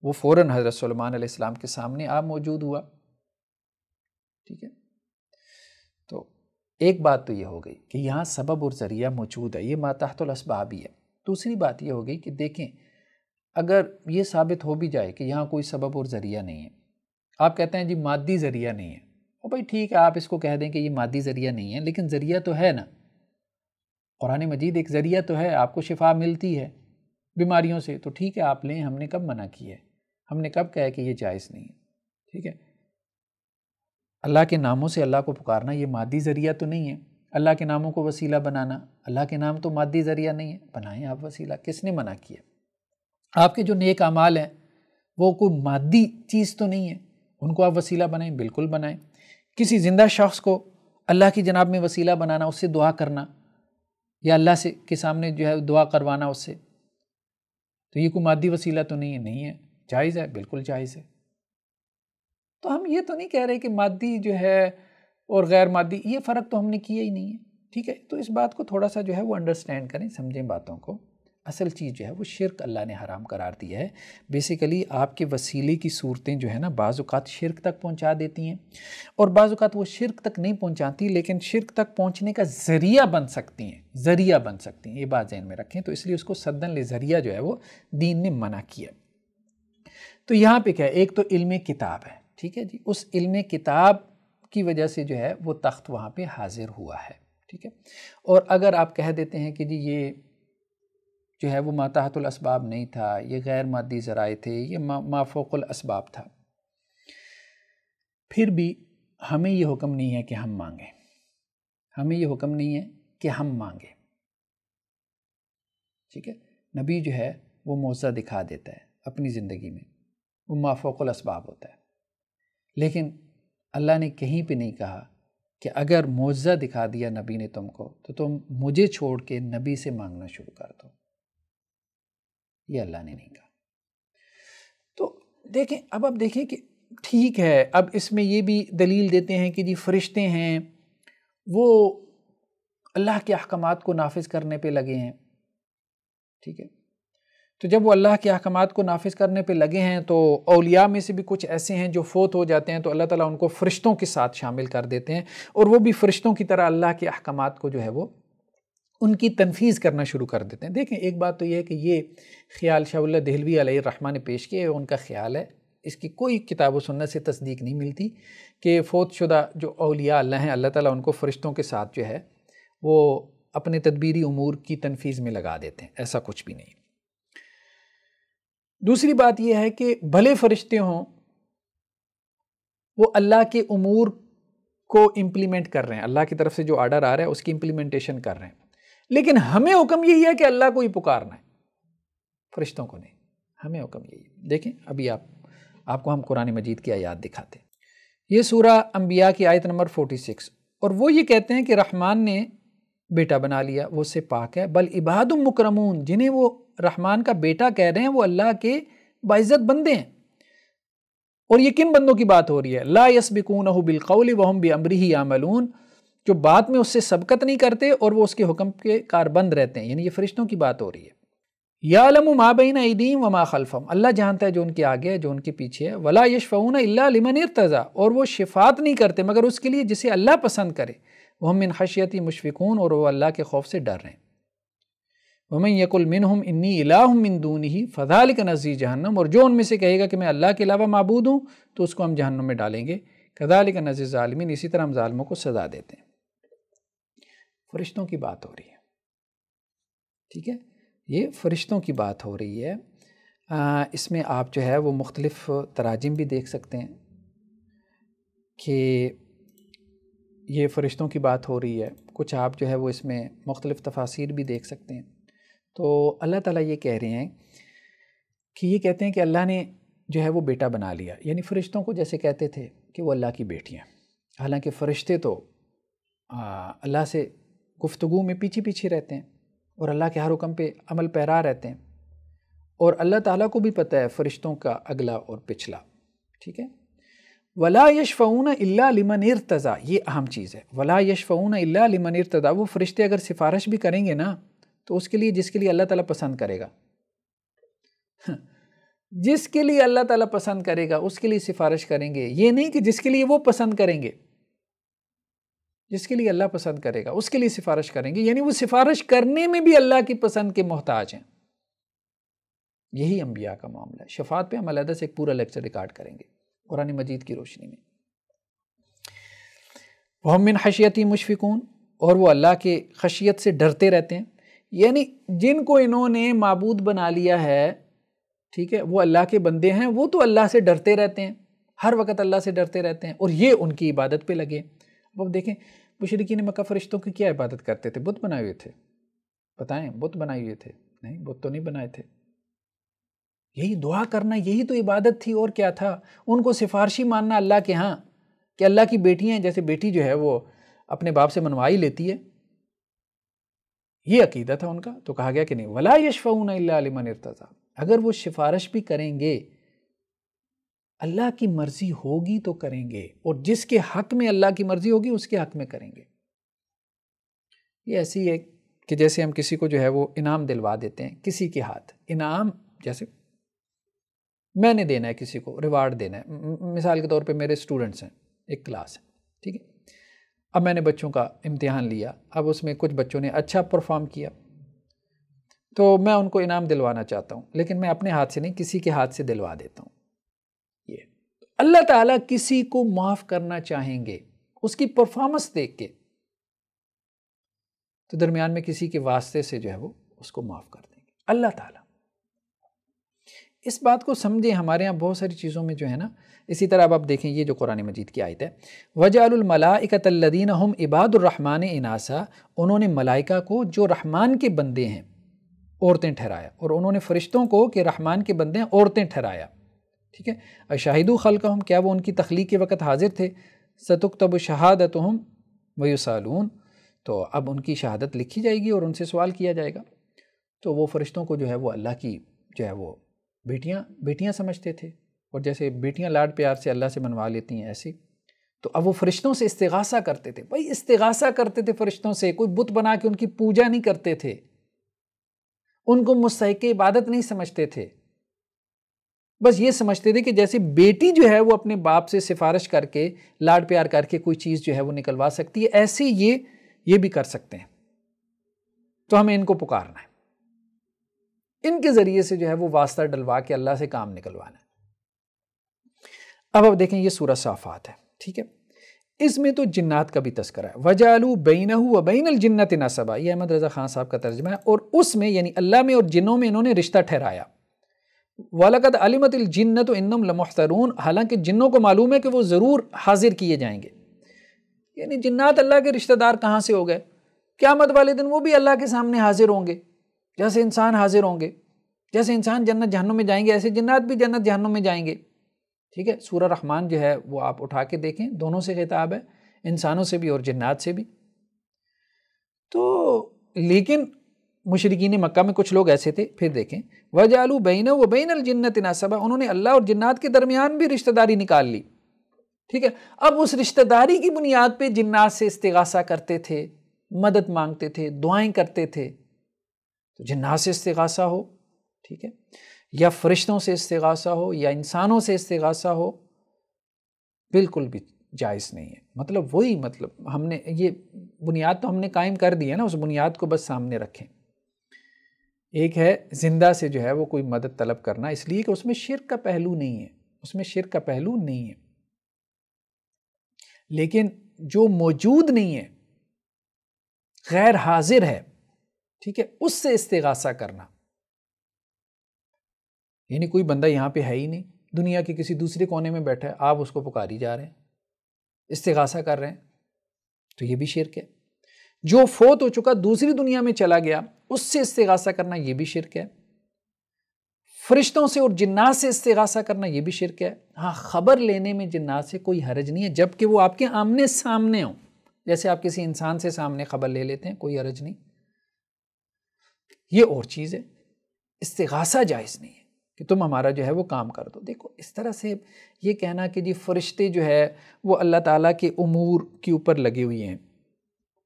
وہ فوراً حضرت سلیمان علیہ السلام کے سامنے موجود ہوا، ٹھیک ہے، تو ایک بات تو یہ ہو گئی کہ یہاں سبب اور ذریعہ موجود ہے، یہ ما تحت الاسباب ہی ہے۔ دوسری بات یہ ہو گئی کہ دیکھیں اگر یہ ثابت ہو بھی جائے کہ یہاں کوئی سبب اور ذریعہ نہیں ہے، آپ کہتے ہیں جی مادی ذریعہ نہیں ہے، اور بھائی ٹھیک ہے آپ اس کو کہہ دیں کہ یہ مادی ذریعہ نہیں ہے، لیکن ذریعہ تو ہے نا، قرآن مجید ایک ذریعہ تو ہے، آپ کو شفا ملتی ہے بیماریوں سے، تو ٹھیک ہے آپ لیں، ہم نے کب منع کی ہے، ہم نے کب کہا کہ یہ جائز نہیں ہے، ٹھیک ہے، اللہ کے ناموں سے اللہ کو پکارنا یہ مادی ذریعہ تو نہیں ہے، اللہ کے ناموں کو وسیلہ بنانا، اللہ کے نام تو مادی ذریعہ نہیں ہے، بنائیں آپ وسیلہ، کس نے منع کیا؟ آپ کے جو نیک اعمال ہیں وہ کوئی مادی چیز تو نہیں ہے، ان کو آپ وسیلہ بنائیں، بالکل بنائیں۔ کسی زندہ شخص کو اللہ کی جناب میں وسیلہ بنانا، اس سے دعا کرنا یا اللہ سے کے سامنے جو ہے دعا کروانا اس سے، تو یہ کوئی مادی وسیلہ تو نہیں ہے؟ نہیں ہے، جائز ہے، بالکل جائز ہے۔ تو ہم یہ تو نہیں کہہ رہے کہ مادی جو ہے اور غیر مادی، یہ فرق تو ہم نے کیا ہی نہیں ہے، ٹھیک ہے؟ تو اس بات کو تھوڑا سا جو ہے وہ انڈرسٹینڈ کریں، سمجھیں باتوں کو۔ اصل چیز جو ہے وہ شرک اللہ نے حرام قرار دیا ہے۔ بیسیکلی آپ کے وسیلے کی صورتیں جو ہے نا بعض اوقات شرک تک پہنچا دیتی ہیں، اور بعض اوقات وہ شرک تک نہیں پہنچاتی لیکن شرک تک پہنچنے کا ذریعہ بن سکتی ہیں، ذریعہ بن سکتی ہیں، یہ بات ذہن میں رکھیں۔ تو اس لیے اس کو سدن لذریعہ جو ہے وہ دین نے منع کیا۔ تو یہاں پہ کیا ہے، ایک تو علم کتاب ہے، ٹھیک ہے جی، اس علم کتاب کی وجہ سے جو ہے وہ تخت وہاں پہ حاضر ہوا ہے، ٹھیک ہے۔ اور اگر آپ کہہ دیتے ہیں کہ جی یہ جو ہے وہ ما تحت الاسباب نہیں تھا، یہ غیر مادی ذرائع تھے، یہ ما فوق الاسباب تھا، پھر بھی ہمیں یہ حکم نہیں ہے کہ ہم مانگیں، ہمیں یہ حکم نہیں ہے کہ ہم مانگیں، ٹھیک ہے۔ نبی جو ہے وہ معجزہ دکھا دیتا ہے اپنی زندگی میں، وہ ما فوق الاسباب ہوتا ہے، لیکن اللہ نے کہیں پہ نہیں کہا کہ اگر معجزہ دکھا دیا نبی نے تم کو تو تم مجھے چھوڑ کے نبی سے مانگنا شروع کر دو، یہ اللہ نے نہیں کہا۔ تو دیکھیں، اب آپ دیکھیں کہ ٹھیک ہے، اب اس میں یہ بھی دلیل دیتے ہیں کہ جی فرشتے ہیں وہ اللہ کے احکامات کو نافذ کرنے پہ لگے ہیں، ٹھیک ہے۔ تو جب وہ اللہ کے احکامات کو نافذ کرنے پہ لگے ہیں تو اولیاء میں سے بھی کچھ ایسے ہیں جو فوت ہو جاتے ہیں تو اللہ تعالیٰ ان کو فرشتوں کے ساتھ شامل کر دیتے ہیں، اور وہ بھی فرشتوں کی طرح اللہ کے احکامات کو جو ہے وہ ان کی تنفیذ کرنا شروع کر دیتے ہیں۔ دیکھیں، ایک بات تو یہ ہے کہ یہ خیال شاہ اللہ دہلوی علیہ الرحمہ نے پیش کیا ہے، ان کا خیال ہے، اس کی کوئی کتاب و سنت سے تصدیق نہیں ملتی کہ فوت شدہ جو اولیاء اللہ ہیں اللہ تعالیٰ ان کو فرشتوں کے ساتھ جو ہے وہ اپنے تدبیری امور کی تنفیذ میں لگا دیتے ہیں، ایسا کچھ بھی نہیں۔ دوسری بات یہ ہے کہ بھلے فرشتے ہوں وہ اللہ کے امور کو امپلیمنٹ کر رہے ہیں، اللہ کی طرف سے جو آرڈر آ رہا ہے اس کی امپلیمنٹیشن کر رہے ہیں، لیکن ہمیں حکم یہی ہے کہ اللہ کو ہی پکارنا ہے، فرشتوں کو نہیں، ہمیں حکم یہی ہے۔ دیکھیں ابھی آپ کو ہم قرآن مجید کی آیات دکھاتے ہیں، یہ سورہ انبیاء کی آیت نمبر 46، اور وہ یہ کہتے ہیں کہ رحمان نے بیٹا بنا لیا، وہ اس سے پاک ہے، بل عباد مکرمون، جنہیں وہ رحمان کا بیٹا کہہ رہے ہیں وہ اللہ کے باعزت بندے ہیں۔ اور یہ کن بندوں کی بات ہو رہی ہے؟ لا یسبقونہ بالقول وہم بامرہ یعملون، جو بات میں اس سے سبقت نہیں کرتے اور وہ اس کے حکم کے کاربند رہتے ہیں، یعنی یہ فرشتوں کی بات ہو رہی ہے۔ یعلم ما بین ایدیہم وما خلفہم، اللہ جانتا ہے جو ان کے آگے ہے جو ان کے پیچھے ہے۔ ولا یشفعون الا لمن ارتضی، اور وہ شفاعت نہیں کرتے مگر اس کے لیے جسے اللہ پسند کرے۔ وہم من خشیتہ مشفقون، اور وہ اللہ کے خوف سے ڈر رہے ہیں۔ ومن یقل منہم انی الہ من دونہ فذلک نجزی جہنم، اور جو ان میں سے کہے گا کہ میں اللہ کے علاوہ معبود ہوں تو اس کو ہم جہنم میں ڈالیں گے۔ کذالک نجزی الظالمین، اسی طرح ہم ظالموں کو سزا دیتے ہیں۔ فرشتوں کی بات ہو رہی ہے، ٹھیک ہے، یہ فرشتوں کی بات ہو رہی ہے۔ اس میں آپ جو ہے وہ مختلف تراجم بھی دیکھ سکتے ہیں کہ یہ فرشتوں کی بات ہو رہی ہے، کچھ آپ جو ہے وہ اس میں مختلف تفاسیر بھی دیکھ سکتے ہیں۔ تو اللہ تعالیٰ یہ کہہ رہے ہیں کہ یہ کہتے ہیں کہ اللہ نے جو ہے وہ بیٹا بنا لیا، یعنی فرشتوں کو جیسے کہتے تھے کہ وہ اللہ کی بیٹیاں، حالانکہ فرشتے تو اللہ سے گفتگو میں پیچھے پیچھے رہتے ہیں اور اللہ کے ہر حکم پہ عمل پیرا رہتے ہیں، اور اللہ تعالیٰ کو بھی پتہ ہے فرشتوں کا اگلا اور پچھلا، ٹھیک ہے۔ ولا یشفعون الا لمن ارتضی، یہ اہم چیز ہے، ولا یشفعون الا لمن ارتضی، وہ فرشتے اگر سفارش بھی کریں گے نا تو اس کے لیے جس کے لیے اللہ تعالیٰ پسند کرے گا، جس کے لیے اللہ تعالیٰ پسند کرے گا اس کے لیے سفارش کریں گے، یہ نہیں کہ جس کے لیے وہ پسند کریں گے، جس کے لیے اللہ پسند کرے گا اس کے لیے سفارش کریں گے، یعنی وہ سفارش کرنے میں بھی اللہ کی پسند کے محتاج ہیں۔ یہی انبیاء کا معاملہ ہے۔ شفاعت پہ ہم علیحدہ سے ایک پورا لیکچر ریکارڈ کریں گے قرآن مجید کی روشنی میں۔ وَهُم مِّن خَشْيَتِهِ مُشْفِقُونَ، اور وہ اللہ کے خشیت سے ڈرتے رہتے ہیں، یعنی جن کو انہوں نے معبود بنا لیا ہے، ٹھیک ہے، وہ اللہ کے بندے ہیں، وہ تو اللہ سے ڈرتے رہتے ہیں، ہر وقت اللہ سے ڈرتے رہتے ہیں، اور یہ ان کی عبادت پہ لگے۔ اب دیکھیں مشرکین مکہ فرشتوں کی کیا عبادت کرتے تھے؟ بت بنائے ہوئے تھے؟ بتائیں، بت بنائے ہوئے تھے؟ نہیں، بت تو نہیں بنائے تھے. یہی دعا کرنا، یہی تو عبادت تھی، اور کیا تھا؟ ان کو سفارشی ماننا اللہ کے ہاں کہ اللہ کی بیٹیاں، جیسے بیٹی جو ہے وہ اپنے باپ سے منوا ہی لیتی ہے، یہ عقیدہ تھا ان کا. تو کہا گیا کہ نہیں، وَلَا يَشْفَعُونَ إِلَّا لِمَنِ ارْتَضَىٰ، اگر وہ سفارش بھی کریں گے اللہ کی مرضی ہوگی تو کریں گے، اور جس کے حق میں اللہ کی مرضی ہوگی اس کے حق میں کریں گے. یہ ایسی ہے کہ جیسے ہم کسی کو جو ہے وہ انعام دلوا دیتے ہیں کسی کے ہاتھ. انعام جیسے میں نے دینا ہے کسی کو، ریوارڈ دینا ہے. مثال کے طور پہ میرے اسٹوڈنٹس ہیں، ایک کلاس ہے، ٹھیک ہے. اب میں نے بچوں کا امتحان لیا، اب اس میں کچھ بچوں نے اچھا پرفارم کیا، تو میں ان کو انعام دلوانا چاہتا ہوں، لیکن میں اپنے ہاتھ سے نہیں، کسی کے ہاتھ سے دلوا دیتا ہوں. یہ اللہ تعالیٰ کسی کو معاف کرنا چاہیں گے اس کی پرفارمنس دیکھ کے، تو درمیان میں کسی کے واسطے سے جو ہے وہ اس کو معاف کر دیں گے اللہ تعالیٰ. اس بات کو سمجھیں. ہمارے ہاں بہت ساری چیزوں میں جو ہے نا، اسی طرح اب آپ دیکھیں یہ جو قرآن مجید کی آیت ہے، وَجَعَلُوا الْمَلَائِكَةَ الَّذِينَ هُمْ عِبَادُ الرَّحْمَنِ إِنَاثًا، انہوں نے ملائکہ کو جو رحمان کے بندے ہیں عورتیں ٹھہرایا، اور انہوں نے فرشتوں کو کہ رحمان کے بندے ہیں عورتیں ٹھہرایا. ٹھیک ہے. اَشَهِدُوا خَلْقَهُمْ، کیا وہ ان کی تخلیق کے وقت حاضر تھے؟ سَتُكْتَبُ شَهَادَتُهُمْ وَيُسْأَلُونَ، تو اب ان کی شہادت لکھی جائے گی اور ان سے سوال کیا جائے گا. تو وہ فرشتوں کو جو ہے وہ اللہ کی جو ہے وہ بیٹیاں سمجھتے تھے، اور جیسے بیٹیاں لاڈ پیار سے اللہ سے منوا لیتی ہیں ایسے. تو اب وہ فرشتوں سے استغاثہ کرتے تھے. بھائی استغاثہ کرتے تھے فرشتوں سے، کوئی بت بنا کے ان کی پوجا نہیں کرتے تھے، ان کو مستحق عبادت نہیں سمجھتے تھے. بس یہ سمجھتے تھے کہ جیسے بیٹی جو ہے وہ اپنے باپ سے سفارش کر کے لاڈ پیار کر کے کوئی چیز جو ہے وہ نکلوا سکتی ہے، ایسے یہ بھی کر سکتے ہیں، تو ہمیں ان کو پکارنا ہے، ان کے ذریعے سے جو ہے وہ واسطہ ڈلوا کے اللہ سے کام نکلوانا ہے. اب آپ دیکھیں یہ سورہ صافات ہے، ٹھیک ہے. اس میں تو جنات کا بھی تذکرہ ہے. وَجَعَلُوا بَيْنَهُ وَبَيْنَ الْجِنَّةِ نَسَبًا، یہ احمد رضا خان صاحب کا ترجمہ ہے. اور اس میں یعنی اللہ میں اور جنوں میں انہوں نے رشتہ ٹھہرایا. وَلَقَدْ عَلِمَتِ الْجِنَّةُ إِنَّهُمْ لَمُحْضَرُونَ، حالانکہ جنوں کو معلوم ہے کہ وہ ضرور حاضر کیے جائیں گے. یعنی جنات اللہ کے رشتہ دار کہاں سے ہو گئے؟ قیامت والے دن وہ بھی اللہ کے سامنے حاضر ہوں گے، جیسے انسان حاضر ہوں گے. جیسے انسان جنت جہنم میں جائیں گے ایسے جنات بھی جنت جہنم میں جائیں گے. ٹھیک ہے. سورہ رحمان جو ہے وہ آپ اٹھا کے دیکھیں، دونوں سے خطاب ہے، انسانوں سے بھی اور جنات سے بھی. تو لیکن مشرکین مکہ میں کچھ لوگ ایسے تھے. پھر دیکھیں وَجَعَلُوا بَيْنَهُ وَبَيْنَ الْجِنَّةِ نَسَبًا، انہوں نے اللہ اور جنات کے درمیان بھی رشتہ داری نکال لی. ٹھیک ہے. اب اس رشتہ داری کی بنیاد پہ جنات سے استغاثہ کرتے تھے، مدد مانگتے تھے، دعائیں کرتے تھے. تو جنات سے استغاثہ ہو، ٹھیک ہے، یا فرشتوں سے استغاثہ ہو یا انسانوں سے استغاثہ ہو، بالکل بھی جائز نہیں ہے. مطلب وہی ہم نے یہ بنیاد تو ہم نے قائم کر دی ہے نا، اس بنیاد کو بس سامنے رکھیں. ایک ہے زندہ سے جو ہے وہ کوئی مدد طلب کرنا، اس لیے کہ اس میں شرک کا پہلو نہیں ہے، اس میں شرک کا پہلو نہیں ہے. لیکن جو موجود نہیں ہے، غیر حاضر ہے، ٹھیک ہے، اس سے استغاثہ کرنا. یعنی کوئی بندہ یہاں پہ ہے ہی نہیں، دنیا کے کسی دوسرے کونے میں بیٹھا ہے، آپ اس کو پکاری جا رہے ہیں، استغاثہ کر رہے ہیں، تو یہ بھی شرک ہے. جو فوت ہو چکا دوسری دنیا میں چلا گیا، اس سے استغاثہ کرنا یہ بھی شرک ہے. فرشتوں سے اور جنات سے استغاثہ کرنا یہ بھی شرک ہے. ہاں، خبر لینے میں جنات سے کوئی حرج نہیں ہے جب کہ وہ آپ کے آمنے سامنے ہوں. جیسے آپ کسی انسان سے سامنے خبر لے لیتے ہیں، کوئی حرج نہیں، یہ اور چیز ہے. استغاثہ جائز نہیں ہے کہ تم ہمارا جو ہے وہ کام کر دو. دیکھو اس طرح سے یہ کہنا کہ جی فرشتے جو ہے وہ اللہ تعالیٰ کے امور کے اوپر لگے ہوئے ہیں،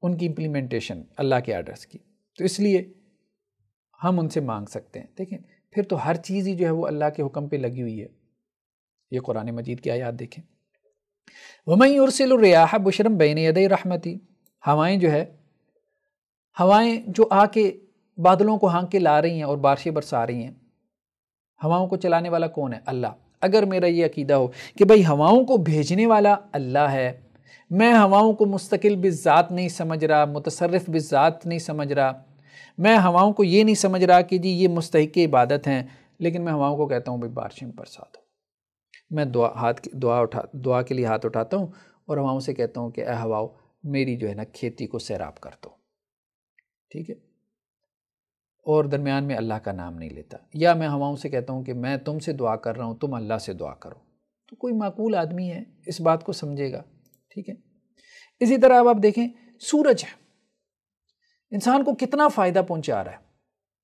ان کی امپلیمنٹیشن اللہ کے آرڈرز کی، تو اس لیے ہم ان سے مانگ سکتے ہیں. دیکھیں پھر تو ہر چیز ہی جو ہے وہ اللہ کے حکم پہ لگی ہوئی ہے. یہ قرآن مجید کی آیات دیکھیں. وَمَن يُرْسِلُ الرِّيَاحَ بُشْرًا بَيْنَ يَدَيْ رَحْمَتِهِ، ہوائیں جو ہے، ہوائیں جو آ کے بادلوں کو ہانک کے لا رہی ہیں اور بارشیں برسا رہی ہیں. ہواؤں کو چلانے والا کون ہے؟ اللہ. اگر میرا یہ عقیدہ ہو کہ بھئی ہواؤں کو بھیجنے والا اللہ ہے، میں ہواؤں کو مستقل بالذات نہیں سمجھ رہا، متصرف بالذات نہیں سمجھ رہا، میں ہواؤں کو یہ نہیں سمجھ رہا کہ جی یہ مستحق عبادت ہیں، لیکن میں ہواؤں کو کہتا ہوں بھئی بارشیں برسا دو. میں دعا کے لیے ہاتھ اٹھاتا ہوں اور ہواؤں سے کہتا ہوں کہ اے ہواؤ میری جو ہے نا کھیتی کو سیراب کر دو، ٹھیک ہے، اور درمیان میں اللہ کا نام نہیں لیتا، یا میں ہواؤں سے کہتا ہوں کہ میں تم سے دعا کر رہا ہوں، تم اللہ سے دعا کرو، تو کوئی معقول آدمی ہے اس بات کو سمجھے گا، ٹھیک ہے۔ اسی طرح اب آپ دیکھیں سورج ہے، انسان کو کتنا فائدہ پہنچا رہا ہے،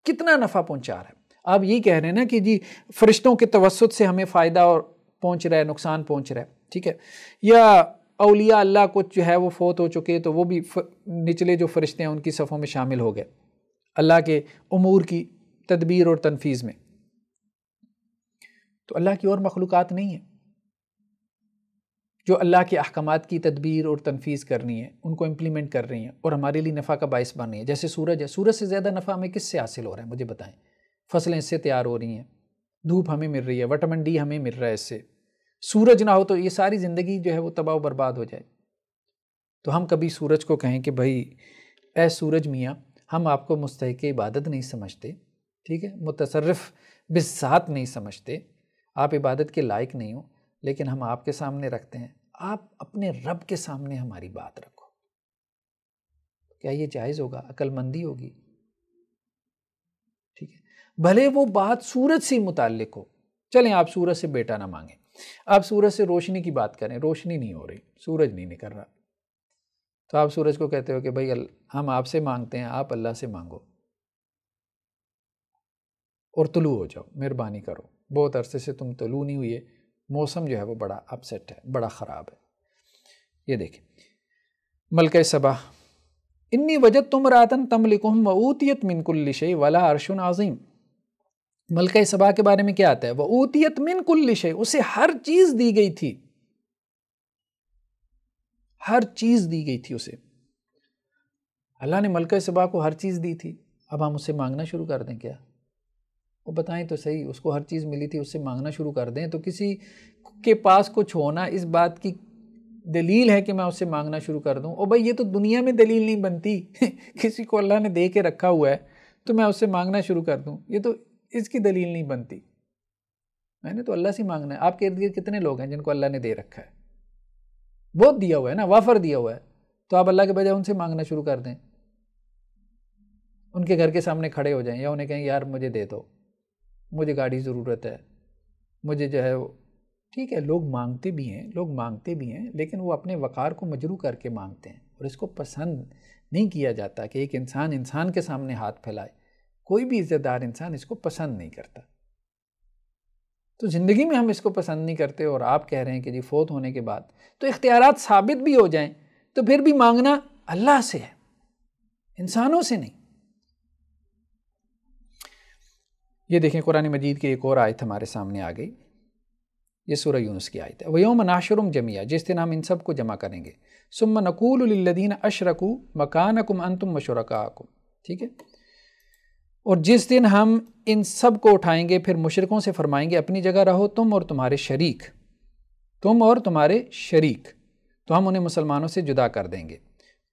کتنا نفع پہنچا رہا ہے۔ آپ یہی کہہ رہے ہیں نا کہ جی فرشتوں کے توسط سے ہمیں فائدہ اور پہنچ رہا ہے، نقصان پہنچ رہا ہے، ٹھیک ہے، یا اولیاء اللہ کو جو ہے وہ فوت ہو چکے تو وہ بھی نچلے جو فرشتے ہیں ان کی صفوں میں شامل ہو گئے اللہ کے امور کی تدبیر اور تنفیذ میں۔ تو اللہ کی اور مخلوقات نہیں ہیں جو اللہ کے احکامات کی تدبیر اور تنفیذ کرنی ہے، ان کو امپلیمنٹ کر رہی ہیں اور ہمارے لیے نفع کا باعث بن رہی ہیں۔ جیسے سورج ہے، سورج سے زیادہ نفع ہمیں کس سے حاصل ہو رہا ہے مجھے بتائیں؟ فصلیں اس سے تیار ہو رہی ہیں، دھوپ ہمیں مل رہی ہے، وٹامن ڈی ہمیں مل رہا ہے اس سے۔ سورج نہ ہو تو یہ ساری زندگی جو ہے وہ تباہ و برباد ہو جائے۔ تو ہم کبھی سورج کو کہیں کہ بھائی اے سورج میاں، ہم آپ کو مستحق عبادت نہیں سمجھتے، ٹھیک ہے، متصرف بالذات نہیں سمجھتے، آپ عبادت کے لائق نہیں ہو، لیکن ہم آپ کے سامنے رکھتے ہیں، آپ اپنے رب کے سامنے ہماری بات رکھو۔ کیا یہ جائز ہوگا؟ عقل مندی ہوگی؟ ٹھیک ہے، بھلے وہ بات سورج سے متعلق ہو، چلیں آپ سورج سے بیٹا نہ مانگیں، آپ سورج سے روشنی کی بات کریں، روشنی نہیں ہو رہی، سورج نہیں نکل رہا، تو آپ سورج کو کہتے ہو کہ بھائی ہم آپ سے مانگتے ہیں، آپ اللہ سے مانگو اور طلوع ہو جاؤ، مہربانی کرو، بہت عرصے سے تم طلوع نہیں ہوئے، موسم جو ہے وہ بڑا اپسیٹ ہے، بڑا خراب ہے۔ یہ دیکھیں ملکہ سبا، انی وجدت امرأۃ تملکہم وأوتیت من کل شیء ولہا عرش عظیم۔ ملکہ سبا کے بارے میں کیا آتا ہے؟ وأوتیت من کل شیء، اسے ہر چیز دی گئی تھی، ہر چیز دی گئی تھی اسے۔ اللہ نے ملکہ سبا کو ہر چیز دی تھی، اب ہم اس سے مانگنا شروع کر دیں کیا؟ وہ بتائیں تو صحیح، اس کو ہر چیز ملی تھی، اس سے مانگنا شروع کر دیں تو کسی کے پاس کچھ ہونا اس بات کی دلیل ہے کہ میں اس سے مانگنا شروع کر دوں؟ اور بھائی یہ تو دنیا میں دلیل نہیں بنتی کسی کو اللہ نے دے کے رکھا ہوا ہے تو میں اس سے مانگنا شروع کر دوں، یہ تو اس کی دلیل نہیں بنتی۔ میں نے تو اللہ سے مانگنا ہے۔ آپ کے ارد گرد کتنے لوگ ہیں جن کو اللہ نے دے رکھا ہے؟ بہت دیا ہوا ہے نا، وافر دیا ہوا ہے، تو آپ اللہ کے بجائے ان سے مانگنا شروع کر دیں، ان کے گھر کے سامنے کھڑے ہو جائیں یا انہیں کہیں یار مجھے دے دو، مجھے گاڑی ضرورت ہے، مجھے جو ہے ٹھیک ہے، لوگ مانگتے بھی ہیں لیکن وہ اپنے وقار کو مجروح کر کے مانگتے ہیں، اور اس کو پسند نہیں کیا جاتا کہ ایک انسان کے سامنے ہاتھ پھیلائے، کوئی بھی عزت دار انسان اس کو پسند نہیں کرتا۔ تو زندگی میں ہم اس کو پسند نہیں کرتے، اور آپ کہہ رہے ہیں کہ جی فوت ہونے کے بعد تو اختیارات ثابت بھی ہو جائیں تو پھر بھی مانگنا اللہ سے ہے، انسانوں سے نہیں۔ یہ دیکھیں قرآن مجید کی ایک اور آیت ہمارے سامنے آ گئی، یہ سورہ یونس کی آیت ہے، وَيَوْمَ نَحْشُرُهُمْ جَمِيعًا، جس دن ہم ان سب کو جمع کریں گے، ثُمَّ نَقُولُ لِلَّذِينَ أَشْرَكُوا مَكَانَكُمْ أَنْتُمْ وَشُرَكَاؤُكُمْ، ٹھیک ہے، اور جس دن ہم ان سب کو اٹھائیں گے پھر مشرکوں سے فرمائیں گے اپنی جگہ رہو تم اور تمہارے شریک، تو ہم انہیں مسلمانوں سے جدا کر دیں گے،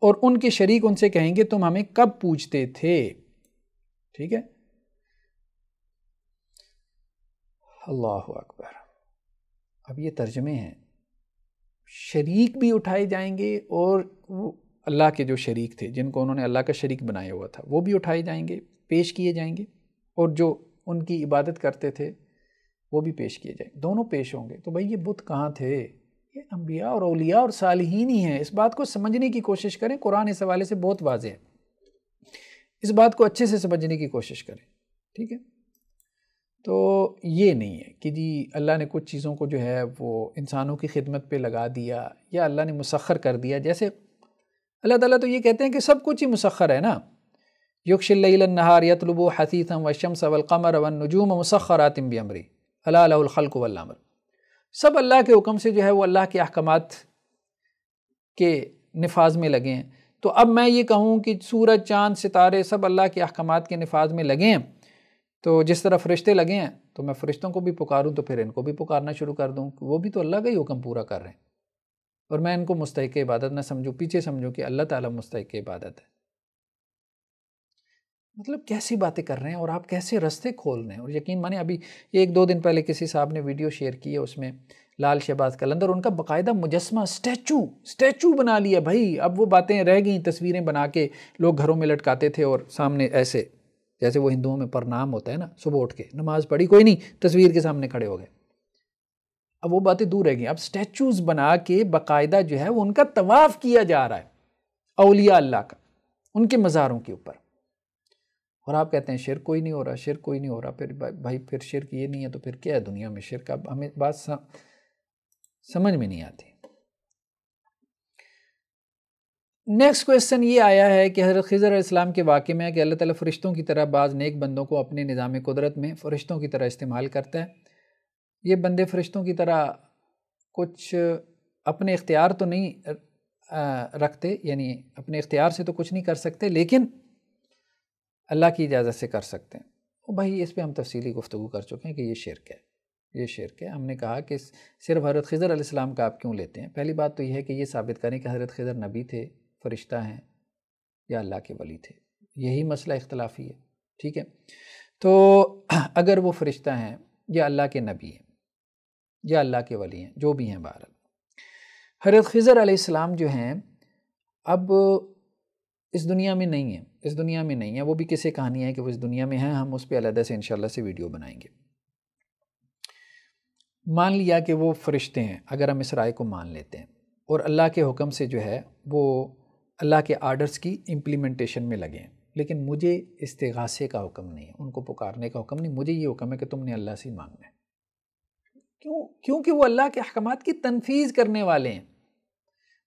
اور ان کے شریک ان سے کہیں گے تم ہمیں کب پوجتے تھے، ٹھیک ہے۔ اللہ اکبر، اب یہ ترجمے ہیں، شریک بھی اٹھائے جائیں گے، اور وہ اللہ کے جو شریک تھے جن کو انہوں نے اللہ کا شریک بنایا ہوا تھا وہ بھی اٹھائے جائیں گے، پیش کیے جائیں گے، اور جو ان کی عبادت کرتے تھے وہ بھی پیش کیے جائیں گے، دونوں پیش ہوں گے۔ تو بھائی یہ بت کہاں تھے؟ یہ انبیاء اور اولیاء اور صالحین ہی ہیں، اس بات کو سمجھنے کی کوشش کریں، قرآن اس حوالے سے بہت واضح ہے، اس بات کو اچھے سے سمجھنے کی کوشش کریں، ٹھیک ہے۔ تو یہ نہیں ہے کہ جی اللہ نے کچھ چیزوں کو جو ہے وہ انسانوں کی خدمت پہ لگا دیا یا اللہ نے مسخر کر دیا، جیسے اللہ تعالیٰ تو یہ کہتے ہیں کہ سب کچھ ہی مسخر ہے نا، یغشی اللیل النہار یطلبہ حثیثا والشمس والقمر والنجوم مسخرات بامرہ الا لہ الخلق والامر، سب اللہ کے حکم سے جو ہے وہ اللہ کے احکامات کے نفاذ میں لگے ہیں۔ تو اب میں یہ کہوں کہ سورج چاند ستارے سب اللہ کے احکامات کے نفاذ میں لگے ہیں، تو جس طرح فرشتے لگے ہیں تو میں فرشتوں کو بھی پکاروں تو پھر ان کو بھی پکارنا شروع کر دوں، وہ بھی تو اللہ کا ہی حکم پورا کر رہے ہیں، اور میں ان کو مستحق عبادت نہ سمجھوں، پیچھے سمجھوں کہ اللہ تعالیٰ مستحق عبادت ہے۔ مطلب کیسی باتیں کر رہے ہیں، اور آپ کیسے رستے کھول رہے ہیں، اور یقین مانیں ابھی ایک دو دن پہلے کسی صاحب نے ویڈیو شیئر کی ہے، اس میں لال شہباز قلندر، ان کا باقاعدہ مجسمہ اسٹیچو بنا لیا بھائی. اب وہ باتیں رہ گئیں، تصویریں بنا کے لوگ گھروں میں لٹکاتے تھے اور سامنے ایسے جیسے وہ ہندوؤں میں پرنام ہوتا ہے نا، صبح اٹھ کے نماز پڑھی کوئی نہیں، تصویر کے سامنے کھڑے ہو گئے. اب وہ باتیں دور رہ گئیں. اب اسٹیچوز بنا کے باقاعدہ جو ہے وہ ان کا طواف کیا جا رہا ہے، اولیاء اللہ کا، ان کے مزاروں کے اوپر. اور آپ کہتے ہیں شرک کوئی نہیں ہو رہا، شرک کوئی نہیں ہو رہا. پھر بھائی پھر شرک یہ نہیں ہے تو پھر کیا ہے دنیا میں شرک؟ اب ہمیں بات سمجھ میں نہیں آتی. نیکسٹ کویسچن یہ آیا ہے کہ حضرت خضر علیہ السلام کے واقعے میں ہے کہ اللہ تعالیٰ فرشتوں کی طرح بعض نیک بندوں کو اپنے نظام قدرت میں فرشتوں کی طرح استعمال کرتا ہے. یہ بندے فرشتوں کی طرح کچھ اپنے اختیار تو نہیں رکھتے، یعنی اپنے اختیار سے تو کچھ نہیں کر سکتے، لیکن اللہ کی اجازت سے کر سکتے ہیں. بھائی اس پہ ہم تفصیلی گفتگو کر چکے ہیں کہ یہ شرک ہے، یہ شرک ہے. ہم نے کہا کہ صرف حضرت خضر علیہ السلام کا آپ کیوں لیتے ہیں؟ پہلی بات تو یہ ہے کہ یہ ثابت کریں کہ حضرت خضر نبی تھے، فرشتہ ہیں یا اللہ کے ولی تھے. یہی مسئلہ اختلافی ہے. ٹھیک ہے، تو اگر وہ فرشتہ ہیں یا اللہ کے نبی ہیں یا اللہ کے ولی ہیں، جو بھی ہیں، بہرحال حضرت خضر علیہ السلام جو ہیں اب اس دنیا میں نہیں ہیں، اس دنیا میں نہیں ہیں. وہ بھی کسی کہانی ہے کہ وہ اس دنیا میں ہیں، ہم اس پہ علیحدہ سے انشاءاللہ سے ویڈیو بنائیں گے. مان لیا کہ وہ فرشتے ہیں، اگر ہم اس رائے کو مان لیتے ہیں اور اللہ کے حکم سے جو ہے وہ اللہ کے آرڈرز کی امپلیمنٹیشن میں لگے ہیں، لیکن مجھے استغاثے کا حکم نہیں ہے، ان کو پکارنے کا حکم نہیں. مجھے یہ حکم ہے کہ تم نے اللہ سے مانگنا ہے. کیونکہ وہ اللہ کے احکامات کی تنفیذ کرنے والے ہیں.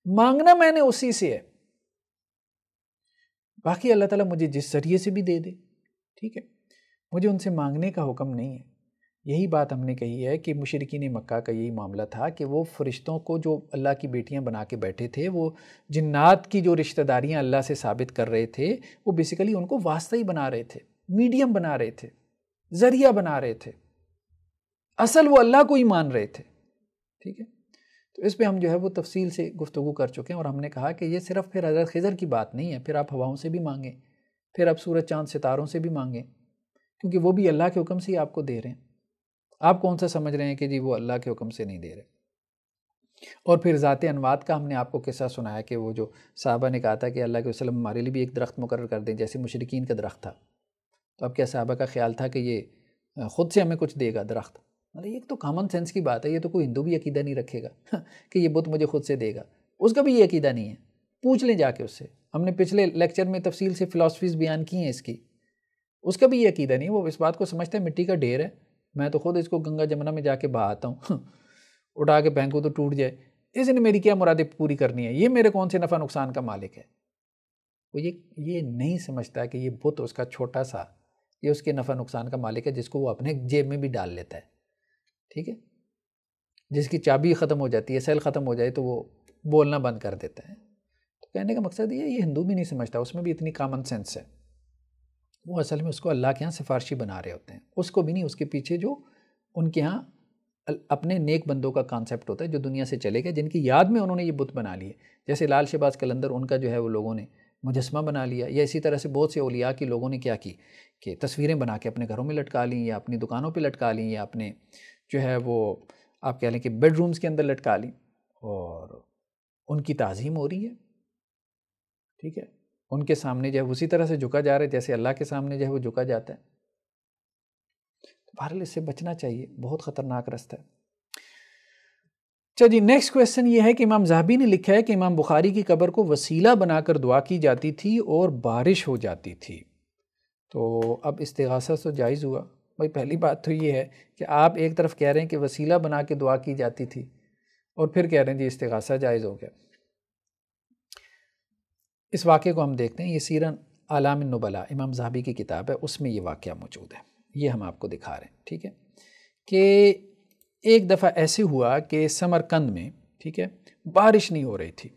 مانگنا میں نے اسی سے ہے، باقی اللہ تعالیٰ مجھے جس ذریعے سے بھی دے دے. ٹھیک ہے، مجھے ان سے مانگنے کا حکم نہیں ہے. یہی بات ہم نے کہی ہے کہ مشرکین مکہ کا یہی معاملہ تھا کہ وہ فرشتوں کو جو اللہ کی بیٹیاں بنا کے بیٹھے تھے، وہ جنات کی جو رشتہ داریاں اللہ سے ثابت کر رہے تھے، وہ بیسیکلی ان کو واسطہ ہی بنا رہے تھے، میڈیم بنا رہے تھے، ذریعہ بنا رہے تھے. اصل وہ اللہ کو ہی مان رہے تھے. ٹھیک ہے، تو اس پہ ہم جو ہے وہ تفصیل سے گفتگو کر چکے ہیں، اور ہم نے کہا کہ یہ صرف پھر حضرت خضر کی بات نہیں ہے. پھر آپ ہواؤں سے بھی مانگیں، پھر آپ سورج چاند ستاروں سے بھی مانگیں، کیونکہ وہ بھی اللہ کے حکم سے ہی آپ کو دے رہے ہیں. آپ کون سا سمجھ رہے ہیں کہ جی وہ اللہ کے حکم سے نہیں دے رہے؟ اور پھر ذات انوات کا ہم نے آپ کو قصہ سنایا کہ وہ جو صحابہ نے کہا تھا کہ اللہ کے وسلم ہمارے لیے بھی ایک درخت مقرر کر دیں جیسے مشرکین کا درخت تھا. تو اب کیا صحابہ کا خیال تھا کہ یہ خود سے ہمیں کچھ دے گا درخت؟ یہ تو کامن سینس کی بات ہے، یہ تو کوئی ہندو بھی عقیدہ نہیں رکھے گا کہ یہ بت مجھے خود سے دے گا. اس کا بھی یہ عقیدہ نہیں ہے. پوچھ لیں جا کے اس سے. ہم نے پچھلے لیکچر میں تفصیل سے فلاسفیز بیان کی ہیں اس کی. اس کا بھی یہ عقیدہ نہیں ہے. وہ اس بات کو سمجھتا ہے مٹی کا ڈھیر ہے، میں تو خود اس کو گنگا جمنا میں جا کے بہاتا ہوں، اٹھا کے پھینکوں تو ٹوٹ جائے، اس نے میری کیا مرادیں پوری کرنی ہے، یہ میرے کون سے نفع نقصان کا مالک ہے. وہ یہ نہیں سمجھتا کہ یہ بت اس کا چھوٹا سا، یہ اس کے نفع نقصان کا مالک ہے جس کو وہ اپنے جیب میں بھی ڈال لیتا ہے. ٹھیک ہے، جس کی چابی ختم ہو جاتی ہے، سیل ختم ہو جائے تو وہ بولنا بند کر دیتا ہے. تو کہنے کا مقصد یہ ہندو بھی نہیں سمجھتا، اس میں بھی اتنی کامن سینس ہے. وہ اصل میں اس کو اللہ کے ہاں سفارشی بنا رہے ہوتے ہیں، اس کو بھی نہیں، اس کے پیچھے جو ان کے ہاں اپنے نیک بندوں کا کانسیپٹ ہوتا ہے جو دنیا سے چلے گئے، جن کی یاد میں انہوں نے یہ بت بنا لیے. جیسے لال شہباز قلندر، ان کا جو ہے وہ لوگوں نے مجسمہ بنا لیا، یا اسی طرح سے بہت سے اولیاء کی لوگوں نے کیا کی کہ تصویریں بنا کے اپنے گھروں میں لٹکا لیں، یا اپنی دکانوں پہ لٹکا لیں، یا اپنے جو ہے وہ آپ کہہ لیں کہ بیڈ رومز کے اندر لٹکا لیں، اور ان کی تعظیم ہو رہی ہے. ٹھیک ہے، ان کے سامنے جو ہے اسی طرح سے جھکا جا رہا ہے جیسے اللہ کے سامنے جو ہے وہ جھکا جاتا ہے. بہرحال اس سے بچنا چاہیے، بہت خطرناک رستہ ہے. چلیے نیکسٹ کویسچن یہ ہے کہ امام ذہبی نے لکھا ہے کہ امام بخاری کی قبر کو وسیلہ بنا کر دعا کی جاتی تھی اور بارش ہو جاتی تھی. تو اب استغاثہ تو جائز ہوا. بھائی پہلی بات تو یہ ہے کہ آپ ایک طرف کہہ رہے ہیں کہ وسیلہ بنا کے دعا کی جاتی تھی، اور پھر کہہ رہے ہیں جی استغاثہ جائز ہو گیا. اس واقعے کو ہم دیکھتے ہیں، یہ سیرت اعلام النبلاء امام ذہبی کی کتاب ہے، اس میں یہ واقعہ موجود ہے. یہ ہم آپ کو دکھا رہے ہیں. ٹھیک ہے، کہ ایک دفعہ ایسے ہوا کہ سمرقند میں، ٹھیک ہے، بارش نہیں ہو رہی تھی،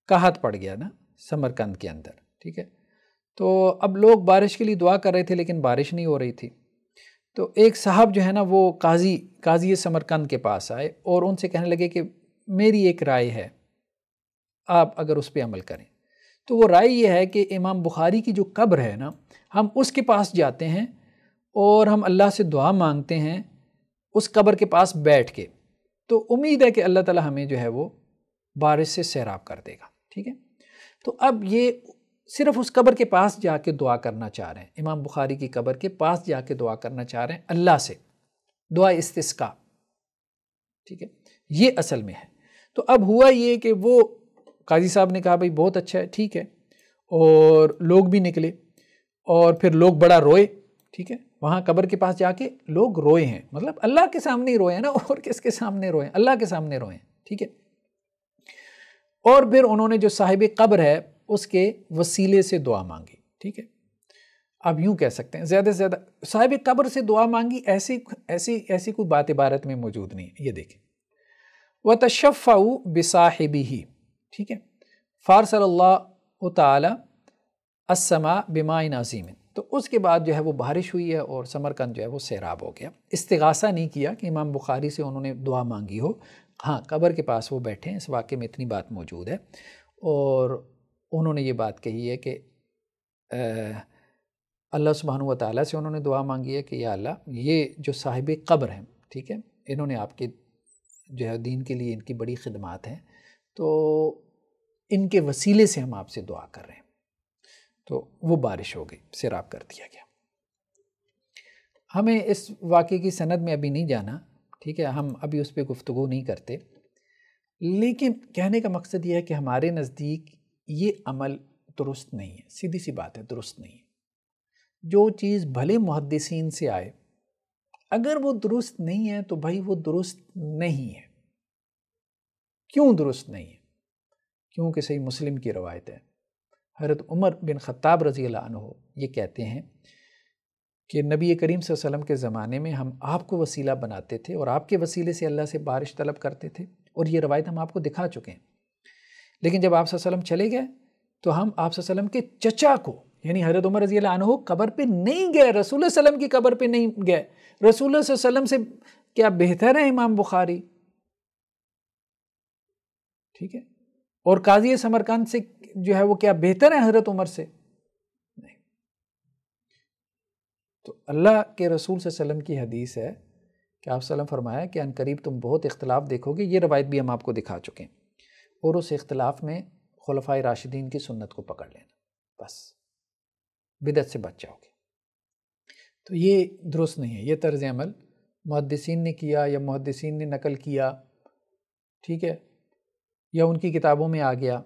قحط پڑ گیا نا سمرقند کے اندر. ٹھیک ہے، تو اب لوگ بارش کے لیے دعا کر رہے تھے لیکن بارش نہیں ہو رہی تھی. تو ایک صاحب جو ہے نا وہ قاضی سمرقند کے پاس آئے اور ان سے کہنے لگے کہ میری ایک رائے ہے، آپ اگر اس پہ عمل کریں. تو وہ رائے یہ ہے کہ امام بخاری کی جو قبر ہے نا، ہم اس کے پاس جاتے ہیں اور ہم اللہ سے دعا مانگتے ہیں اس قبر کے پاس بیٹھ کے. تو امید ہے کہ اللہ تعالیٰ ہمیں جو ہے وہ بارش سے سیراب کر دے گا، ٹھیک ہے۔ تو اب یہ صرف اس قبر کے پاس جا کے دعا کرنا چاہ رہے ہیں، امام بخاری کی قبر کے پاس جا کے دعا کرنا چاہ رہے ہیں اللہ سے، دعا استسقاء، ٹھیک ہے، یہ اصل میں ہے۔ تو اب ہوا یہ کہ وہ قاضی صاحب نے کہا بھائی بہت اچھا ہے، ٹھیک ہے، اور لوگ بھی نکلے اور پھر لوگ بڑا روئے، ٹھیک ہے، وہاں قبر کے پاس جا کے لوگ روئے ہیں، مطلب اللہ کے سامنے ہی روئے ہیں نا، اور کس کے سامنے روئے ہیں؟ اللہ کے سامنے روئے ہیں، ٹھیک ہے۔ اور پھر انہوں نے جو صاحب قبر ہے اس کے وسیلے سے دعا مانگی، ٹھیک ہے۔ اب یوں کہہ سکتے ہیں زیادہ سے زیادہ صاحب قبر سے دعا مانگی، ایسی کوئی بات عبارت میں موجود نہیں ہے، یہ دیکھیں، وَتَشَفَّعُوا بِصَاحِبِهِ، ٹھیک ہے، فَأَرْسَلَ اللَّهُ تَعَالَى السَّمَاءَ بِمَاءٍ عَظِيمٍ، تو اس کے بعد جو ہے وہ بارش ہوئی ہے اور سمرقند جو ہے وہ سیراب ہو گیا۔ استغاثہ نہیں کیا کہ امام بخاری سے انہوں نے دعا مانگی ہو، ہاں قبر کے پاس وہ بیٹھے ہیں، اس واقعے میں اتنی بات موجود ہے، اور انہوں نے یہ بات کہی ہے کہ اللہ سبحانہ و تعالیٰ سے انہوں نے دعا مانگی ہے کہ یا اللہ یہ جو صاحب قبر ہیں، ٹھیک ہے، انہوں نے آپ کے جو ہے دین کے لیے ان کی بڑی خدمات ہیں، تو ان کے وسیلے سے ہم آپ سے دعا کر رہے ہیں، تو وہ بارش ہو گئی، سیراب کر دیا گیا۔ ہمیں اس واقعے کی سند میں ابھی نہیں جانا، ٹھیک ہے، ہم ابھی اس پہ گفتگو نہیں کرتے، لیکن کہنے کا مقصد یہ ہے کہ ہمارے نزدیک یہ عمل درست نہیں ہے، سیدھی سی بات ہے، درست نہیں ہے۔ جو چیز بھلے محدثین سے آئے، اگر وہ درست نہیں ہے تو بھائی وہ درست نہیں ہے۔ کیوں درست نہیں ہے؟ کیونکہ صحیح مسلم کی روایت ہے، حضرت عمر بن خطاب رضی اللہ عنہ یہ کہتے ہیں کہ نبی کریم صلی اللہ علیہ وسلم کے زمانے میں ہم آپ کو وسیلہ بناتے تھے اور آپ کے وسیلے سے اللہ سے بارش طلب کرتے تھے، اور یہ روایت ہم آپ کو دکھا چکے ہیں۔ لیکن جب آپ صلی اللہ علیہ وسلم چلے گئے تو ہم آپ صلی اللہ علیہ وسلم کے چچا کو، یعنی حضرت عمر رضی اللہ عنہ قبر پہ نہیں گئے، رسول اللہ صلی اللہ علیہ وسلم کی قبر پہ نہیں گئے۔ رسول اللہ صلی اللہ علیہ وسلم سے کیا بہتر ہے امام بخاری؟ ٹھیک ہے، اور قاضی سمرقند سے جو ہے وہ کیا بہتر ہے حضرت عمر سے؟ نہیں۔ تو اللہ کے رسول صلی اللہ علیہ وسلم کی حدیث ہے کہ آپ صلی اللہ علیہ وسلم فرمایا کہ عنقریب تم بہت اختلاف دیکھو گے، یہ روایت بھی ہم آپ کو دکھا چکے ہیں، اور اس اختلاف میں خلفائے راشدین کی سنت کو پکڑ لینا، بس بدعت سے بچ جاؤ گے۔ تو یہ درست نہیں ہے، یہ طرز عمل محدثین نے کیا یا محدثین نے نقل کیا، ٹھیک ہے، یا ان کی کتابوں میں آ گیا،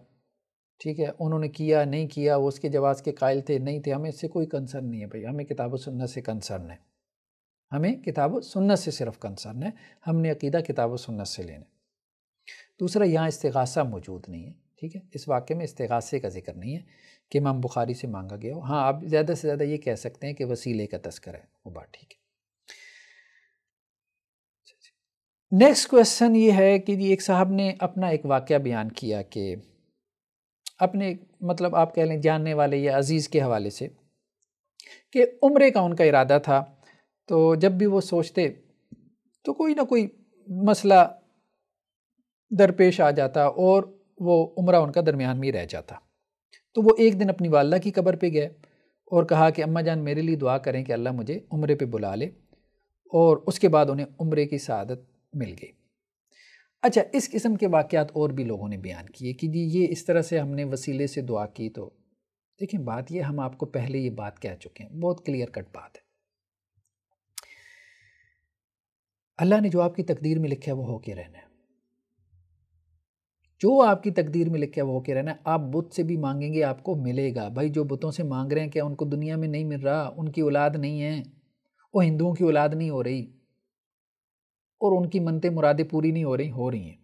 ٹھیک ہے، انہوں نے کیا نہیں کیا، وہ اس کے جواز کے قائل تھے نہیں تھے، ہمیں اس سے کوئی کنسرن نہیں ہے بھائی، ہمیں کتاب و سنت سے کنسرن ہے، ہمیں کتاب و سنت سے صرف کنسرن ہے، ہم نے عقیدہ کتاب و سنت سے لینا۔ دوسرا، یہاں استغاثہ موجود نہیں ہے، ٹھیک ہے، اس واقعے میں استغاثے کا ذکر نہیں ہے کہ امام بخاری سے مانگا گیا ہو۔ ہاں آپ زیادہ سے زیادہ یہ کہہ سکتے ہیں کہ وسیلے کا تذکرہ ہے، وہ بات ٹھیک ہے۔ نیکسٹ کویسچن یہ ہے کہ ایک صاحب نے اپنا ایک واقعہ بیان کیا کہ اپنے مطلب آپ کہہ لیں جاننے والے یا عزیز کے حوالے سے کہ عمرے کا ان کا ارادہ تھا، تو جب بھی وہ سوچتے تو کوئی نہ کوئی مسئلہ درپیش آ جاتا اور وہ عمرہ ان کا درمیان میں رہ جاتا۔ تو وہ ایک دن اپنی والدہ کی قبر پہ گئے اور کہا کہ اماں جان میرے لیے دعا کریں کہ اللہ مجھے عمرے پہ بلا لے، اور اس کے بعد انہیں عمرے کی سعادت مل گئی۔ اچھا، اس قسم کے واقعات اور بھی لوگوں نے بیان کیے کہ جی یہ اس طرح سے ہم نے وسیلے سے دعا کی، تو دیکھیں بات یہ ہم آپ کو پہلے یہ بات کہہ چکے ہیں، بہت کلیئر کٹ بات ہے، اللہ نے جو آپ کی تقدیر میں لکھا ہے وہ ہو کے رہنا ہے، جو آپ کی تقدیر میں لکھا ہے وہ ہو کے رہنا ہے۔ آپ بت سے بھی مانگیں گے آپ کو ملے گا، بھائی جو بتوں سے مانگ رہے ہیں کیا ان کو دنیا میں نہیں مل رہا؟ ان کی اولاد نہیں ہے، وہ ہندوؤں کی اولاد نہیں ہو رہی، اور ان کی منتیں مرادیں پوری نہیں ہو رہی ہیں،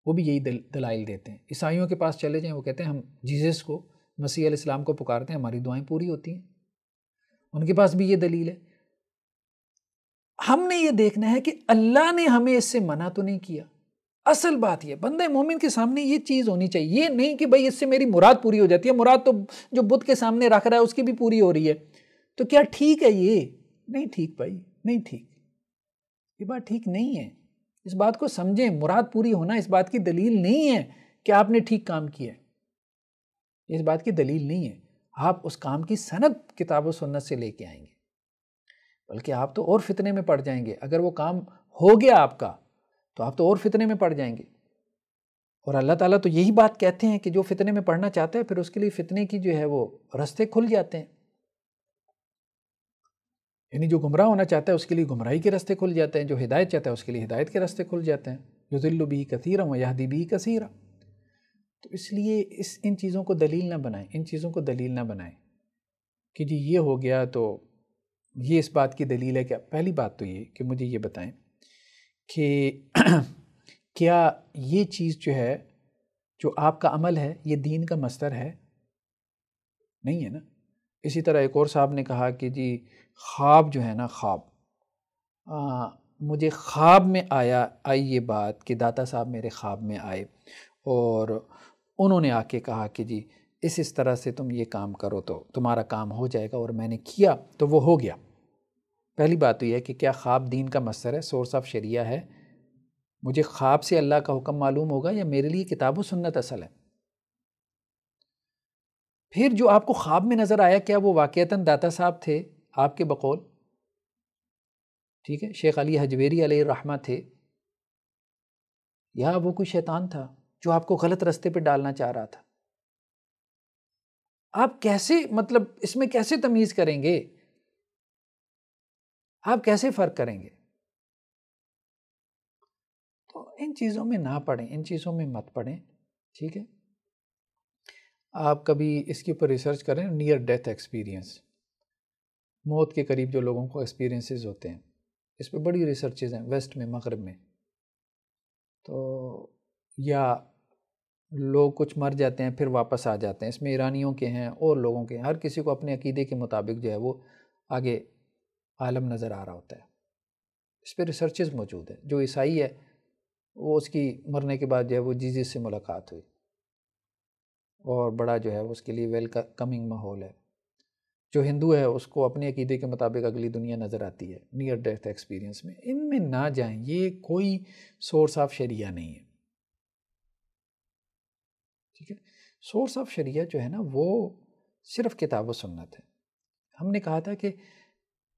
وہ بھی یہی دلائل دیتے ہیں۔ عیسائیوں کے پاس چلے جائیں، وہ کہتے ہیں ہم جیزس کو، مسیح علیہ السلام کو پکارتے ہیں، ہماری دعائیں پوری ہوتی ہیں، ان کے پاس بھی یہ دلیل ہے۔ ہم نے یہ دیکھنا ہے کہ اللہ نے ہمیں اس سے منع تو نہیں کیا۔ اصل بات یہ بندہ مومن کے سامنے یہ چیز ہونی چاہیے، یہ نہیں کہ بھائی اس سے میری مراد پوری ہو جاتی ہے، مراد تو جو بت کے سامنے رکھ رہا ہے اس کی بھی پوری ہو رہی ہے، تو کیا ٹھیک ہے؟ یہ نہیں ٹھیک بھائی، نہیں ٹھیک، یہ بات ٹھیک نہیں ہے۔ اس بات کو سمجھیں، مراد پوری ہونا اس بات کی دلیل نہیں ہے کہ آپ نے ٹھیک کام کیا ہے، اس بات کی دلیل نہیں ہے۔ آپ اس کام کی سند کتاب و سنت سے لے کے آئیں گے، بلکہ آپ تو اور فتنے میں پڑ جائیں گے۔ اگر وہ کام ہو گیا آپ کا تو آپ تو اور فتنے میں پڑ جائیں گے. اور اللہ تعالیٰ تو یہی بات کہتے ہیں کہ جو فتنے میں پڑنا چاہتا ہے پھر اس کے لیے فتنے کی جو ہے وہ راستے کھل جاتے ہیں. یعنی جو گمراہ ہونا چاہتا ہے اس کے لیے گمراہی کے راستے کھل جاتے ہیں، جو ہدایت چاہتا ہے اس کے لیے ہدایت کے راستے کھل جاتے ہیں. یضل بہ کثیرا ویہدی بہ کثیرا. تو اس لیے ان چیزوں کو دلیل نہ بنائیں، ان چیزوں کو دلیل نہ بنائیں کہ جی یہ ہو گیا تو یہ اس بات کی دلیل ہے. کہ پہلی بات تو یہ کہ مجھے یہ بتائیں کہ کیا یہ چیز جو ہے جو آپ کا عمل ہے یہ دین کا مصدر ہے؟ نہیں ہے نا. اسی طرح ایک اور صاحب نے کہا کہ جی خواب جو ہے نا، خواب مجھے خواب میں آئی یہ بات کہ داتا صاحب میرے خواب میں آئے اور انہوں نے آ کے کہا کہ جی اس طرح سے تم یہ کام کرو تو تمہارا کام ہو جائے گا، اور میں نے کیا تو وہ ہو گیا. پہلی بات تو یہ ہے کہ کیا خواب دین کا مصدر ہے، سورس آف شریعہ ہے؟ مجھے خواب سے اللہ کا حکم معلوم ہوگا یا میرے لیے کتاب و سنت اصل ہے؟ پھر جو آپ کو خواب میں نظر آیا کیا وہ واقعتاً داتا صاحب تھے آپ کے بقول؟ ٹھیک ہے، شیخ علی حجویری علیہ الرحمہ تھے، یا وہ کوئی شیطان تھا جو آپ کو غلط راستے پہ ڈالنا چاہ رہا تھا؟ آپ کیسے مطلب اس میں کیسے تمیز کریں گے؟ آپ کیسے فرق کریں گے؟ تو ان چیزوں میں نہ پڑیں، ان چیزوں میں مت پڑیں. ٹھیک ہے، آپ کبھی اس کے اوپر ریسرچ کریں. نیئر ڈیتھ ایکسپیرینس، موت کے قریب جو لوگوں کو ایکسپیرینسز ہوتے ہیں، اس پہ بڑی ریسرچز ہیں ویسٹ میں، مغرب میں. تو یا لوگ کچھ مر جاتے ہیں پھر واپس آ جاتے ہیں، اس میں ایرانیوں کے ہیں اور لوگوں کے ہیں. ہر کسی کو اپنے عقیدے کے مطابق جو ہے وہ آگے عالم نظر آ رہا ہوتا ہے. اس پہ ریسرچز موجود ہیں. جو عیسائی ہے وہ اس کی مرنے کے بعد جو ہے وہ جیزس سے ملاقات ہوئی اور بڑا جو ہے اس کے لیے ویلکمنگ ماحول ہے. جو ہندو ہے اس کو اپنے عقیدے کے مطابق اگلی دنیا نظر آتی ہے نیئر ڈیتھ ایکسپیرینس میں. ان میں نہ جائیں، یہ کوئی سورس آف شریعہ نہیں ہے. ٹھیک ہے، سورس آف شریعہ جو ہے نا وہ صرف کتاب و سنت ہے. ہم نے کہا تھا کہ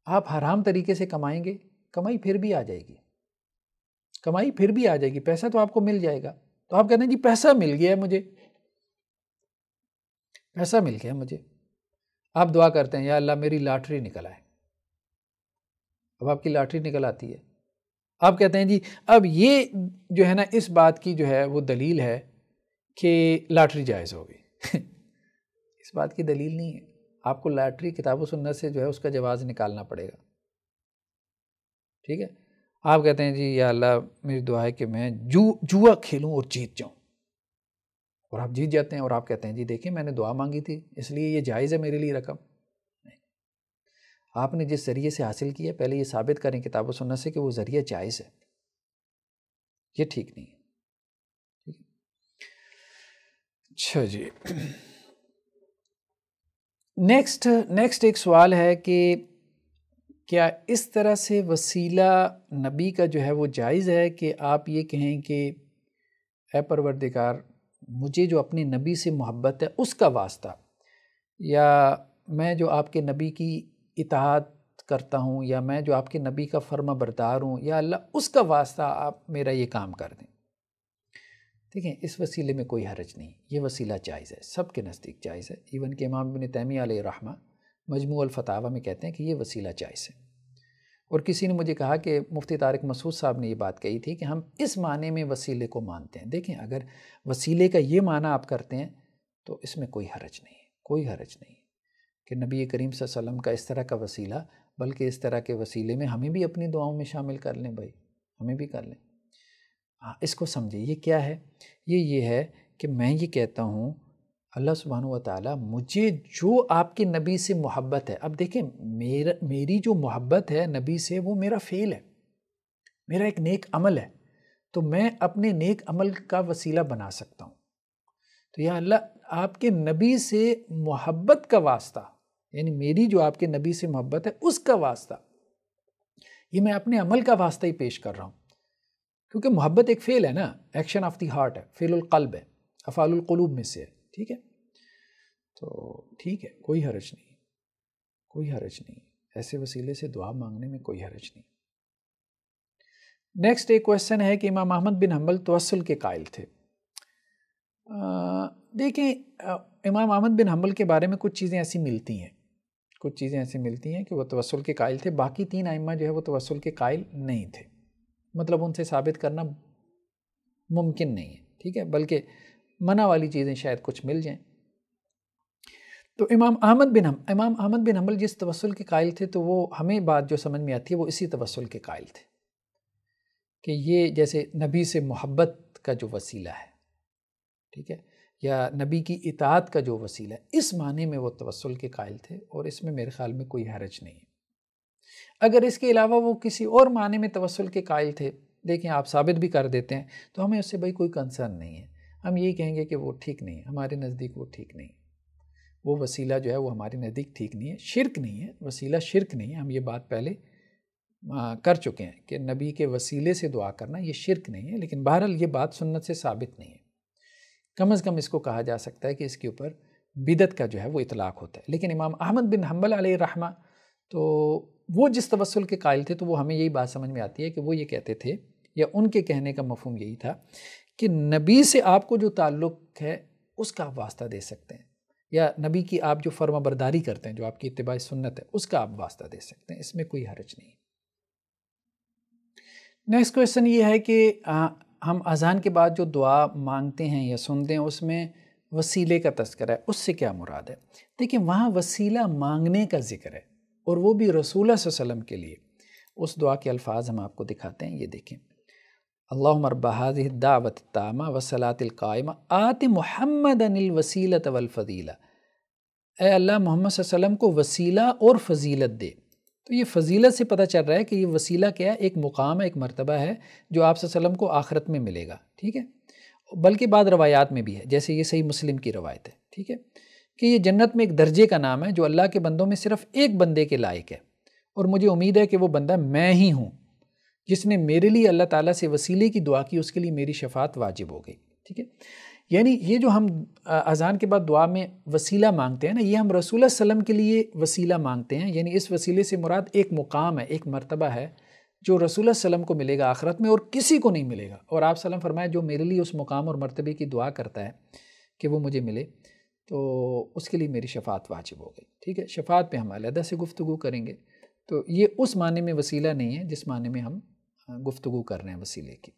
آپ حرام طریقے سے کمائیں گے، کمائی پھر بھی آ جائے گی، کمائی پھر بھی آ جائے گی، پیسہ تو آپ کو مل جائے گا. تو آپ کہتے ہیں جی پیسہ مل گیا مجھے، پیسہ مل گیا مجھے. آپ دعا کرتے ہیں یا اللہ میری لاٹری نکل آئے. اب آپ کی لاٹری نکل آتی ہے، آپ کہتے ہیں جی اب یہ جو ہے نا اس بات کی جو ہے وہ دلیل ہے کہ لاٹری جائز ہوگی. اس بات کی دلیل نہیں ہے. آپ کو لاٹری کتاب و سنت سے جو ہے اس کا جواز نکالنا پڑے گا. ٹھیک ہے، آپ کہتے ہیں جی یا اللہ میری دعا ہے کہ میں جوا کھیلوں اور جیت جاؤں، اور آپ جیت جاتے ہیں اور آپ کہتے ہیں جی دیکھیں میں نے دعا مانگی تھی اس لیے یہ جائز ہے میرے لیے رقم. نہیں، آپ نے جس ذریعے سے حاصل کیا پہلے یہ ثابت کریں کتاب و سنت سے کہ وہ ذریعہ جائز ہے، یہ ٹھیک نہیں ہے. اچھا جی، نیکسٹ ایک سوال ہے کہ کیا اس طرح سے وسیلہ نبی کا جو ہے وہ جائز ہے کہ آپ یہ کہیں کہ اے پروردگار مجھے جو اپنے نبی سے محبت ہے اس کا واسطہ، یا میں جو آپ کے نبی کی اطاعت کرتا ہوں، یا میں جو آپ کے نبی کا فرما بردار ہوں، یا اللہ اس کا واسطہ آپ میرا یہ کام کر دیں. دیکھیں اس وسیلے میں کوئی حرج نہیں، یہ وسیلہ جائز ہے، سب کے نزدیک جائز ہے. ایون کہ امام ابن تیمیہ علیہ الرحمہ مجموع الفتاوی میں کہتے ہیں کہ یہ وسیلہ جائز ہے. اور کسی نے مجھے کہا کہ مفتی طارق مسعود صاحب نے یہ بات کہی تھی کہ ہم اس معنی میں وسیلے کو مانتے ہیں. دیکھیں اگر وسیلے کا یہ معنی آپ کرتے ہیں تو اس میں کوئی حرج نہیں ہے، کوئی حرج نہیں کہ نبی کریم صلی اللہ علیہ وسلم کا اس طرح کا وسیلہ، بلکہ اس طرح کے وسیلے میں ہمیں بھی اپنی دعاؤں میں شامل کر لیں. بھائی ہمیں بھی کر لیں. اس کو سمجھیں یہ کیا ہے، یہ ہے کہ میں یہ کہتا ہوں اللہ سبحانہ و تعالیٰ مجھے جو آپ کے نبی سے محبت ہے. اب دیکھیں میری جو محبت ہے نبی سے وہ میرا فعل ہے، میرا ایک نیک عمل ہے، تو میں اپنے نیک عمل کا وسیلہ بنا سکتا ہوں. تو یا اللہ آپ کے نبی سے محبت کا واسطہ، یعنی میری جو آپ کے نبی سے محبت ہے اس کا واسطہ، یہ میں اپنے عمل کا واسطہ ہی پیش کر رہا ہوں. کیونکہ محبت ایک فعل ہے نا، ایکشن آف دی ہارٹ ہے، فعل القلب ہے، افعال القلوب میں سے ہے. ٹھیک ہے، تو ٹھیک ہے، کوئی حرج نہیں، کوئی حرج نہیں، ایسے وسیلے سے دعا مانگنے میں کوئی حرج نہیں. نیکسٹ ایک کویشچن ہے کہ امام احمد بن حنبل توسل کے قائل تھے. دیکھیں امام احمد بن حنبل کے بارے میں کچھ چیزیں ایسی ملتی ہیں کہ وہ توسل کے قائل تھے. باقی 3 ائمہ جو ہے وہ توسل کے قائل نہیں تھے، مطلب ان سے ثابت کرنا ممکن نہیں ہے، ٹھیک ہے، بلکہ منع والی چیزیں شاید کچھ مل جائیں. تو امام احمد بن حنبل جس توسل کے قائل تھے، تو وہ ہمیں بات جو سمجھ میں آتی ہے وہ اسی توسل کے قائل تھے کہ یہ جیسے نبی سے محبت کا جو وسیلہ ہے، ٹھیک ہے، یا نبی کی اطاعت کا جو وسیلہ ہے، اس معنی میں وہ توسل کے قائل تھے، اور اس میں میرے خیال میں کوئی حرج نہیں ہے. اگر اس کے علاوہ وہ کسی اور معنی میں توسل کے قائل تھے، دیکھیں آپ ثابت بھی کر دیتے ہیں، تو ہمیں اس سے بھائی کوئی کنسرن نہیں ہے. ہم یہی کہیں گے کہ وہ ٹھیک نہیں ہے، ہمارے نزدیک وہ ٹھیک نہیں ہے، وہ وسیلہ جو ہے وہ ہمارے نزدیک ٹھیک نہیں ہے، شرک نہیں ہے، وسیلہ شرک نہیں ہے. ہم یہ بات پہلے کر چکے ہیں کہ نبی کے وسیلے سے دعا کرنا یہ شرک نہیں ہے، لیکن بہرحال یہ بات سنت سے ثابت نہیں ہے. کم از کم اس کو کہا جا سکتا ہے کہ اس کے اوپر بدعت کا جو ہے وہ اطلاق ہوتا ہے. لیکن امام احمد بن حنبل علیہ الرحمہ تو وہ جس توسل کے قائل تھے، تو وہ ہمیں یہی بات سمجھ میں آتی ہے کہ وہ یہ کہتے تھے، یا ان کے کہنے کا مفہوم یہی تھا کہ نبی سے آپ کو جو تعلق ہے اس کا آپ واسطہ دے سکتے ہیں، یا نبی کی آپ جو فرما برداری کرتے ہیں، جو آپ کی اتباع سنت ہے، اس کا آپ واسطہ دے سکتے ہیں. اس میں کوئی حرج نہیں. نیکسٹ کویشچن یہ ہے کہ ہم اذان کے بعد جو دعا مانگتے ہیں یا سنتے ہیں، اس میں وسیلے کا تذکرہ ہے، اس سے کیا مراد ہے؟ دیکھیں وہاں وسیلہ مانگنے کا ذکر ہے، اور وہ بھی رسول اللہ صلی اللہ علیہ وسلم کے لیے. اس دعا کے الفاظ ہم آپ کو دکھاتے ہیں، یہ دیکھیں. اللہم رب هذه الدعوۃ التامہ والصلاۃ القائمہ آت محمدا الوسیلۃ والفضیلہ. اے اللہ محمد صلی اللہ علیہ وسلم کو وسیلہ اور فضیلت دے. تو یہ فضیلت سے پتہ چل رہا ہے کہ یہ وسیلہ کیا ہے؟ ایک مقام ہے، ایک مرتبہ ہے جو آپ صلی اللہ علیہ وسلم کو آخرت میں ملے گا، ٹھیک ہے. بلکہ بعض روایات میں بھی ہے، جیسے یہ صحیح مسلم کی روایت ہے، ٹھیک ہے، کہ یہ جنت میں ایک درجے کا نام ہے جو اللہ کے بندوں میں صرف ایک بندے کے لائق ہے، اور مجھے امید ہے کہ وہ بندہ میں ہی ہوں. جس نے میرے لیے اللہ تعالیٰ سے وسیلے کی دعا کی، اس کے لیے میری شفاعت واجب ہو گئی، ٹھیک ہے. یعنی یہ جو ہم اذان کے بعد دعا میں وسیلہ مانگتے ہیں نا، یہ ہم رسول اللہ صلی اللہ علیہ وسلم کے لیے وسیلہ مانگتے ہیں. یعنی اس وسیلے سے مراد ایک مقام ہے، ایک مرتبہ ہے جو رسول اللہ صلی اللہ علیہ وسلم کو ملے گا آخرت میں، اور کسی کو نہیں ملے گا. اور آپ صلی اللہ علیہ وسلم فرمایا جو میرے لیے اس مقام اور مرتبے کی دعا کرتا ہے کہ وہ مجھے ملے، تو اس کے لیے میری شفاعت واجب ہو گئی، ٹھیک ہے. شفاعت پہ ہم علیحدہ سے گفتگو کریں گے. تو یہ اس معنی میں وسیلہ نہیں ہے جس معنی میں ہم گفتگو کر رہے ہیں وسیلے کی.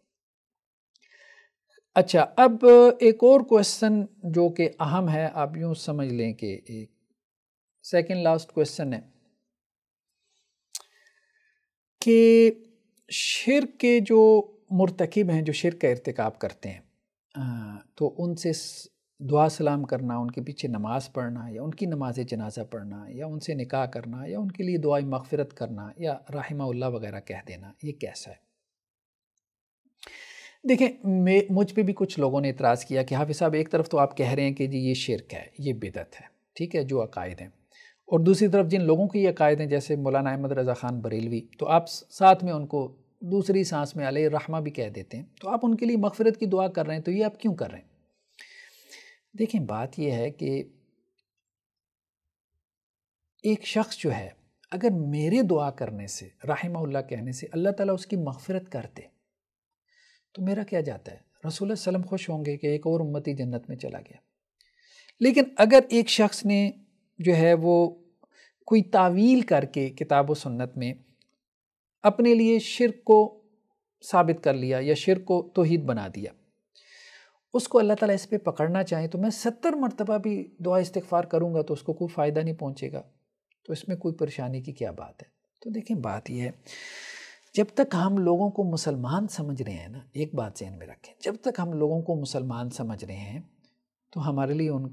اچھا، اب ایک اور کویشچن جو کہ اہم ہے، آپ یوں سمجھ لیں کہ ایک سیکنڈ لاسٹ کویشچن ہے کہ شرک کے جو مرتکب ہیں، جو شرک کا ارتکاب کرتے ہیں، تو ان سے دعا سلام کرنا، ان کے پیچھے نماز پڑھنا، یا ان کی نماز جنازہ پڑھنا، یا ان سے نکاح کرنا، یا ان کے لیے دعائیں مغفرت کرنا، یا رحمہ اللہ وغیرہ کہہ دینا، یہ کیسا ہے؟ دیکھیں مجھ پہ بھی کچھ لوگوں نے اعتراض کیا کہ حافظ صاحب ایک طرف تو آپ کہہ رہے ہیں کہ جی یہ شرک ہے، یہ بدعت ہے، ٹھیک ہے، جو عقائد ہیں، اور دوسری طرف جن لوگوں کی یہ عقائد ہیں جیسے مولانا احمد رضا خان بریلوی، تو آپ ساتھ میں ان کو دوسری سانس میں علیہ الرحمہ بھی کہہ دیتے ہیں. تو آپ ان کے لیے مغفرت کی دعا کر رہے ہیں، تو یہ آپ کیوں کر رہے ہیں؟ دیکھیں بات یہ ہے کہ ایک شخص جو ہے اگر میرے دعا کرنے سے، رحمہ اللہ کہنے سے اللہ تعالیٰ اس کی مغفرت کرتے، تو میرا کیا جاتا ہے؟ رسول اللہ صلی اللہ علیہ وسلم خوش ہوں گے کہ ایک اور امتی جنت میں چلا گیا. لیکن اگر ایک شخص نے جو ہے وہ کوئی تعویل کر کے کتاب و سنت میں اپنے لیے شرک کو ثابت کر لیا، یا شرک کو توحید بنا دیا، اس کو اللہ تعالیٰ اس پہ پکڑنا چاہیں تو میں 70 مرتبہ بھی دعا استغفار کروں گا تو اس کو کوئی فائدہ نہیں پہنچے گا. تو اس میں کوئی پریشانی کی کیا بات ہے؟ تو دیکھیں بات یہ ہے، جب تک ہم لوگوں کو مسلمان سمجھ رہے ہیں نا، ایک بات ذہن میں رکھیں، جب تک ہم لوگوں کو مسلمان سمجھ رہے ہیں تو ہمارے لیے ان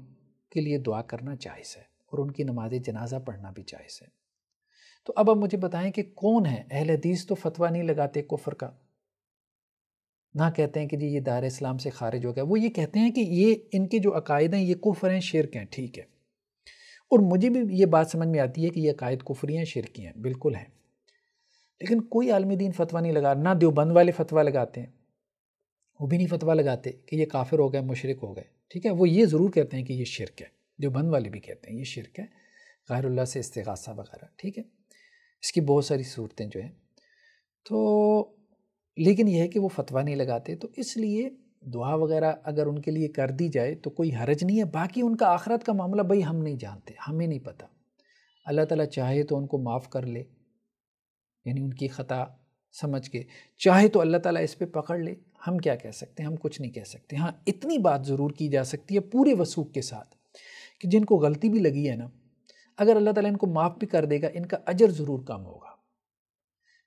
کے لیے دعا کرنا جائز ہے، اور ان کی نماز جنازہ پڑھنا بھی جائز ہے. تو اب مجھے بتائیں کہ کون ہے؟ اہل حدیث تو فتویٰ نہیں لگاتے کفر کا، نہ کہتے ہیں کہ جی یہ دائرہ اسلام سے خارج ہو گیا. وہ یہ کہتے ہیں کہ یہ ان کے جو عقائد ہیں یہ کفر ہیں، شرک ہیں، ٹھیک ہے. اور مجھے بھی یہ بات سمجھ میں آتی ہے کہ یہ عقائد کفری ہیں، شرکی ہیں، بالکل ہیں. لیکن کوئی عالم دین فتویٰ نہیں لگا. نہ دیوبند والے فتویٰ لگاتے ہیں، وہ بھی نہیں فتویٰ لگاتے کہ یہ کافر ہو گئے، مشرک ہو گئے، ٹھیک ہے. وہ یہ ضرور کہتے ہیں کہ یہ شرک ہے. دیوبند والے بھی کہتے ہیں یہ شرک ہے، غیر اللہ سے استغاثہ وغیرہ، ٹھیک ہے. اس کی بہت ساری صورتیں جو ہیں. تو لیکن یہ ہے کہ وہ فتویٰ نہیں لگاتے، تو اس لیے دعا وغیرہ اگر ان کے لیے کر دی جائے تو کوئی حرج نہیں ہے۔ باقی ان کا آخرت کا معاملہ بھائی ہم نہیں جانتے، ہمیں نہیں پتہ۔ اللہ تعالیٰ چاہے تو ان کو معاف کر لے، یعنی ان کی خطا سمجھ کے، چاہے تو اللہ تعالیٰ اس پہ پکڑ لے، ہم کیا کہہ سکتے ہیں، ہم کچھ نہیں کہہ سکتے۔ ہاں اتنی بات ضرور کی جا سکتی ہے پورے وثوق کے ساتھ کہ جن کو غلطی بھی لگی ہے نا، اگر اللہ تعالیٰ ان کو معاف بھی کر دے گا، ان کا اجر ضرور کم ہوگا۔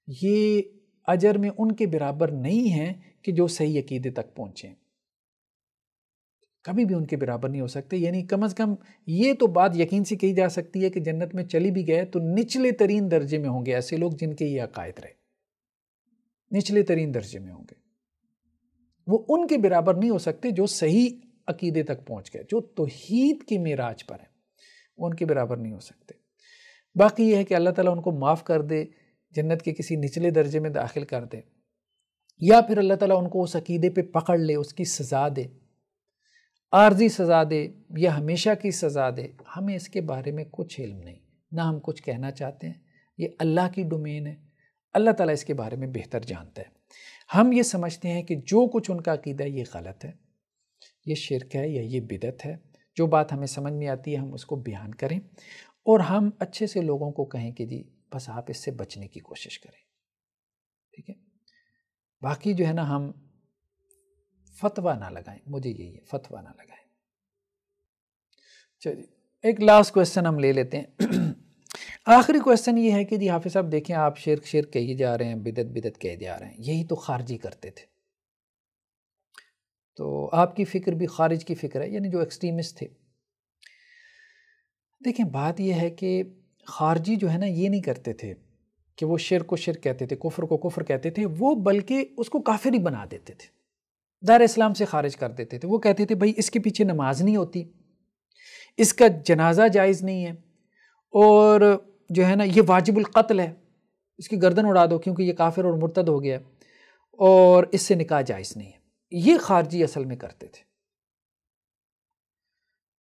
یہ اجر میں ان کے برابر نہیں ہے کہ جو صحیح عقیدے تک پہنچیں، کبھی بھی ان کے برابر نہیں ہو سکتے۔ یعنی کم از کم یہ تو بات یقین سے کہی جا سکتی ہے کہ جنت میں چلی بھی گئے تو نچلے ترین درجے میں ہوں گے ایسے لوگ جن کے یہ عقائد رہے، نچلے ترین درجے میں ہوں گے۔ وہ ان کے برابر نہیں ہو سکتے جو صحیح عقیدے تک پہنچ گئے، جو توحید کی معراج پر ہیں، وہ ان کے برابر نہیں ہو سکتے۔ باقی یہ ہے کہ اللہ تعالیٰ ان کو معاف کر دے، جنت کے کسی نچلے درجے میں داخل کر دے، یا پھر اللہ تعالیٰ ان کو اس عقیدے پہ پکڑ لے، اس کی سزا دے، عارضی سزا دے یا ہمیشہ کی سزا دے، ہمیں اس کے بارے میں کچھ علم نہیں، نہ ہم کچھ کہنا چاہتے ہیں۔ یہ اللہ کی ڈومین ہے، اللہ تعالیٰ اس کے بارے میں بہتر جانتا ہے۔ ہم یہ سمجھتے ہیں کہ جو کچھ ان کا عقیدہ ہے یہ غلط ہے، یہ شرک ہے یا یہ بدعت ہے۔ جو بات ہمیں سمجھ میں آتی ہے ہم اس کو بیان کریں، اور ہم اچھے سے لوگوں کو کہیں کہ جی بس آپ اس سے بچنے کی کوشش کریں، ٹھیک ہے۔ باقی جو ہے نا ہم فتویٰ نہ لگائیں، مجھے یہی ہے، فتویٰ نہ لگائیں۔ چلیے ایک لاسٹ کویسچن ہم لے لیتے ہیں۔ آخری کویسچن یہ ہے کہ جی حافظ صاحب دیکھیں آپ شرک شرک کہی جا رہے ہیں، بدعت بدعت کہے جا رہے ہیں، یہی تو خارجی کرتے تھے، تو آپ کی فکر بھی خارج کی فکر ہے، یعنی جو ایکسٹریمسٹ تھے۔ دیکھیں بات یہ ہے کہ خارجی جو ہے نا یہ نہیں کرتے تھے کہ وہ شرک کو شرک کہتے تھے، کفر کو کفر کہتے تھے، وہ بلکہ اس کو کافر ہی بنا دیتے تھے، دار اسلام سے خارج کر دیتے تھے۔ وہ کہتے تھے بھائی اس کے پیچھے نماز نہیں ہوتی، اس کا جنازہ جائز نہیں ہے، اور جو ہے نا یہ واجب القتل ہے، اس کی گردن اڑا دو کیونکہ یہ کافر اور مرتد ہو گیا، اور اس سے نکاح جائز نہیں ہے۔ یہ خارجی اصل میں کرتے تھے،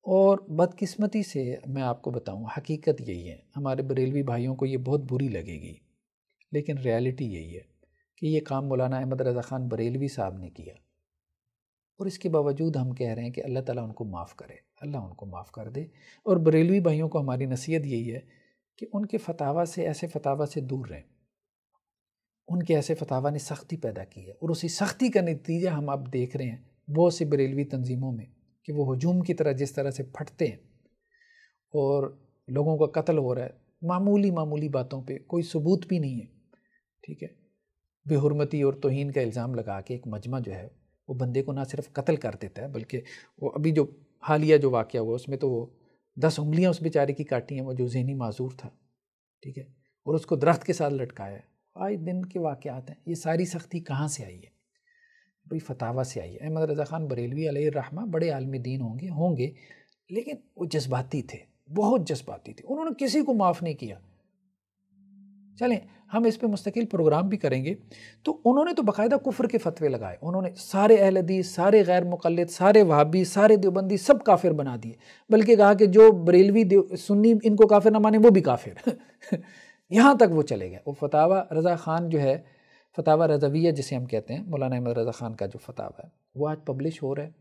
اور بدقسمتی سے میں آپ کو بتاؤں حقیقت یہی ہے، ہمارے بریلوی بھائیوں کو یہ بہت بری لگے گی، لیکن ریالٹی یہی ہے کہ یہ کام مولانا احمد رضا خان بریلوی صاحب نے کیا، اور اس کے باوجود ہم کہہ رہے ہیں کہ اللہ تعالیٰ ان کو معاف کرے، اللہ ان کو معاف کر دے۔ اور بریلوی بھائیوں کو ہماری نصیحت یہی ہے کہ ان کے فتاویٰ سے، ایسے فتاویٰ سے دور رہیں۔ ان کے ایسے فتاویٰ نے سختی پیدا کی ہے، اور اسی سختی کا نتیجہ ہم اب دیکھ رہے ہیں بہت سے بریلوی تنظیموں میں، کہ وہ ہجوم کی طرح جس طرح سے پھٹتے ہیں اور لوگوں کا قتل ہو رہا ہے معمولی معمولی باتوں پہ، کوئی ثبوت بھی نہیں ہے، ٹھیک ہے، بے حرمتی اور توہین کا الزام لگا کے ایک مجمع جو ہے وہ بندے کو نہ صرف قتل کر دیتا ہے، بلکہ وہ ابھی جو حالیہ جو واقعہ ہوا اس میں تو وہ 10 انگلیاں اس بیچارے کی کاٹی ہیں، وہ جو ذہنی معذور تھا، ٹھیک ہے، اور اس کو درخت کے ساتھ لٹکایا ہے۔ آج دن کے واقعات ہیں۔ یہ ساری سختی کہاں سے آئی ہے؟ بھئی فتاویٰ سے آئی ہے۔ احمد رضا خان بریلوی علیہ الرحمہ بڑے عالم دین ہوں گے، لیکن وہ جذباتی تھے، بہت جذباتی تھے، انہوں نے کسی کو معاف نہیں کیا۔ چلیں ہم اس پہ مستقل پروگرام بھی کریں گے۔ تو انہوں نے تو باقاعدہ کفر کے فتوے لگائے، انہوں نے سارے اہل حدیث، سارے غیر مقلد، سارے وہابی، سارے دیوبندی سب کافر بنا دیے، بلکہ کہا کہ جو بریلوی سنی ان کو کافر نہ مانے وہ بھی کافر یہاں تک وہ چلے گئے۔ وہ فتاویٰ رضا خان جو ہے، فتاویٰ رضویہ جسے ہم کہتے ہیں، مولانا احمد رضا خان کا جو فتاویٰ ہے وہ آج پبلش ہو رہا ہے،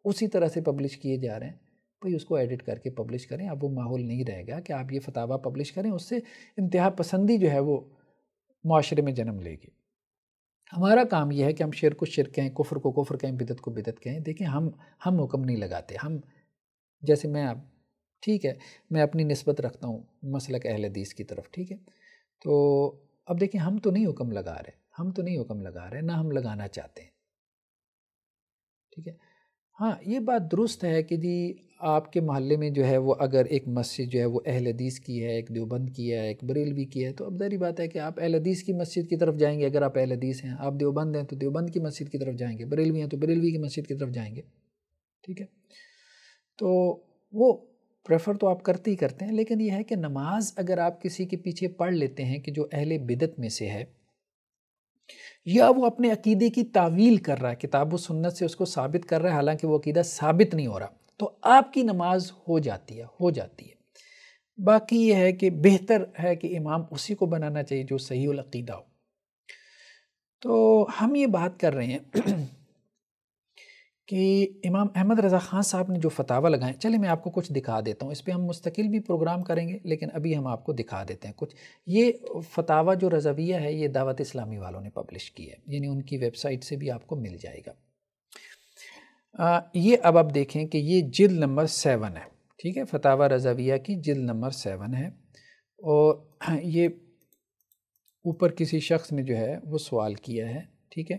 اسی طرح سے پبلش کیے جا رہے ہیں۔ بھئی اس کو ایڈٹ کر کے پبلش کریں، اب وہ ماحول نہیں رہے گا کہ آپ یہ فتاویٰ پبلش کریں، اس سے انتہا پسندی جو ہے وہ معاشرے میں جنم لے گی۔ ہمارا کام یہ ہے کہ ہم شرک کو شرک کہیں، کفر کو کفر کہیں، بدعت کو بدعت کہیں۔ دیکھیں ہم حکم نہیں لگاتے، ہم جیسے میں اب ٹھیک ہے میں اپنی نسبت رکھتا ہوں مسلک اہل حدیث کی طرف، ٹھیک ہے، تو اب دیکھیں ہم تو نہیں حکم لگا رہے، نہ ہم لگانا چاہتے ہیں، ٹھیک ہے۔ ہاں یہ بات درست ہے کہ جی آپ کے محلے میں جو ہے وہ اگر ایک مسجد جو ہے وہ اہل حدیث کی ہے، ایک دیوبند کی ہے، ایک بریلوی کی ہے، تو اب ظاہری بات ہے کہ آپ اہل حدیث کی مسجد کی طرف جائیں گے اگر آپ اہل حدیث ہیں، آپ دیوبند ہیں تو دیوبند کی مسجد کی طرف جائیں گے، بریلوی ہیں تو بریلوی کی مسجد کی طرف جائیں گے، ٹھیک ہے۔ تو وہ پریفر تو آپ کرتے ہی کرتے ہیں، لیکن یہ ہے کہ نماز اگر آپ کسی کے پیچھے پڑھ لیتے ہیں کہ جو اہل بدعت میں سے ہے، یا وہ اپنے عقیدے کی تعویل کر رہا ہے، کتاب و سنت سے اس کو ثابت کر رہا ہے، حالانکہ وہ عقیدہ ثابت نہیں ہو رہا، تو آپ کی نماز ہو جاتی ہے۔ باقی یہ ہے کہ بہتر ہے کہ امام اسی کو بنانا چاہیے جو صحیح العقیدہ ہو۔ تو ہم یہ بات کر رہے ہیں کہ امام احمد رضا خان صاحب نے جو فتاوی لگائیں، چلے میں آپ کو کچھ دکھا دیتا ہوں، اس پہ ہم مستقل بھی پروگرام کریں گے، لیکن ابھی ہم آپ کو دکھا دیتے ہیں کچھ۔ یہ فتاوی جو رضویہ ہے یہ دعوت اسلامی والوں نے پبلش کی ہے، یعنی ان کی ویب سائٹ سے بھی آپ کو مل جائے گا۔ یہ اب آپ دیکھیں کہ یہ جلد نمبر 7 ہے، ٹھیک ہے، فتاوی رضویہ کی جلد نمبر 7 ہے، اور یہ اوپر کسی شخص نے جو ہے وہ سوال کیا ہے، ٹھیک ہے،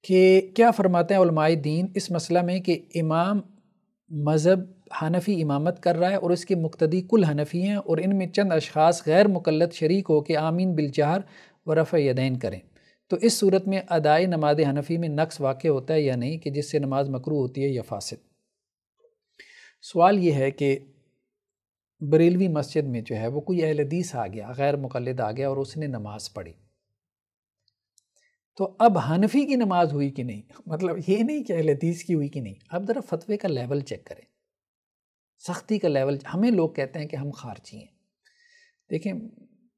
کہ کیا فرماتے ہیں علماء دین اس مسئلہ میں کہ امام مذہب حنفی امامت کر رہا ہے اور اس کے مقتدی کل حنفی ہیں، اور ان میں چند اشخاص غیر مقلد شریک ہو کے آمین بالجہر و رفع یدین کریں، تو اس صورت میں ادائے نماز حنفی میں نقص واقع ہوتا ہے یا نہیں، کہ جس سے نماز مکروہ ہوتی ہے یا فاسد؟ سوال یہ ہے کہ بریلوی مسجد میں جو ہے وہ کوئی اہل حدیث آ گیا، غیر مقلد آ گیا اور اس نے نماز پڑھی، تو اب حنفی کی نماز ہوئی کہ نہیں؟ مطلب یہ نہیں کہ اہل حدیث کی ہوئی کہ نہیں، اب ذرا فتوے کا لیول چیک کریں، سختی کا لیول۔ ہمیں لوگ کہتے ہیں کہ ہم خارجی ہیں، دیکھیں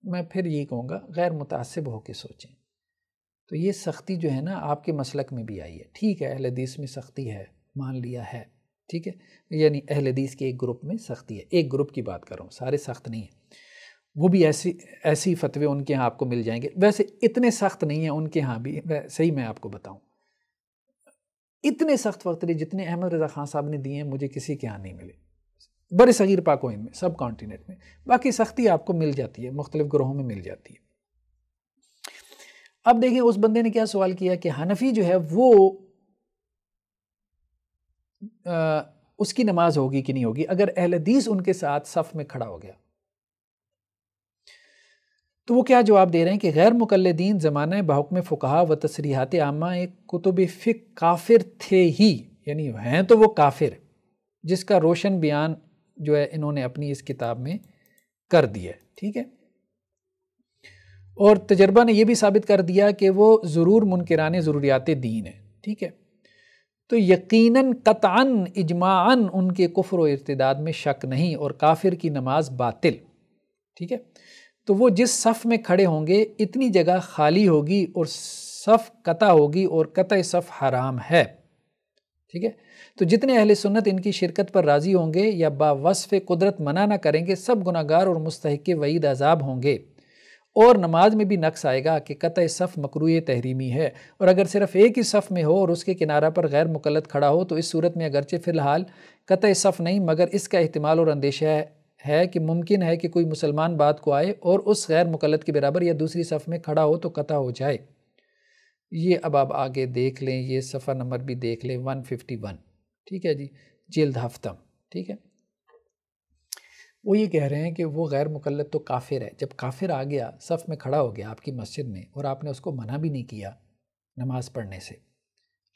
میں پھر یہ کہوں گا غیر متعصب ہو کے سوچیں، تو یہ سختی جو ہے نا آپ کے مسلک میں بھی آئی ہے، ٹھیک ہے اہل حدیث میں سختی ہے، مان لیا ہے، ٹھیک ہے، یعنی اہل حدیث کے ایک گروپ میں سختی ہے، ایک گروپ کی بات کر رہا ہوں، سارے سخت نہیں ہیں، وہ بھی ایسی فتوے ان کے ہاں آپ کو مل جائیں گے، ویسے اتنے سخت نہیں ہیں ان کے ہاں بھی، صحیح میں آپ کو بتاؤں اتنے سخت فتوے جتنے احمد رضا خان صاحب نے دیے ہیں مجھے کسی کے ہاں نہیں ملے، بر صغیر پاک و ہند میں، سب کانٹیننٹ میں، باقی سختی آپ کو مل جاتی ہے، مختلف گروہوں میں مل جاتی ہے۔ اب دیکھیں اس بندے نے کیا سوال کیا کہ حنفی جو ہے وہ اس کی نماز ہوگی کہ نہیں ہوگی اگر اہل حدیث ان کے ساتھ صف میں کھڑا ہو گیا، تو وہ کیا جواب دے رہے ہیں کہ غیر مقلدین زمانہ بحکم فقہا و تصریحات عامہ کتب فقہ کافر تھے ہی، یعنی ہیں تو وہ کافر، جس کا روشن بیان جو ہے انہوں نے اپنی اس کتاب میں کر دیا، ٹھیک ہے، اور تجربہ نے یہ بھی ثابت کر دیا کہ وہ ضرور منکران ضروریات دین ہے، ٹھیک ہے، تو یقیناً قطعاً اجماعاً ان کے کفر و ارتداد میں شک نہیں، اور کافر کی نماز باطل، ٹھیک ہے، تو وہ جس صف میں کھڑے ہوں گے اتنی جگہ خالی ہوگی اور صف قطع ہوگی، اور قطع صف حرام ہے، ٹھیک ہے، تو جتنے اہل سنت ان کی شرکت پر راضی ہوں گے یا با وصف قدرت منع نہ کریں گے، سب گناہگار اور مستحق وعید عذاب ہوں گے، اور نماز میں بھی نقص آئے گا کہ قطع صف مکروہ تحریمی ہے، اور اگر صرف ایک ہی صف میں ہو اور اس کے کنارہ پر غیر مقلد کھڑا ہو تو اس صورت میں اگرچہ فی الحال قطع صف نہیں، مگر اس کا احتمال اور اندیشہ ہے کہ ممکن ہے کہ کوئی مسلمان بعد کو آئے اور اس غیر مقلد کے برابر یا دوسری صف میں کھڑا ہو تو قطع ہو جائے۔ یہ اب آپ آگے دیکھ لیں، یہ صفحہ نمبر بھی دیکھ لیں 151، ٹھیک ہے جی، جلد ہفتم، ٹھیک ہے، وہ یہ کہہ رہے ہیں کہ وہ غیر مقلد تو کافر ہے، جب کافر آ گیا صف میں کھڑا ہو گیا آپ کی مسجد میں اور آپ نے اس کو منع بھی نہیں کیا نماز پڑھنے سے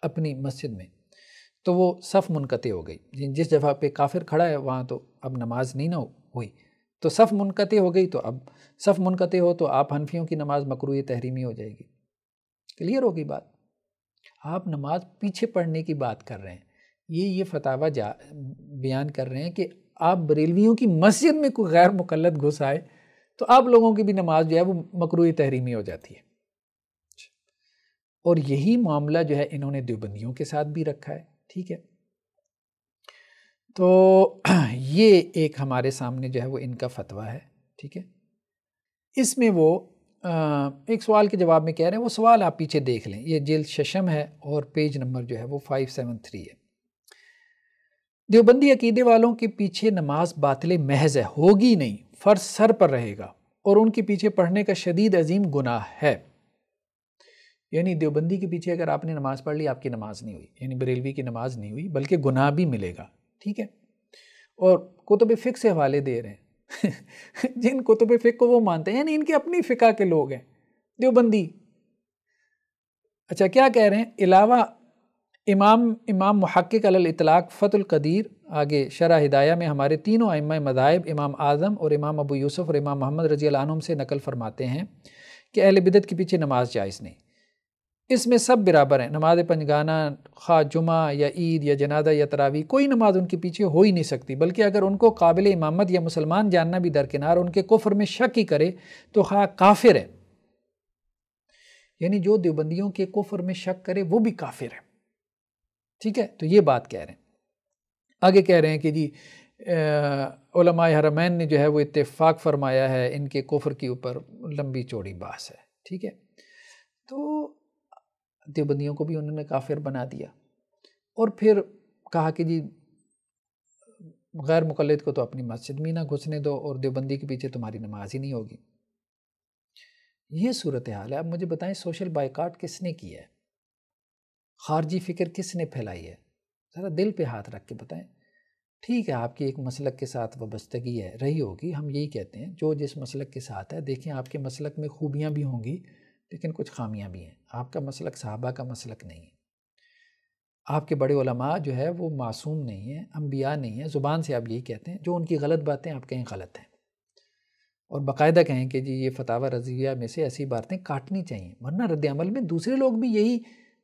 اپنی مسجد میں، تو وہ صف منقطع ہو گئی، جس جگہ پہ کافر کھڑا ہے وہاں تو اب نماز نہیں نہ ہوئی، تو صف منقطع ہو گئی، تو اب صف منقطع ہو تو آپ حنفیوں کی نماز مکروہ تحریمی ہو جائے گی، کلیئر ہوگی بات۔ آپ نماز پیچھے پڑھنے کی بات کر رہے ہیں، یہ فتاوی بیان کر رہے ہیں کہ آپ بریلویوں کی مسجد میں کوئی غیر مقلد گھس آئے تو آپ لوگوں کی بھی نماز جو ہے وہ مکروہ تحریمی ہو جاتی ہے، اور یہی معاملہ جو ہے انہوں نے دیوبندیوں کے ساتھ بھی رکھا ہے، ٹھیک ہے، تو یہ ایک ہمارے سامنے جو ہے وہ ان کا فتویٰ ہے، ٹھیک ہے، اس میں وہ ایک سوال کے جواب میں کہہ رہے ہیں، وہ سوال آپ پیچھے دیکھ لیں، یہ جلد ششم ہے اور پیج نمبر جو ہے وہ 573 ہے۔ دیوبندی عقیدے والوں کے پیچھے نماز باطل محض ہے، ہوگی نہیں، فرض سر پر رہے گا، اور ان کے پیچھے پڑھنے کا شدید عظیم گناہ ہے، یعنی دیوبندی کے پیچھے اگر آپ نے نماز پڑھ لی آپ کی نماز نہیں ہوئی، یعنی بریلوی کی نماز نہیں ہوئی بلکہ گناہ بھی ملے گا، ٹھیک ہے، اور کتب فقہ سے حوالے دے رہے ہیں جن کتب فقہ کو وہ مانتے ہیں، یعنی ان کے اپنی فقہ کے لوگ ہیں دیوبندی۔ اچھا کیا کہہ رہے ہیں؟ علاوہ امام محقق علی الاطلاق فتح القدیر، آگے شرح ہدایہ میں ہمارے تینوں ائمہ مذاہب امام اعظم اور امام ابو یوسف اور امام محمد رضی اللہ عنہم سے نقل فرماتے ہیں کہ اہل بدعت کے پیچھے نماز جائز نہیں، اس میں سب برابر ہیں، نماز پنجگانہ خواہ جمعہ یا عید یا جنازہ یا تراویح، کوئی نماز ان کے پیچھے ہو ہی نہیں سکتی، بلکہ اگر ان کو قابل امامت یا مسلمان جاننا بھی درکنار ان کے کفر میں شک ہی کرے تو خواہ کافر ہے، یعنی جو دیوبندیوں کے کفر میں شک کرے وہ بھی کافر ہے، ٹھیک ہے؟ تو یہ بات کہہ رہے ہیں۔ آگے کہہ رہے ہیں کہ جی علماء حرمین نے جو ہے وہ اتفاق فرمایا ہے ان کے کفر کے اوپر، لمبی چوڑی بحث ہے، ٹھیک ہے؟ تو دیوبندیوں کو بھی انہوں نے کافر بنا دیا، اور پھر کہا کہ جی غیر مقلد کو تو اپنی مسجد میں نہ گھسنے دو، اور دیوبندی کے پیچھے تمہاری نماز ہی نہیں ہوگی۔ یہ صورتحال ہے۔ اب مجھے بتائیں سوشل بائیکاٹ کس نے کیا ہے؟ خارجی فکر کس نے پھیلائی ہے؟ ذرا دل پہ ہاتھ رکھ کے بتائیں۔ ٹھیک ہے آپ کی ایک مسلک کے ساتھ وابستگی ہے، رہی ہوگی، ہم یہی کہتے ہیں جو جس مسلک کے ساتھ ہے۔ دیکھیں آپ کے مسلک میں خوبیاں بھی ہوں گی لیکن کچھ خامیاں بھی ہیں۔ آپ کا مسلک صحابہ کا مسلک نہیں ہے۔ آپ کے بڑے علماء جو ہے وہ معصوم نہیں ہیں، انبیاء نہیں ہیں، زبان سے آپ یہی کہتے ہیں، جو ان کی غلط باتیں آپ کہیں غلط ہیں، اور باقاعدہ کہیں کہ جی یہ فتاوی رضویہ میں سے ایسی باتیں کاٹنی چاہیے، ورنہ رد عمل میں دوسرے لوگ بھی یہی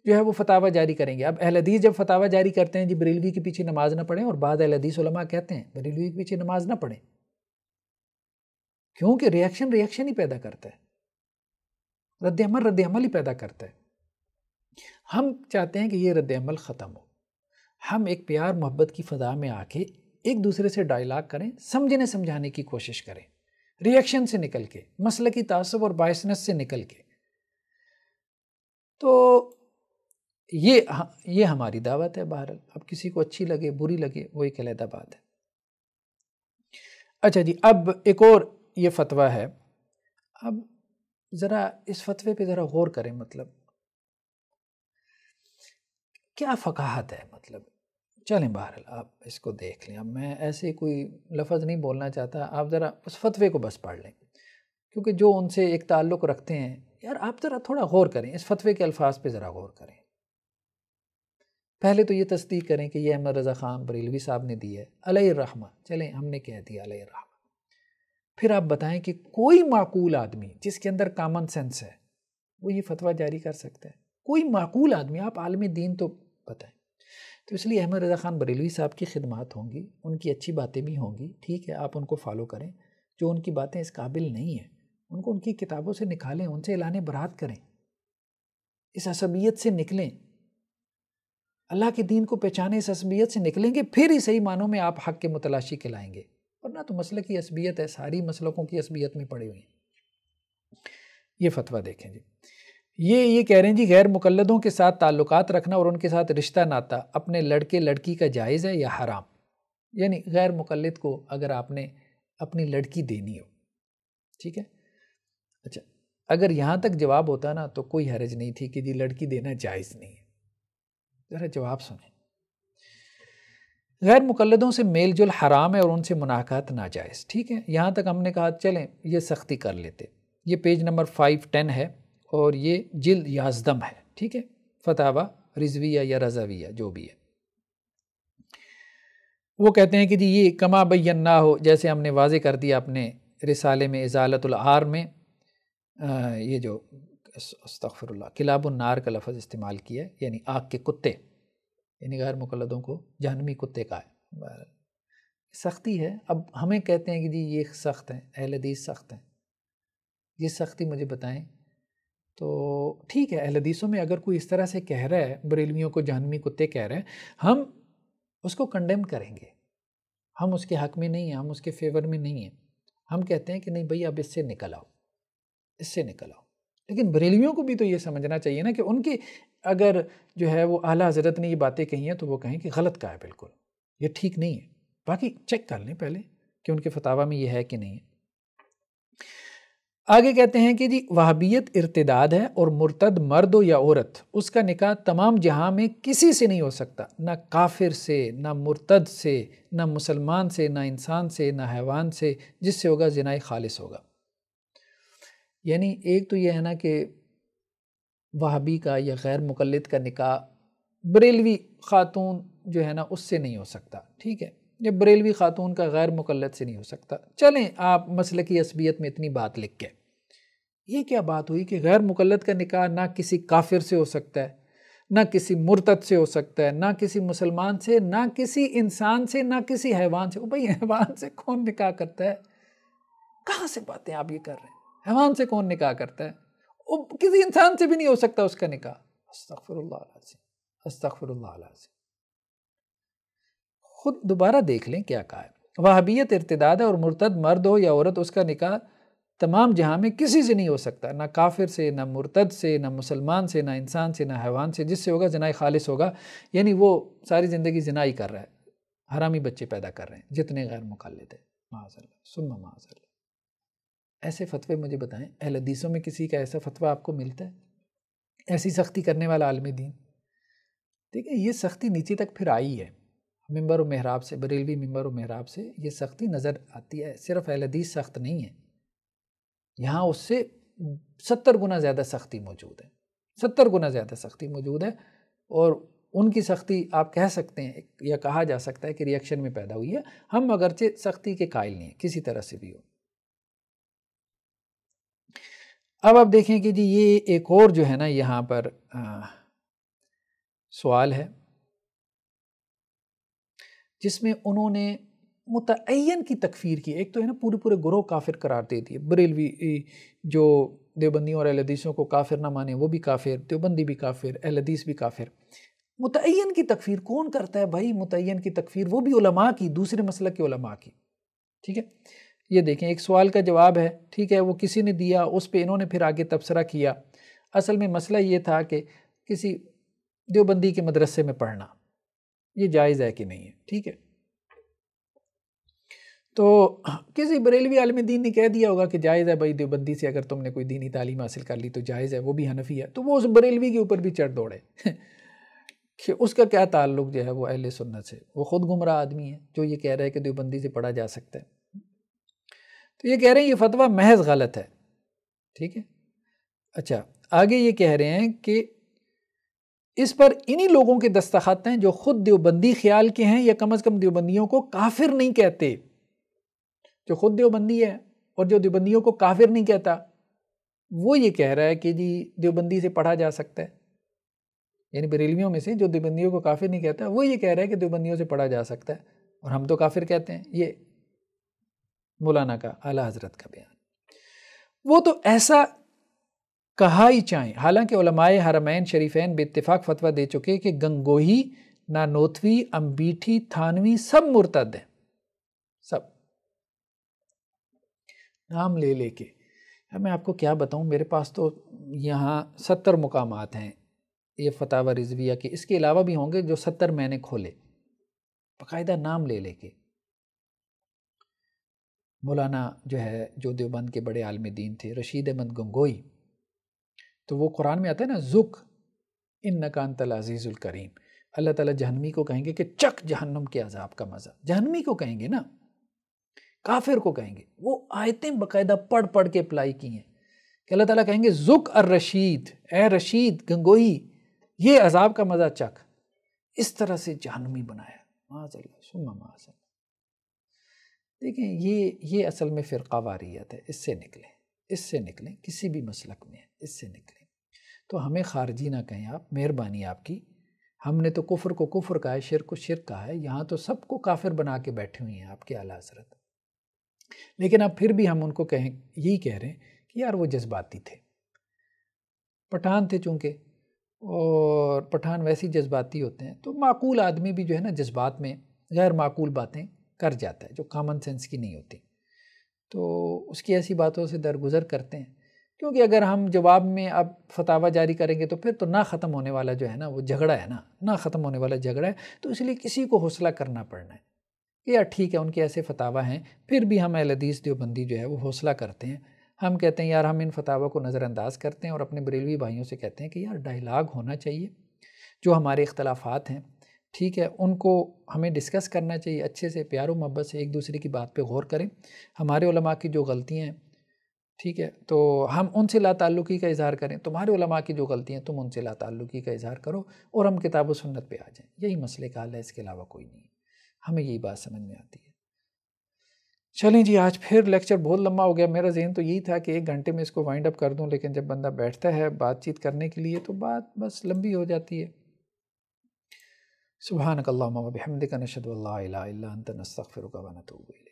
جو ہے وہ فتاوی جاری کریں گے۔ اب اہل حدیث جب فتاوی جاری کرتے ہیں جی بریلوی کے پیچھے نماز نہ پڑھیں، اور بعض اہل حدیث علماء کہتے ہیں بریلوی کے پیچھے نماز نہ پڑھیں، کیونکہ ریاکشن ہی پیدا کرتا ہے، رد عمل ہی پیدا کرتا ہے۔ ہم چاہتے ہیں کہ یہ رد عمل ختم ہو، ہم ایک پیار محبت کی فضا میں آ کے ایک دوسرے سے ڈائلاگ کریں، سمجھنے سمجھانے کی کوشش کریں، ریاکشن سے نکل کے، مسلکی تعصب اور بائسنس سے نکل کے۔ تو یہ ہماری دعوت ہے۔ بہرحال اب کسی کو اچھی لگے بری لگے وہ ایک علیحدہ بات ہے۔ اچھا جی، اب ایک اور یہ فتویٰ ہے، اب ذرا اس فتوے پہ ذرا غور کریں، مطلب کیا فقاہت ہے، مطلب چلیں بہرحال آپ اس کو دیکھ لیں۔ اب میں ایسے کوئی لفظ نہیں بولنا چاہتا، آپ ذرا اس فتوے کو بس پڑھ لیں، کیونکہ جو ان سے ایک تعلق رکھتے ہیں، یار آپ ذرا تھوڑا غور کریں، اس فتوے کے الفاظ پہ ذرا غور کریں۔ پہلے تو یہ تصدیق کریں کہ یہ احمد رضا خان بریلوی صاحب نے دی ہے، علیہ الرحمہ، چلیں ہم نے کہہ دیا علیہ الرحمہ۔ پھر آپ بتائیں کہ کوئی معقول آدمی جس کے اندر کامن سینس ہے وہ یہ فتویٰ جاری کر سکتا ہے؟ کوئی معقول آدمی، آپ عالم دین تو بتائیں۔ تو اس لیے احمد رضا خان بریلوی صاحب کی خدمات ہوں گی، ان کی اچھی باتیں بھی ہوں گی، ٹھیک ہے آپ ان کو فالو کریں۔ جو ان کی باتیں اس قابل نہیں ہیں ان کو ان کی کتابوں سے نکالیں، ان سے اعلان برات کریں، اس عصبیت سے نکلیں، اللہ کے دین کو پہچانے، اس عصبیت سے نکلیں گے پھر ہی صحیح معنوں میں آپ حق کے متلاشی کہلائیں گے، ورنہ تو مسلک کی عصبیت ہے، ساری مسلکوں کی عصبیت میں پڑی ہوئی ہیں۔ یہ فتویٰ دیکھیں جی، یہ کہہ رہے ہیں جی غیر مقلدوں کے ساتھ تعلقات رکھنا اور ان کے ساتھ رشتہ ناتا اپنے لڑکے لڑکی کا جائز ہے یا حرام؟ یعنی غیر مقلد کو اگر آپ نے اپنی لڑکی دینی ہو، ٹھیک ہے، اچھا اگر یہاں تک جواب ہوتا نا تو کوئی حرج نہیں تھی کہ جی لڑکی دینا جائز نہیں ہے۔ ذرا جواب سنیں، غیر مقلدوں سے میل جل حرام ہے اور ان سے مناکحت ناجائز، ٹھیک ہے، یہاں تک ہم نے کہا چلیں یہ سختی کر لیتے۔ یہ پیج نمبر 510 ہے اور یہ جلد یازدم ہے، ٹھیک ہے، فتاوی رضویہ یا رضویہ جو بھی ہے۔ وہ کہتے ہیں کہ جی یہ کما بینا ہو، جیسے ہم نے واضح کر دیا اپنے رسالے میں ازالت العار میں، یہ جو استغفر اللہ کلاب النار کا لفظ استعمال کیا ہے، یعنی آگ کے کتے، یعنی غیر مقلدوں کو جہنمی کتے کا ہے، سختی ہے۔ اب ہمیں کہتے ہیں کہ جی یہ سخت ہیں، اہل حدیث سخت ہیں، یہ سختی مجھے بتائیں تو ٹھیک ہے، اہل حدیثوں میں اگر کوئی اس طرح سے کہہ رہا ہے بریلویوں کو جہنمی کتے کہہ رہے ہیں، ہم اس کو کنڈیم کریں گے، ہم اس کے حق میں نہیں ہیں، ہم اس کے فیور میں نہیں ہیں، ہم کہتے ہیں کہ نہیں بھائی اب اس سے نکل آؤ، اس سے نکل آؤ۔ لیکن بریلویوں کو بھی تو یہ سمجھنا چاہیے نا کہ ان کی اگر جو ہے وہ اعلیٰ حضرت نے یہ باتیں کہی ہیں تو وہ کہیں کہ غلط کا ہے، بالکل یہ ٹھیک نہیں ہے، باقی چیک کر لیں پہلے کہ ان کے فتاوی میں یہ ہے کہ نہیں ہے۔ آگے کہتے ہیں کہ جی وہابیت ارتداد ہے اور مرتد مرد ہو یا عورت، اس کا نکاح تمام جہاں میں کسی سے نہیں ہو سکتا، نہ کافر سے، نہ مرتد سے، نہ مسلمان سے، نہ انسان سے، نہ حیوان سے، جس سے ہوگا زنا خالص ہوگا۔ یعنی ایک تو یہ ہے نا کہ وہابی کا یا غیر مقلد کا نکاح بریلوی خاتون جو ہے نا اس سے نہیں ہو سکتا، ٹھیک ہے، یا بریلوی خاتون کا غیر مقلد سے نہیں ہو سکتا۔ چلیں آپ مسلکی عصبیت میں اتنی بات لکھ کے، یہ کیا بات ہوئی کہ غیر مقلد کا نکاح نہ کسی کافر سے ہو سکتا ہے، نہ کسی مرتد سے ہو سکتا ہے، نہ کسی مسلمان سے، نہ کسی انسان سے، نہ کسی حیوان سے۔ بھئی حیوان سے کون نکاح کرتا ہے؟ کہاں سے باتیں آپ یہ کر رہے ہیں؟ حیوان سے کون نکاح کرتا ہے؟ کسی انسان سے بھی نہیں ہو سکتا اس کا نکاح. استغفر اللہ العظیم، استغفر اللہ العظیم. خود دوبارہ دیکھ لیں کیا کہا ہے. وہابیت ارتداد ہے اور مرتد مرد ہو یا عورت، اس کا نکاح تمام جہاں میں کسی سے نہیں ہو سکتا، نہ کافر سے، نہ مرتد سے، نہ مسلمان سے، نہ انسان سے، نہ حیوان سے. جس سے ہوگا زنا خالص ہوگا، یعنی وہ ساری زندگی زنا ہی کر رہا ہے، حرامی بچے پیدا کر رہے ہیں جتنے غیر مقلد ہیں. معاذ اللہ ثم معاذ اللہ. ایسے فتوے مجھے بتائیں، اہل حدیثوں میں کسی کا ایسا فتویٰ آپ کو ملتا ہے؟ ایسی سختی کرنے والا عالم دین؟ دیکھیں یہ سختی نیچے تک پھر آئی ہے، ممبر و محراب سے، بریلوی ممبر و محراب سے یہ سختی نظر آتی ہے. صرف اہل حدیث سخت نہیں ہے، یہاں اس سے 70 گنا زیادہ سختی موجود ہے، 70 گنا زیادہ سختی موجود ہے. اور ان کی سختی آپ کہہ سکتے ہیں یا کہا جا سکتا ہے کہ ریئیکشن میں پیدا ہوئی ہے. ہم اگرچہ سختی کے قائل نہیں ہیں کسی طرح سے بھی ہو. اب آپ دیکھیں کہ جی یہ ایک اور جو ہے نا یہاں پر سوال ہے جس میں انہوں نے متعین کی تکفیر کی. ایک تو ہے نا پورے گروہ کافر قرار دے دیے. بریلوی جو دیوبندیوں اور اہل حدیثوں کو کافر نہ مانے وہ بھی کافر، دیوبندی بھی کافر، اہل حدیث بھی کافر. متعین کی تکفیر کون کرتا ہے بھائی؟ متعین کی تکفیر وہ بھی علماء کی، دوسرے مسلک کے علماء کی. ٹھیک ہے، یہ دیکھیں ایک سوال کا جواب ہے، ٹھیک ہے، وہ کسی نے دیا، اس پہ انہوں نے پھر آگے تبصرہ کیا. اصل میں مسئلہ یہ تھا کہ کسی دیوبندی کے مدرسے میں پڑھنا یہ جائز ہے کہ نہیں ہے. ٹھیک ہے، تو کسی بریلوی عالم دین نے کہہ دیا ہوگا کہ جائز ہے بھائی، دیوبندی سے اگر تم نے کوئی دینی تعلیم حاصل کر لی تو جائز ہے، وہ بھی حنفی ہے. تو وہ اس بریلوی کے اوپر بھی چڑھ دوڑے کہ اس کا کیا تعلق جو ہے وہ اہل سنت سے. وہ خود گمراہ آدمی ہے جو یہ کہہ رہا ہے کہ دیوبندی سے پڑھا جا سکتا ہے. تو یہ کہہ رہے ہیں یہ فتویٰ محض غلط ہے. ٹھیک ہے، اچھا آگے یہ کہہ رہے ہیں کہ اس پر انہی لوگوں کے دستخط ہیں جو خود دیوبندی خیال کے ہیں یا کم از کم دیوبندیوں کو کافر نہیں کہتے. جو خود دیوبندی ہے اور جو دیوبندیوں کو کافر نہیں کہتا وہ یہ کہہ رہا ہے کہ جی دیوبندی سے پڑھا جا سکتا ہے. یعنی بریلویوں میں سے جو دیوبندیوں کو کافر نہیں کہتا وہ یہ کہہ رہا ہے کہ دیوبندیوں سے پڑھا جا سکتا ہے اور ہم تو کافر کہتے ہیں. یہ مولانا کا اعلیٰ حضرت کا بیان. وہ تو ایسا کہا ہی چاہیں، حالانکہ علماء حرمین شریفین بے اتفاق فتویٰ دے چکے کہ گنگوہی، نانوتوی، امبیٹھی، تھانوی سب مرتد ہیں. سب نام لے لے کے. میں آپ کو کیا بتاؤں، میرے پاس تو یہاں 70 مقامات ہیں یہ فتاوی رضویہ کے، اس کے علاوہ بھی ہوں گے جو 70 میں نے کھولے باقاعدہ نام لے لے کے. مولانا جو ہے جو دیوبند کے بڑے عالم دین تھے، رشید احمد گنگوئی، تو وہ قرآن میں آتا ہے نا ذُق اِنَّکَ أَنْتَ الْعَزِیزُ الْکریم. اللہ تعالیٰ جہنمی کو کہیں گے کہ چک جہنم کے عذاب کا مزہ. جہنمی کو کہیں گے نا، کافر کو کہیں گے. وہ آیتیں باقاعدہ پڑھ کے اپلائی کی ہیں کہ اللہ تعالیٰ کہیں گے ذُق الرشید، اے رشید گنگوئی یہ عذاب کا مزہ چک. اس طرح سے جہنمی بنایا. معاذ اللہ ثم معاذ اللہ. دیکھیں یہ اصل میں فرقہ واریت ہے. اس سے نکلیں، اس سے نکلیں، کسی بھی مسلک میں اس سے نکلیں. تو ہمیں خارجی نہ کہیں آپ، مہربانی آپ کی. ہم نے تو کفر کو کفر کہا ہے، شرک کو شرک کہا ہے. یہاں تو سب کو کافر بنا کے بیٹھے ہوئے ہیں آپ کے اعلیٰ حضرت. لیکن اب پھر بھی ہم ان کو یہی کہہ رہے ہیں کہ یار وہ جذباتی تھے، پٹھان تھے چونکہ، اور پٹھان ویسی جذباتی ہوتے ہیں. تو معقول آدمی بھی جو ہے نا جذبات میں غیر معقول باتیں کر جاتا ہے جو کامن سینس کی نہیں ہوتی. تو اس کی ایسی باتوں سے درگزر کرتے ہیں، کیونکہ اگر ہم جواب میں اب فتاویٰ جاری کریں گے تو پھر تو نہ ختم ہونے والا جو ہے نا وہ جھگڑا ہے نا، نہ ختم ہونے والا جھگڑا ہے. تو اس لیے کسی کو حوصلہ کرنا پڑنا ہے کہ یار ٹھیک ہے ان کے ایسے فتاویٰ ہیں. پھر بھی ہم اہل حدیث دیوبندی جو ہے وہ حوصلہ کرتے ہیں. ہم کہتے ہیں یار ہم ان فتاویٰ کو نظر انداز کرتے ہیں اور اپنے بریلوی بھائیوں سے کہتے ہیں کہ یار ڈائیلاگ ہونا چاہیے. جو ہمارے اختلافات ہیں ٹھیک ہے ان کو ہمیں ڈسکس کرنا چاہیے اچھے سے، پیار و محبت سے ایک دوسرے کی بات پہ غور کریں. ہمارے علماء کی جو غلطیاں ہیں ٹھیک ہے تو ہم ان سے لا تعلقی کا اظہار کریں. تمہارے علماء کی جو غلطیاں ہیں تم ان سے لا تعلقی کا اظہار کرو اور ہم کتاب و سنت پہ آ جائیں. یہی مسئلے کا حل ہے، اس کے علاوہ کوئی نہیں. ہمیں یہی بات سمجھ میں آتی ہے. چلیں جی آج پھر لیکچر بہت لمبا ہو گیا. میرا ذہن تو یہی تھا کہ 1 گھنٹے میں اس کو وائنڈ اپ کر دوں، لیکن جب بندہ بیٹھتا ہے بات چیت کرنے کے لیے تو بات بس لمبی ہو جاتی ہے. سبحانک اللہم و بحمدک نشہد ان لا الہ الا انت نستغفرک و نتوب الیک.